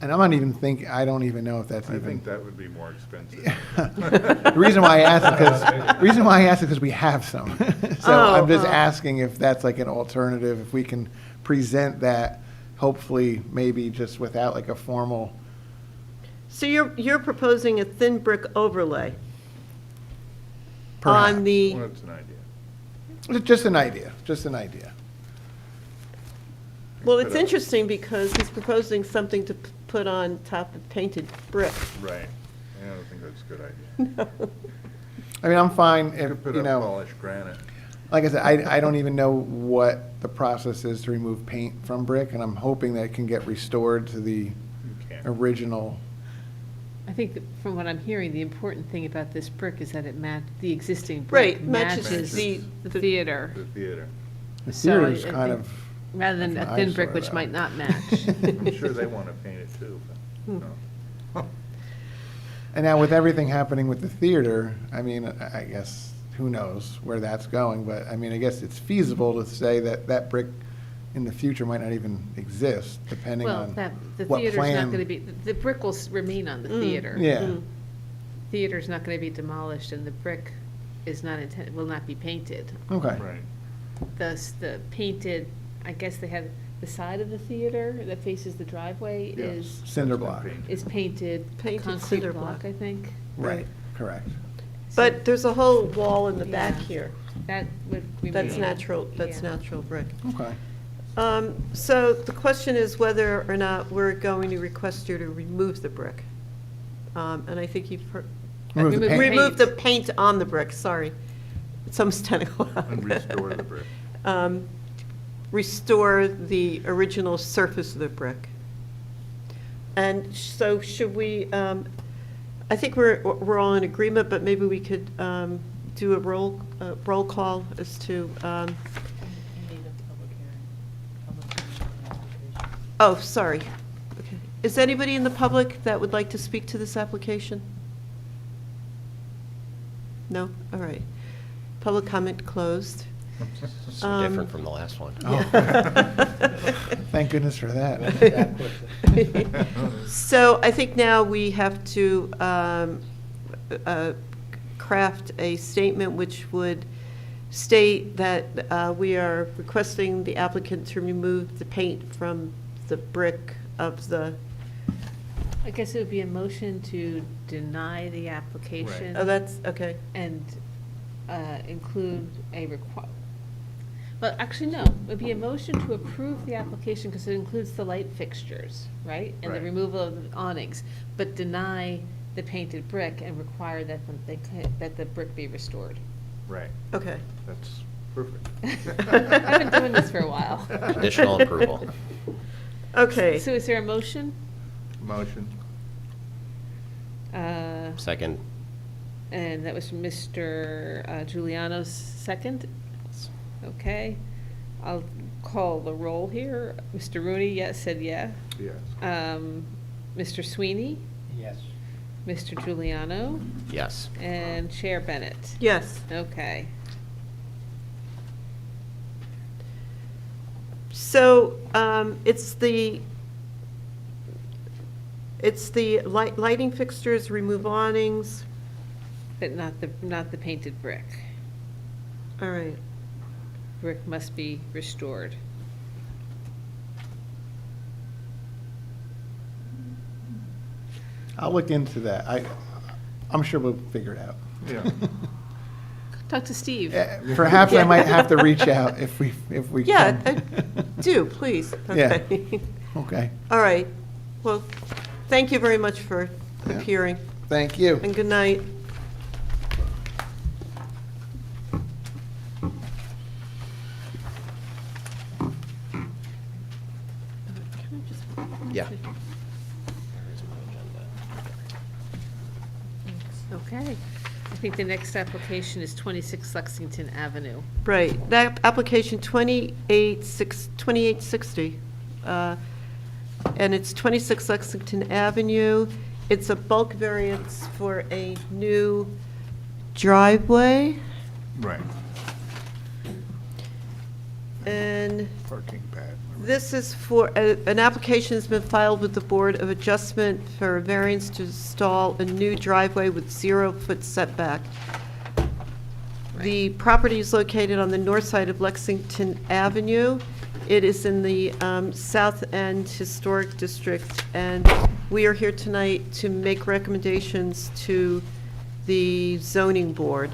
and I'm not even thinking, I don't even know if that's I even. think that would be more expensive. The reason why I asked is because we have some. So I'm just asking if that's like an alternative, if we can present that, hopefully, maybe just without like a formal. So you're proposing a thin brick overlay Perhaps. on the. Well, it's an idea. Just an idea, just an idea. Well, it's interesting because he's proposing something to put on top of painted brick. Right. I don't think that's a good idea. I mean, I'm fine You if, could put you up know, polished granite. like I said, I don't even know what the process is to remove paint from brick, and I'm hoping that it can get restored to the original. I think that from what I'm hearing, the important thing about this brick is that the existing brick Right, matches the theater. The theater. The So theater's I kind think- of. Rather than an a thin brick, eyesore, which though. might not match. I'm sure they want to paint it too, but, no. And now with everything happening with the theater, I mean, I guess, who knows where that's going, but I mean, I guess it's feasible to say that that brick in the future might not even exist, depending Well, on the what theater's not plan. going to be, the brick will remain on the theater. Yeah. Theater's not going to be demolished, and the brick is not will not be painted. Okay. Right. The painted, I guess they have, the side of the theater that faces the driveway is. Cinder block. Is painted Painted concrete cinder block, block. I think. Right, correct. But there's a whole wall in the back Yeah. here. That would remain. That's natural, that's Yeah. natural brick. Okay. So the question is whether or not we're going to request you to remove the brick. And I think you've heard. Remove the paint. Remove the paint on the brick, sorry. It's almost 10 o'clock. And restore the brick. Restore the original surface of the brick. And so should we, I think we're all in agreement, but maybe we could do a roll call as to, oh, sorry. Okay. Is anybody in the public that would like to speak to this application? No? All right. Public comment closed. So different from the last one. Thank goodness for that. So I think now we have to craft a statement which would state that we are requesting the applicant to remove the paint from the brick of the, I guess it would be a motion to deny the application. oh, that's, okay. And include a well, actually, no, it would be a motion to approve the application because it includes the light fixtures, right? And the Right. removal of the awnings, but deny the painted brick and require that that the brick be restored. Right. Okay. That's perfect. I've been doing this for a while. Additional approval. Okay. So is there a motion? Motion. Second. And that was from Mr. Giuliano's second? Okay. I'll call the roll here. Mr. Rooney, yes, said yeah. Yes. Mr. Sweeney? Yes. Mr. Giuliano? Yes. And Chair Bennett? Yes. Okay. So it's the lighting fixtures, remove awnings. But not the painted brick. All right. Brick must be restored. I'll look into that. I'm sure we'll figure it out. Yeah. Talk to Steve. Perhaps I might have to reach out if we Yeah, can. do, please. Yeah. Okay. Okay. All right. Well, thank you very much for appearing. Thank you. And good night. Yeah. Okay. I think the next application is 26 Lexington Avenue. Right, that application 2860, and it's 26 Lexington Avenue. It's a bulk variance for a new driveway, Right. and Parking pad. this is for, an application has been filed with the Board of Adjustment for a variance to install a new driveway with 0-foot setback. The property is located on the north side of Lexington Avenue. It is in the South End Historic District, and we are here tonight to make recommendations to the zoning board.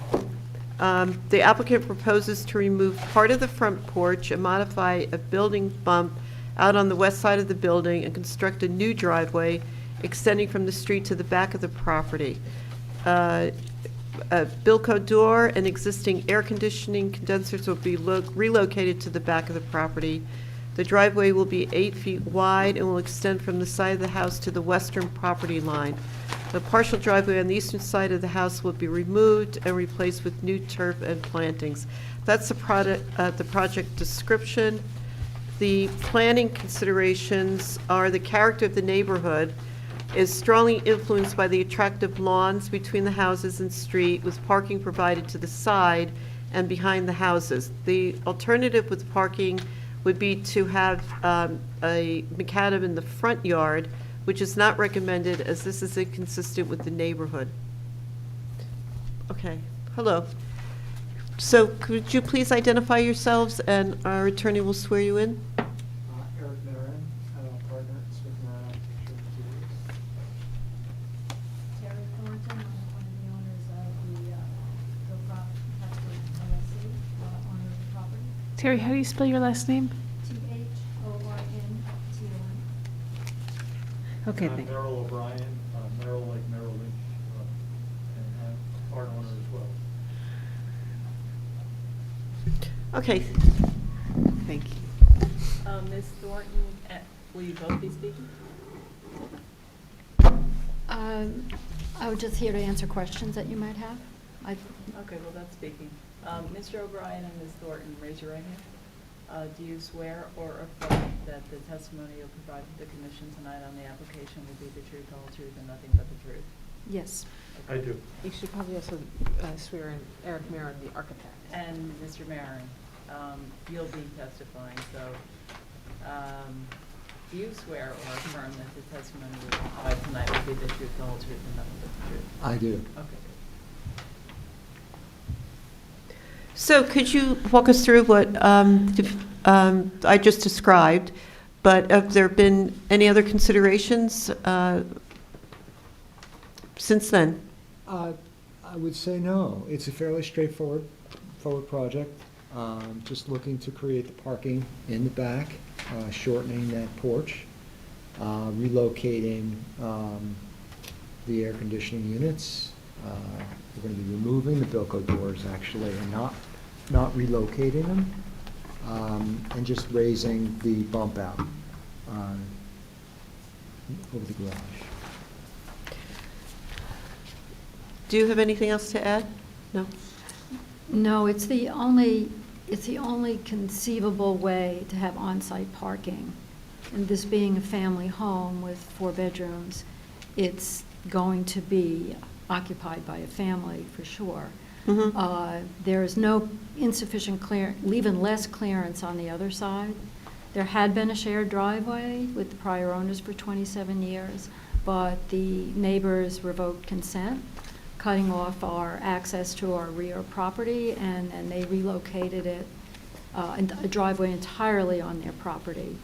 The applicant proposes to remove part of the front porch and modify a building bump out on the west side of the building and construct a new driveway extending from the street to the back of the property. A Bilco door and existing air conditioning condensers will be relocated to the back of the property. The driveway will be 8 feet wide and will extend from the side of the house to the western property line. The partial driveway on the eastern side of the house will be removed and replaced with new turf and plantings. That's the project description. The planning considerations are the character of the neighborhood is strongly influenced by the attractive lawns between the houses and street, with parking provided to the side and behind the houses. The alternative with parking would be to have a macadam in the front yard, which is not recommended as this is inconsistent with the neighborhood. Okay, hello. So could you please identify yourselves, and our attorney will swear you in? Eric Marin, partners with Marin. Terry Thornton, I'm one of the owners of the RealPropTaxCert LLC, owner of the property. Terry, how do you spell your last name? Thornton. Okay, thank you. Merrill O'Brien, Merrill like Merrill Lynch, and I'm part owner as well. Okay, thank you. Ms. Thornton, will you both be speaking? I was just here to answer questions that you might have. Okay, well, that's speaking. Mr. O'Brien and Ms. Thornton, raise your right hand. Do you swear or affirm that the testimony you'll provide to the commission tonight on the application will be the truth, the whole truth, and nothing but the truth? Yes. I do. You should probably also swear in Eric Marin, the architect. And Mr. Marin, you'll be testifying, so do you swear or affirm that the testimony you will provide tonight will be the truth, the whole truth, and nothing but the truth? I do. Okay. So could you walk us through what I just described, but have there been any other considerations since then? I would say no. It's a fairly straightforward project. Just looking to create the parking in the back, shortening that porch, relocating the air conditioning units. We're going to be removing the Bilco doors actually, and not relocating them, and just raising the bump out over the garage. Do you have anything else to add? No? No, it's the only conceivable way to have on-site parking. And this being a family home with 4 bedrooms, it's going to be occupied by a family for sure. Mm-hmm. There is no insufficient even less clearance on the other side. There had been a shared driveway with the prior owners for 27 years, but the neighbors revoked consent, cutting off our access to our rear property, and they relocated it, a driveway entirely on their property.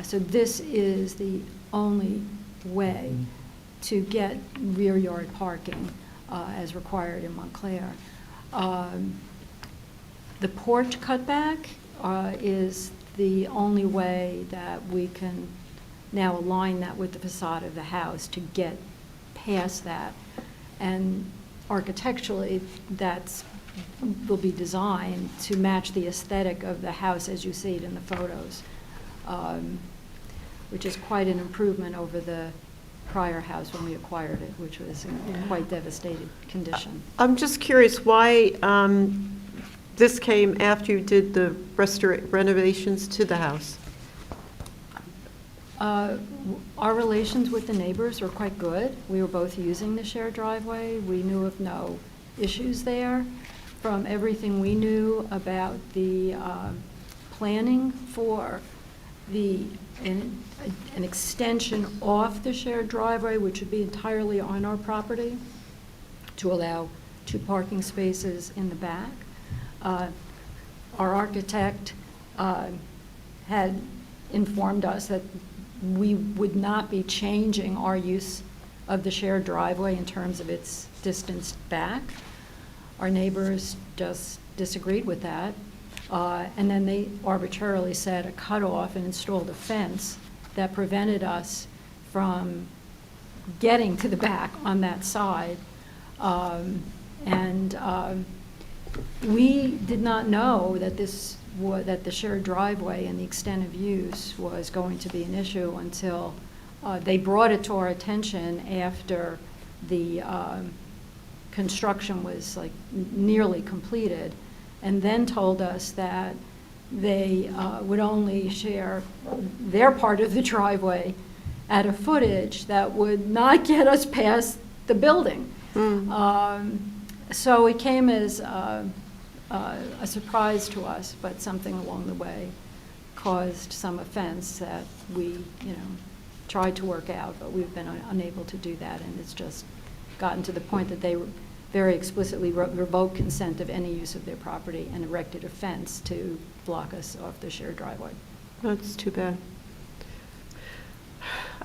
So this is the only way to get rear yard parking as required in Montclair. The porch cutback is the only way that we can now align that with the facade of the house to get past that. And architecturally, will be designed to match the aesthetic of the house as you see it in the photos, which is quite an improvement over the prior house when we acquired it, which was in quite devastated condition. I'm just curious why this came after you did the renovations to the house. Our relations with the neighbors were quite good. We were both using the shared driveway. We knew of no issues there. From everything we knew about the planning for an extension off the shared driveway, which would be entirely on our property, to allow 2 parking spaces in the back. Our architect had informed us that we would not be changing our use of the shared driveway in terms of its distance back. Our neighbors just disagreed with that. And then they arbitrarily set a cutoff and installed a fence that prevented us from getting to the back on that side. We did not know that that the shared driveway and the extent of use was going to be an issue until they brought it to our attention after the construction was like nearly completed, and then told us that they would only share their part of the driveway at a footage that would not get us past the building. So it came as a surprise to us, but something along the way caused some offense that we, tried to work out, but we've been unable to do that, and it's just gotten to the point that they very explicitly revoked consent of any use of their property and erected a fence to block us off the shared driveway. That's too bad.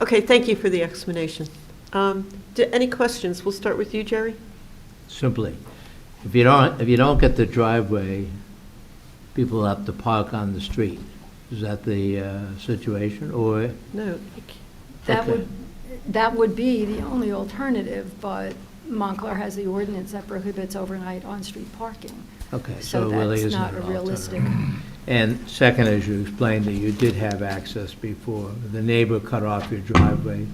Okay, thank you for the explanation. Any questions? We'll start with you, Jerry. Simply, if you don't get the driveway, people have to park on the street. Is that the situation, or? No. That would be the only alternative, but Montclair has the ordinance that prohibits overnight on-street parking. Okay, so it really that's isn't not an a realistic. And second, as you explained, that you did have access before. The neighbor cut off your driveway,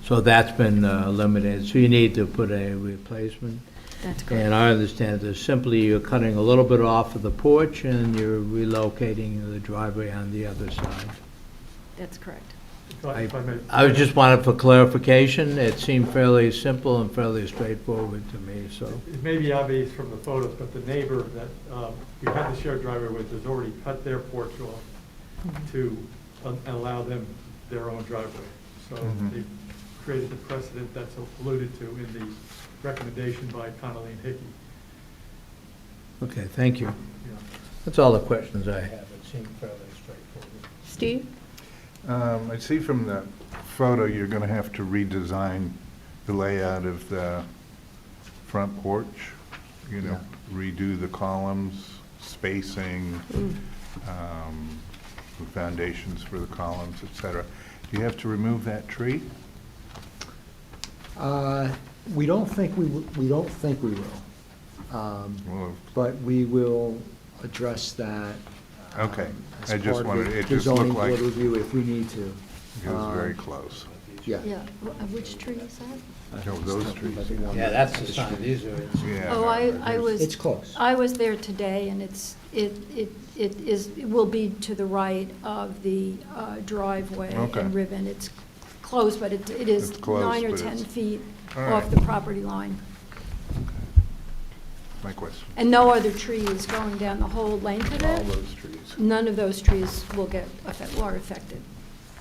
so that's been eliminated. So you need to put a replacement. That's correct. And I understand that simply you're cutting a little bit off of the porch and you're relocating the driveway on the other side. That's correct. I just wanted for clarification. It seemed fairly simple and fairly straightforward to me, so. It may be obvious from the photos, but the neighbor that we had the shared driveway with has already cut their porch off to allow them their own driveway. So they've created the precedent that's alluded to in the recommendation by Connolly and Hickey. Okay, thank you. That's all the questions I have. It seemed fairly straightforward. Steve? I see from the photo you're going to have to redesign the layout of the front porch, redo the columns, spacing, the foundations for the columns, etc. Do you have to remove that tree? We don't think we will. But we will address that. Okay. As I just part wanted, of it the just looked zoning like board review if we need to. it was very close. Yeah. Which tree is that? No, those trees. Yeah, that's the sign. These are. Yeah. Oh, I was. It's close. I was there today, and it will be to the right of the driveway and ribbon. It's close, but it is It's close, 9 or but 10 it's- feet all off right. the property line. My question. And no other trees going down the whole length of All it. those trees. None of those trees are affected.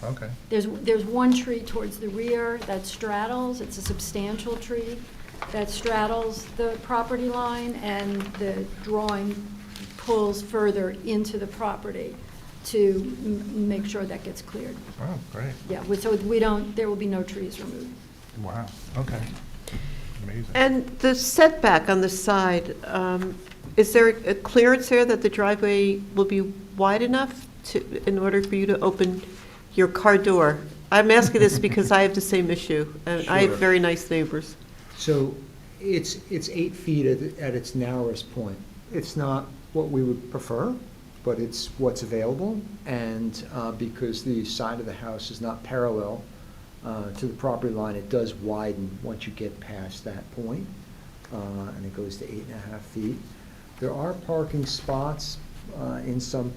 Okay. There's one tree towards the rear that straddles, it's a substantial tree that straddles the property line, and the drawing pulls further into the property to make sure that gets cleared. Oh, great. Yeah, so there will be no trees removed. Wow, okay. Amazing. And the setback on the side, is there a clearance there that the driveway will be wide enough in order for you to open your car door? I'm asking this because I have the same issue, and I have Sure. very nice neighbors. So it's 8 feet at its narrowest point. It's not what we would prefer, but it's what's available. And because the side of the house is not parallel to the property line, it does widen once you get past that point, and it goes to 8.5 feet. There are parking spots in some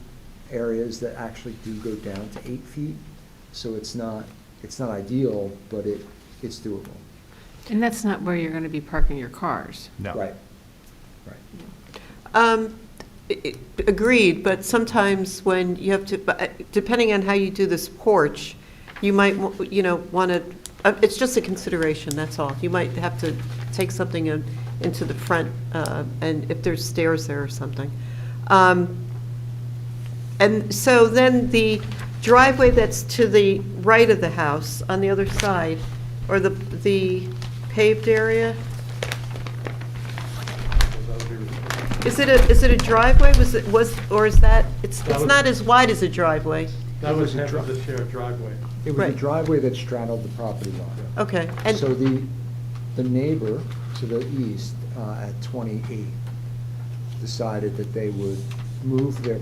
areas that actually do go down to 8 feet, so it's not ideal, but it's doable. And that's not where you're going to be parking your cars. No. Right. Agreed, but sometimes when you have to, depending on how you do this porch, you might, want to, it's just a consideration, that's all. You might have to take something into the front, and if there's stairs there or something. And so then the driveway that's to the right of the house, on the other side, or the paved area, is it a driveway? Or is that, it's not as wide as a driveway? That was a half of dri- the shared driveway. It was a Right. driveway that straddled the property line. Okay, and, So the neighbor to the east at 28 decided that they would move their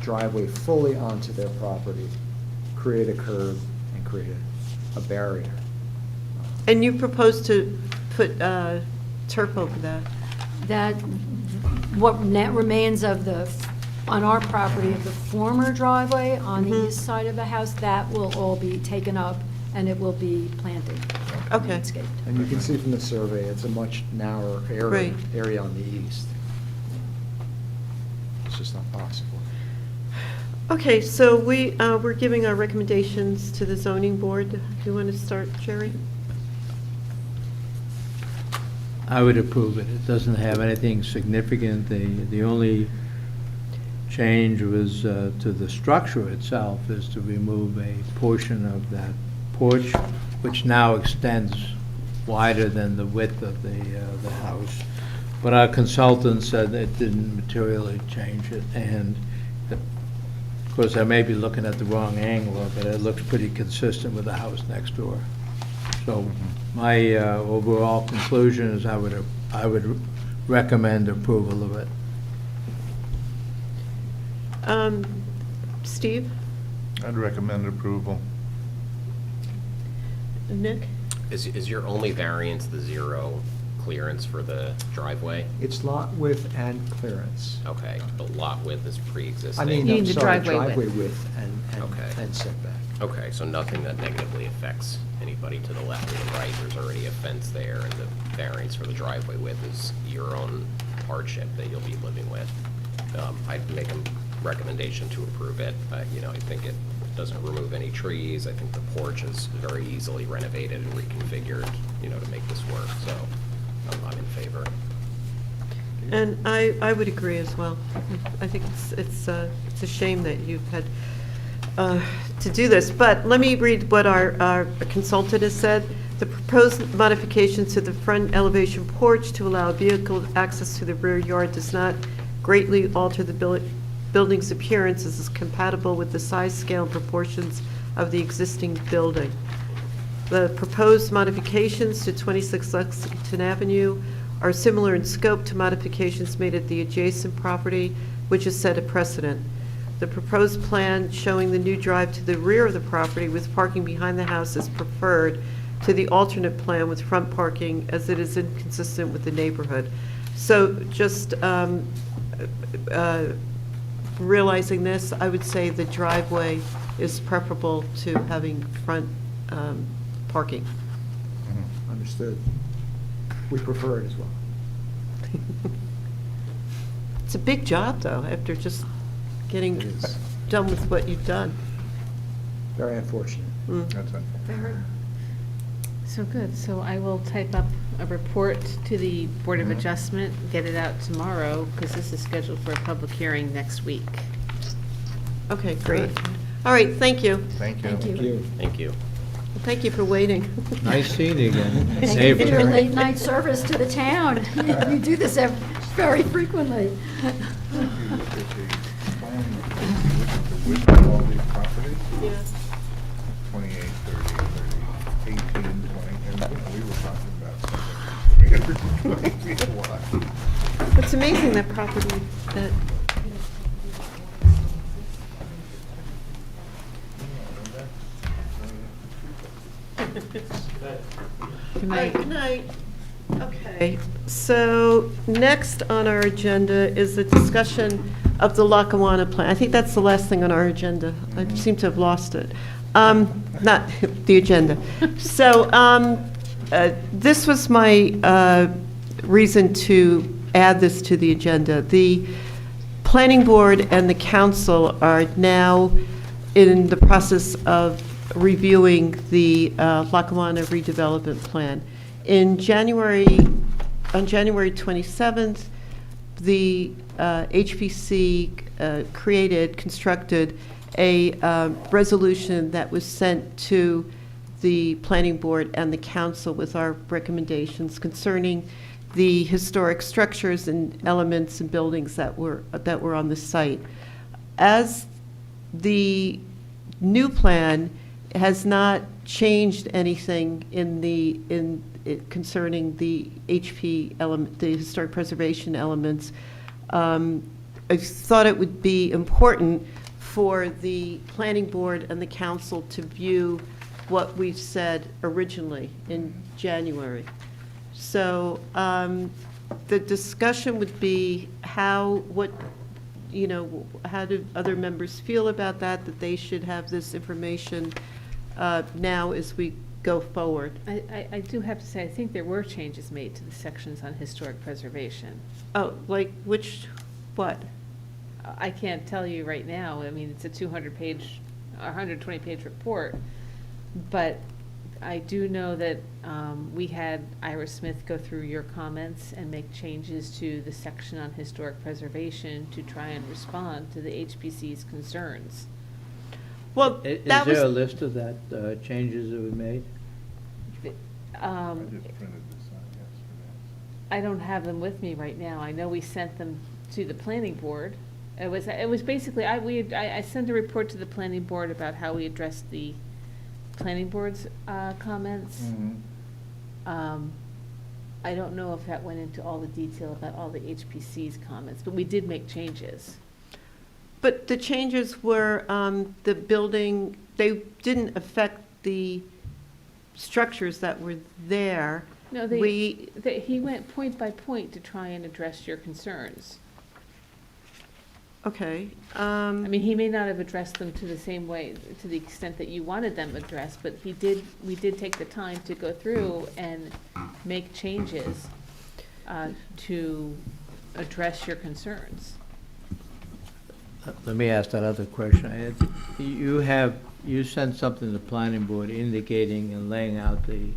driveway fully onto their property, create a curb, and create a barrier. and you propose to put turf over that? That, what net remains of the, on our property, of the former driveway on the east side of the house, that will all be taken up and it will be planted. Okay. landscaped. And you can see from the survey, it's a much narrower Right. area on the east. It's just not possible. Okay, so we're giving our recommendations to the zoning board. Do you want to start, Jerry? I would approve it. It doesn't have anything significant. The only change was to the structure itself, is to remove a portion of that porch, which now extends wider than the width of the house. But our consultant said it didn't materially change it, and of course, I may be looking at the wrong angle, but it looks pretty consistent with the house next door. So my overall conclusion is I would recommend approval of it. Steve? I'd recommend approval. Nick? Is your only variance the 0 clearance for the driveway? It's lot width and clearance. Okay, the lot width is pre-existing? I mean, You I'm need the sorry, driveway driveway width. width Okay. and setback. Okay, so nothing that negatively affects anybody to the left or the right. There's already a fence there, and the variance for the driveway width is your own hardship that you'll be living with. I'd make a recommendation to approve it. I think it doesn't remove any trees. I think the porch is very easily renovated and reconfigured, to make this work, so I'm in favor. And I would agree as well. I think it's a shame that you've had to do this, but let me read what our consultant has said. The proposed modifications to the front elevation porch to allow vehicle access to the rear yard does not greatly alter the building's appearance, as is compatible with the size, scale, and proportions of the existing building. The proposed modifications to 26 Lexington Avenue are similar in scope to modifications made at the adjacent property, which has set a precedent. The proposed plan showing the new drive to the rear of the property with parking behind the house is preferred to the alternate plan with front parking, as it is inconsistent with the neighborhood. So just realizing this, I would say the driveway is preferable to having front parking. Understood. We prefer it as well. It's a big job, though, after just getting It is. done with what you've done. Very unfortunate. That's it. So good. So I will type up a report to the Board of Adjustment, get it out tomorrow, because this is scheduled for a public hearing next week. Okay, great. All right, thank you. Thank you. Thank you. Thank you. Thank you. Thank you for waiting. Nice seeing you again. Thank you Neighbor. for your late night service to the town. You do this very frequently. The width of all these properties, Yeah. 28, 30, 30, 18, 20, and we were talking about something 320 feet wide. It's amazing that property, that, Good all right, night. good night. Okay, so next on our agenda is the discussion of the Lackawanna plan. I think that's the last thing on our agenda. I seem to have lost it. Not the agenda. So this was my reason to add this to the agenda. The planning board and the council are now in the process of reviewing the Lackawanna redevelopment plan. On January 27th, the HPC constructed a resolution that was sent to the planning board and the council with our recommendations concerning the historic structures and elements and buildings that were on the site. As the new plan has not changed anything concerning the HP element, the historic preservation elements. I thought it would be important for the planning board and the council to view what we've said originally in January. So the discussion would be how do other members feel about that they should have this information now as we go forward. I do have to say, I think there were changes made to the sections on historic preservation. Oh, like what? I can't tell you right now. I mean, it's a 200-page, 120-page report, but I do know that we had Ira Smith go through your comments and make changes to the section on historic preservation to try and respond to the HPC's concerns. Well, Is there a list of that, changes that we made? I don't have them with me right now. I know we sent them to the planning board. It was basically, I sent a report to the planning board about how we addressed the planning board's comments. I don't know if that went into all the detail about all the HPC's comments, but we did make changes. But the changes were the building, they didn't affect the structures that were there. No, he went point by point to try and address your concerns. Okay. I mean, he may not have addressed them to the same way, to the extent that you wanted them addressed, but we did take the time to go through and make changes to address your concerns. Let me ask that other question. You sent something to the planning board indicating and laying out the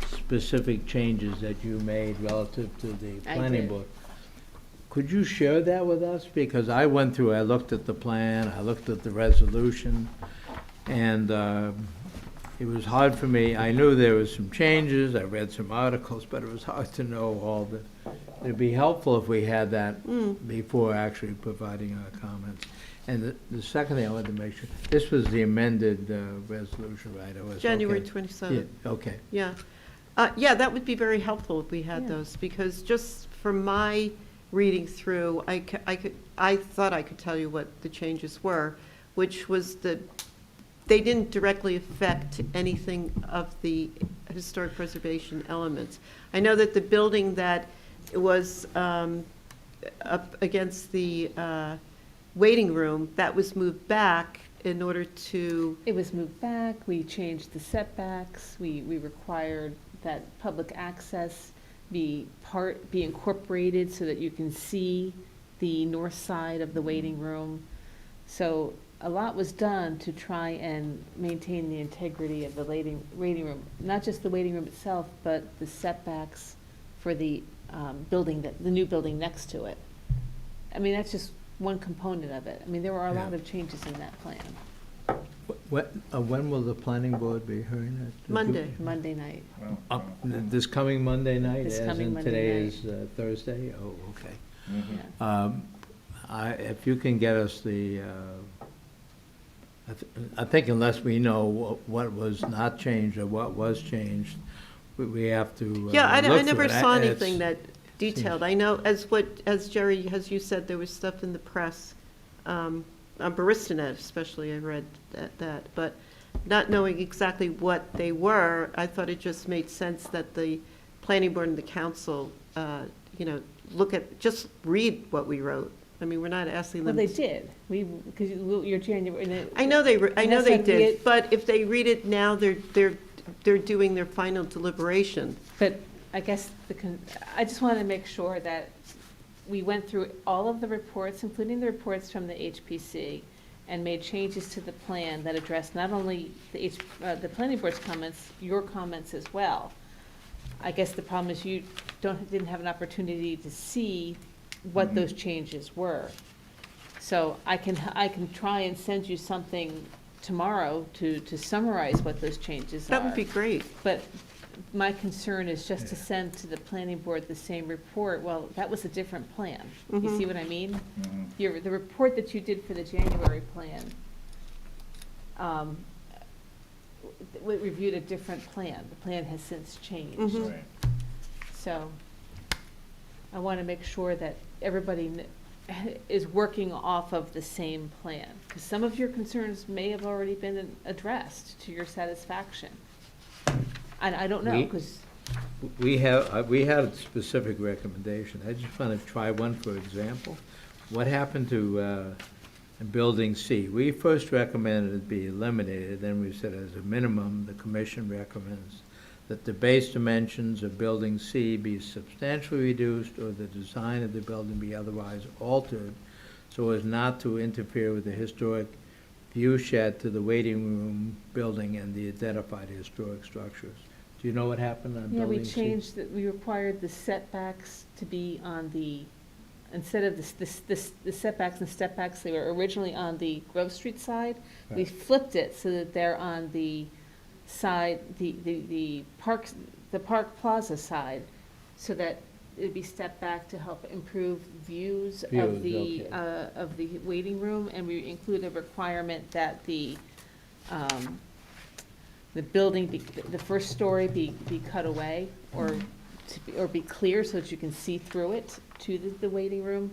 specific changes that you made relative to the planning board. Could you share that with us? Because I went through, I looked at the plan, I looked at the resolution, and it was hard for me. I knew there was some changes, I read some articles, but it was hard to know all of it. It'd be helpful if we had that before actually providing our comments. And the second thing I wanted to make sure, this was the amended resolution, right? It was January okay. 27th. Yeah, okay. Yeah. Yeah, that would be very helpful if we had those, because just from my reading through, I thought I could tell you what the changes were, which was that they didn't directly affect anything of the historic preservation elements. I know that the building that was up against the waiting room, that was moved back in order to... It was moved back, we changed the setbacks, we required that public access be incorporated so that you can see the north side of the waiting room. So a lot was done to try and maintain the integrity of the waiting room, not just the waiting room itself, but the setbacks for the building, the new building next to it. I mean, that's just one component of it. I mean, there were a lot of changes in that plan. When will the planning board be hearing it? Monday night. This coming Monday night? This coming as in Monday today night. is Thursday? Oh, okay. Yeah. If you can get us the, I think unless we know what was not changed or what was changed, we have to Yeah, I look never through it. saw anything that detailed. I know, as Jerry, as you said, there was stuff in the press, on Baristanet especially, I read that, but not knowing exactly what they were, I thought it just made sense that the planning board and the council, just read what we wrote. I mean, we're not asking them. Well, they did. Because your January. I know they did, but if they read it now, they're doing their final deliberation. But I guess I just wanted to make sure that we went through all of the reports, including the reports from the HPC, and made changes to the plan that addressed not only the planning board's comments, your comments as well. I guess the problem is you didn't have an opportunity to see what those changes were. So I can try and send you something tomorrow to summarize what those changes are. That would be great. But my concern is just to send to the planning board the same report. Well, that was a different plan. You see what I mean? The report that you did for the January plan we reviewed a different plan. The plan has since changed. Mhm. So I want to make sure that everybody is working off of the same plan, because some of your concerns may have already been addressed to your satisfaction. And I don't know, We- because, We had a specific recommendation. I just want to try one, for example. What happened to Building C? We first recommended it be eliminated, then we said as a minimum, the commission recommends that the base dimensions of Building C be substantially reduced or the design of the building be otherwise altered so as not to interfere with the historic view shed to the waiting room building and the identified historic structures. Do you know what happened on yeah, we Building C? changed that, we required the setbacks to be on the, instead of the setbacks and step backs, they were originally on the Grove Street side. We Right. flipped it so that they're on the side, the Park Plaza side, so that it'd be stepped back to help improve views of Views, the waiting room, and we include a requirement that the building, the first story be cut away, or be clear so that you can see through it to the waiting room.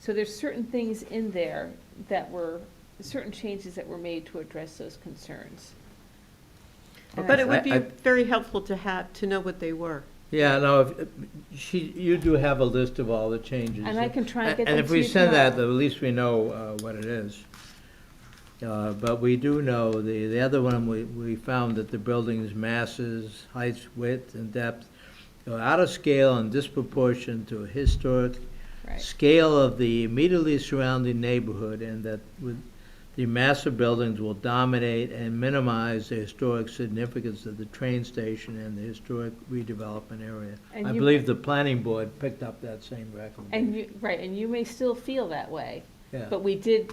So there's certain things in there that were, certain changes that were made to address those concerns. But it would be I- very helpful to know what they were. Yeah, no, you do have a list of all the changes. And I can try and get And them if to we you send that, tomorrow. at least we know what it is. But we do know, the other one, we found that the building's masses, heights, width, and depth are out of scale and disproportionate to a historic Right. scale of the immediately surrounding neighborhood, and that the massive buildings will dominate and minimize the historic significance of the train station and the historic redevelopment area. And I you- believe the planning board picked up that same recommendation. And you, right, and you may still feel that way. Yeah. But we did,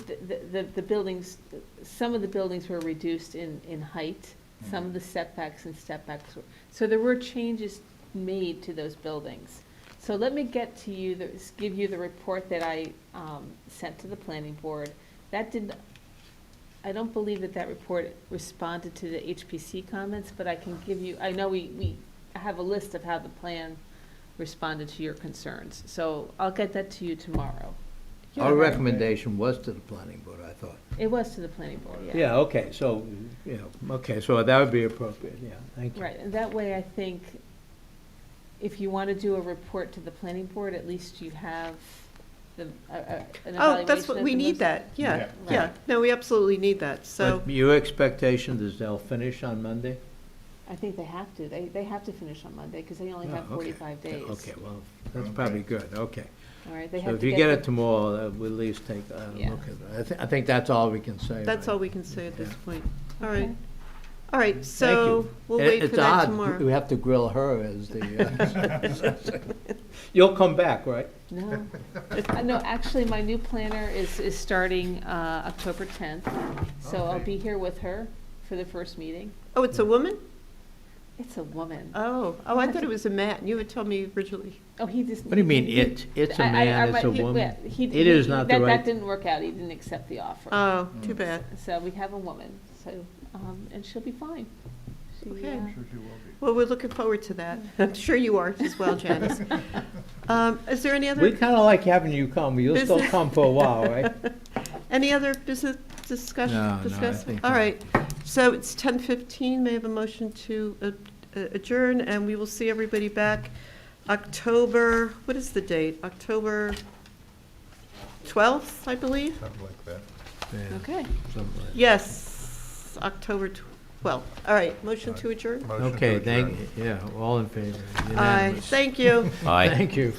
the buildings, some of the buildings were reduced in height, some of the setbacks and step backs were, so there were changes made to those buildings. So let me get to you, give you the report that I sent to the planning board. That didn't, I don't believe that report responded to the HPC comments, but I can give you, I know we have a list of how the plan responded to your concerns. So I'll get that to you tomorrow. Our recommendation was to the planning board, I thought. It was to the planning board, yeah. Yeah, okay, so, okay, so that would be appropriate, yeah, thank you. Right, and that way I think if you want to do a report to the planning board, at least you have an evaluation. Oh, that's what, of we the need list. that, yeah, Right. yeah. No, we absolutely need that, so. But your expectation is they'll finish on Monday? I think they have to. They have to finish on Monday because they only have Oh, okay. 45 days. Okay, well, that's probably good, okay. All right, they So have if to you get get the- it tomorrow, we'll at least take a Yeah. look at it. I think that's all we can say. That's right? all we can say at this Yeah. point. All right. Okay. All right, Thank so you. we'll wait for that It's tomorrow. odd, we have to grill her as the, you'll come back, right? No, no, actually, my new planner is starting October 10th, so I'll be here with her for the first meeting. Oh, it's a woman? It's a woman. Oh, I thought it was a man. You had told me originally. Oh, he just. What do you mean, it? It's a man, it's a woman? It is not the That right. didn't work out. He didn't accept the offer. Oh, too bad. So we have a woman, so, and she'll be fine. She, Okay. Sure she will be. Well, we're looking forward to that. I'm sure you are as well, Janice. Is there any other? We kind of like having you come, but you'll still Business- come for a while, right? Any other business discussion? No, I discuss? think All not. right, so it's 10:15, may I have a motion to adjourn, and we will see everybody back October, what is the date? October 12th, I believe? Something like that. Yeah, Okay. something like- Yes, October 12th. All right, motion to adjourn? Motion to Okay, adjourn. yeah, all in favor? Aye, Unanimous. thank you. Aye. Thank you.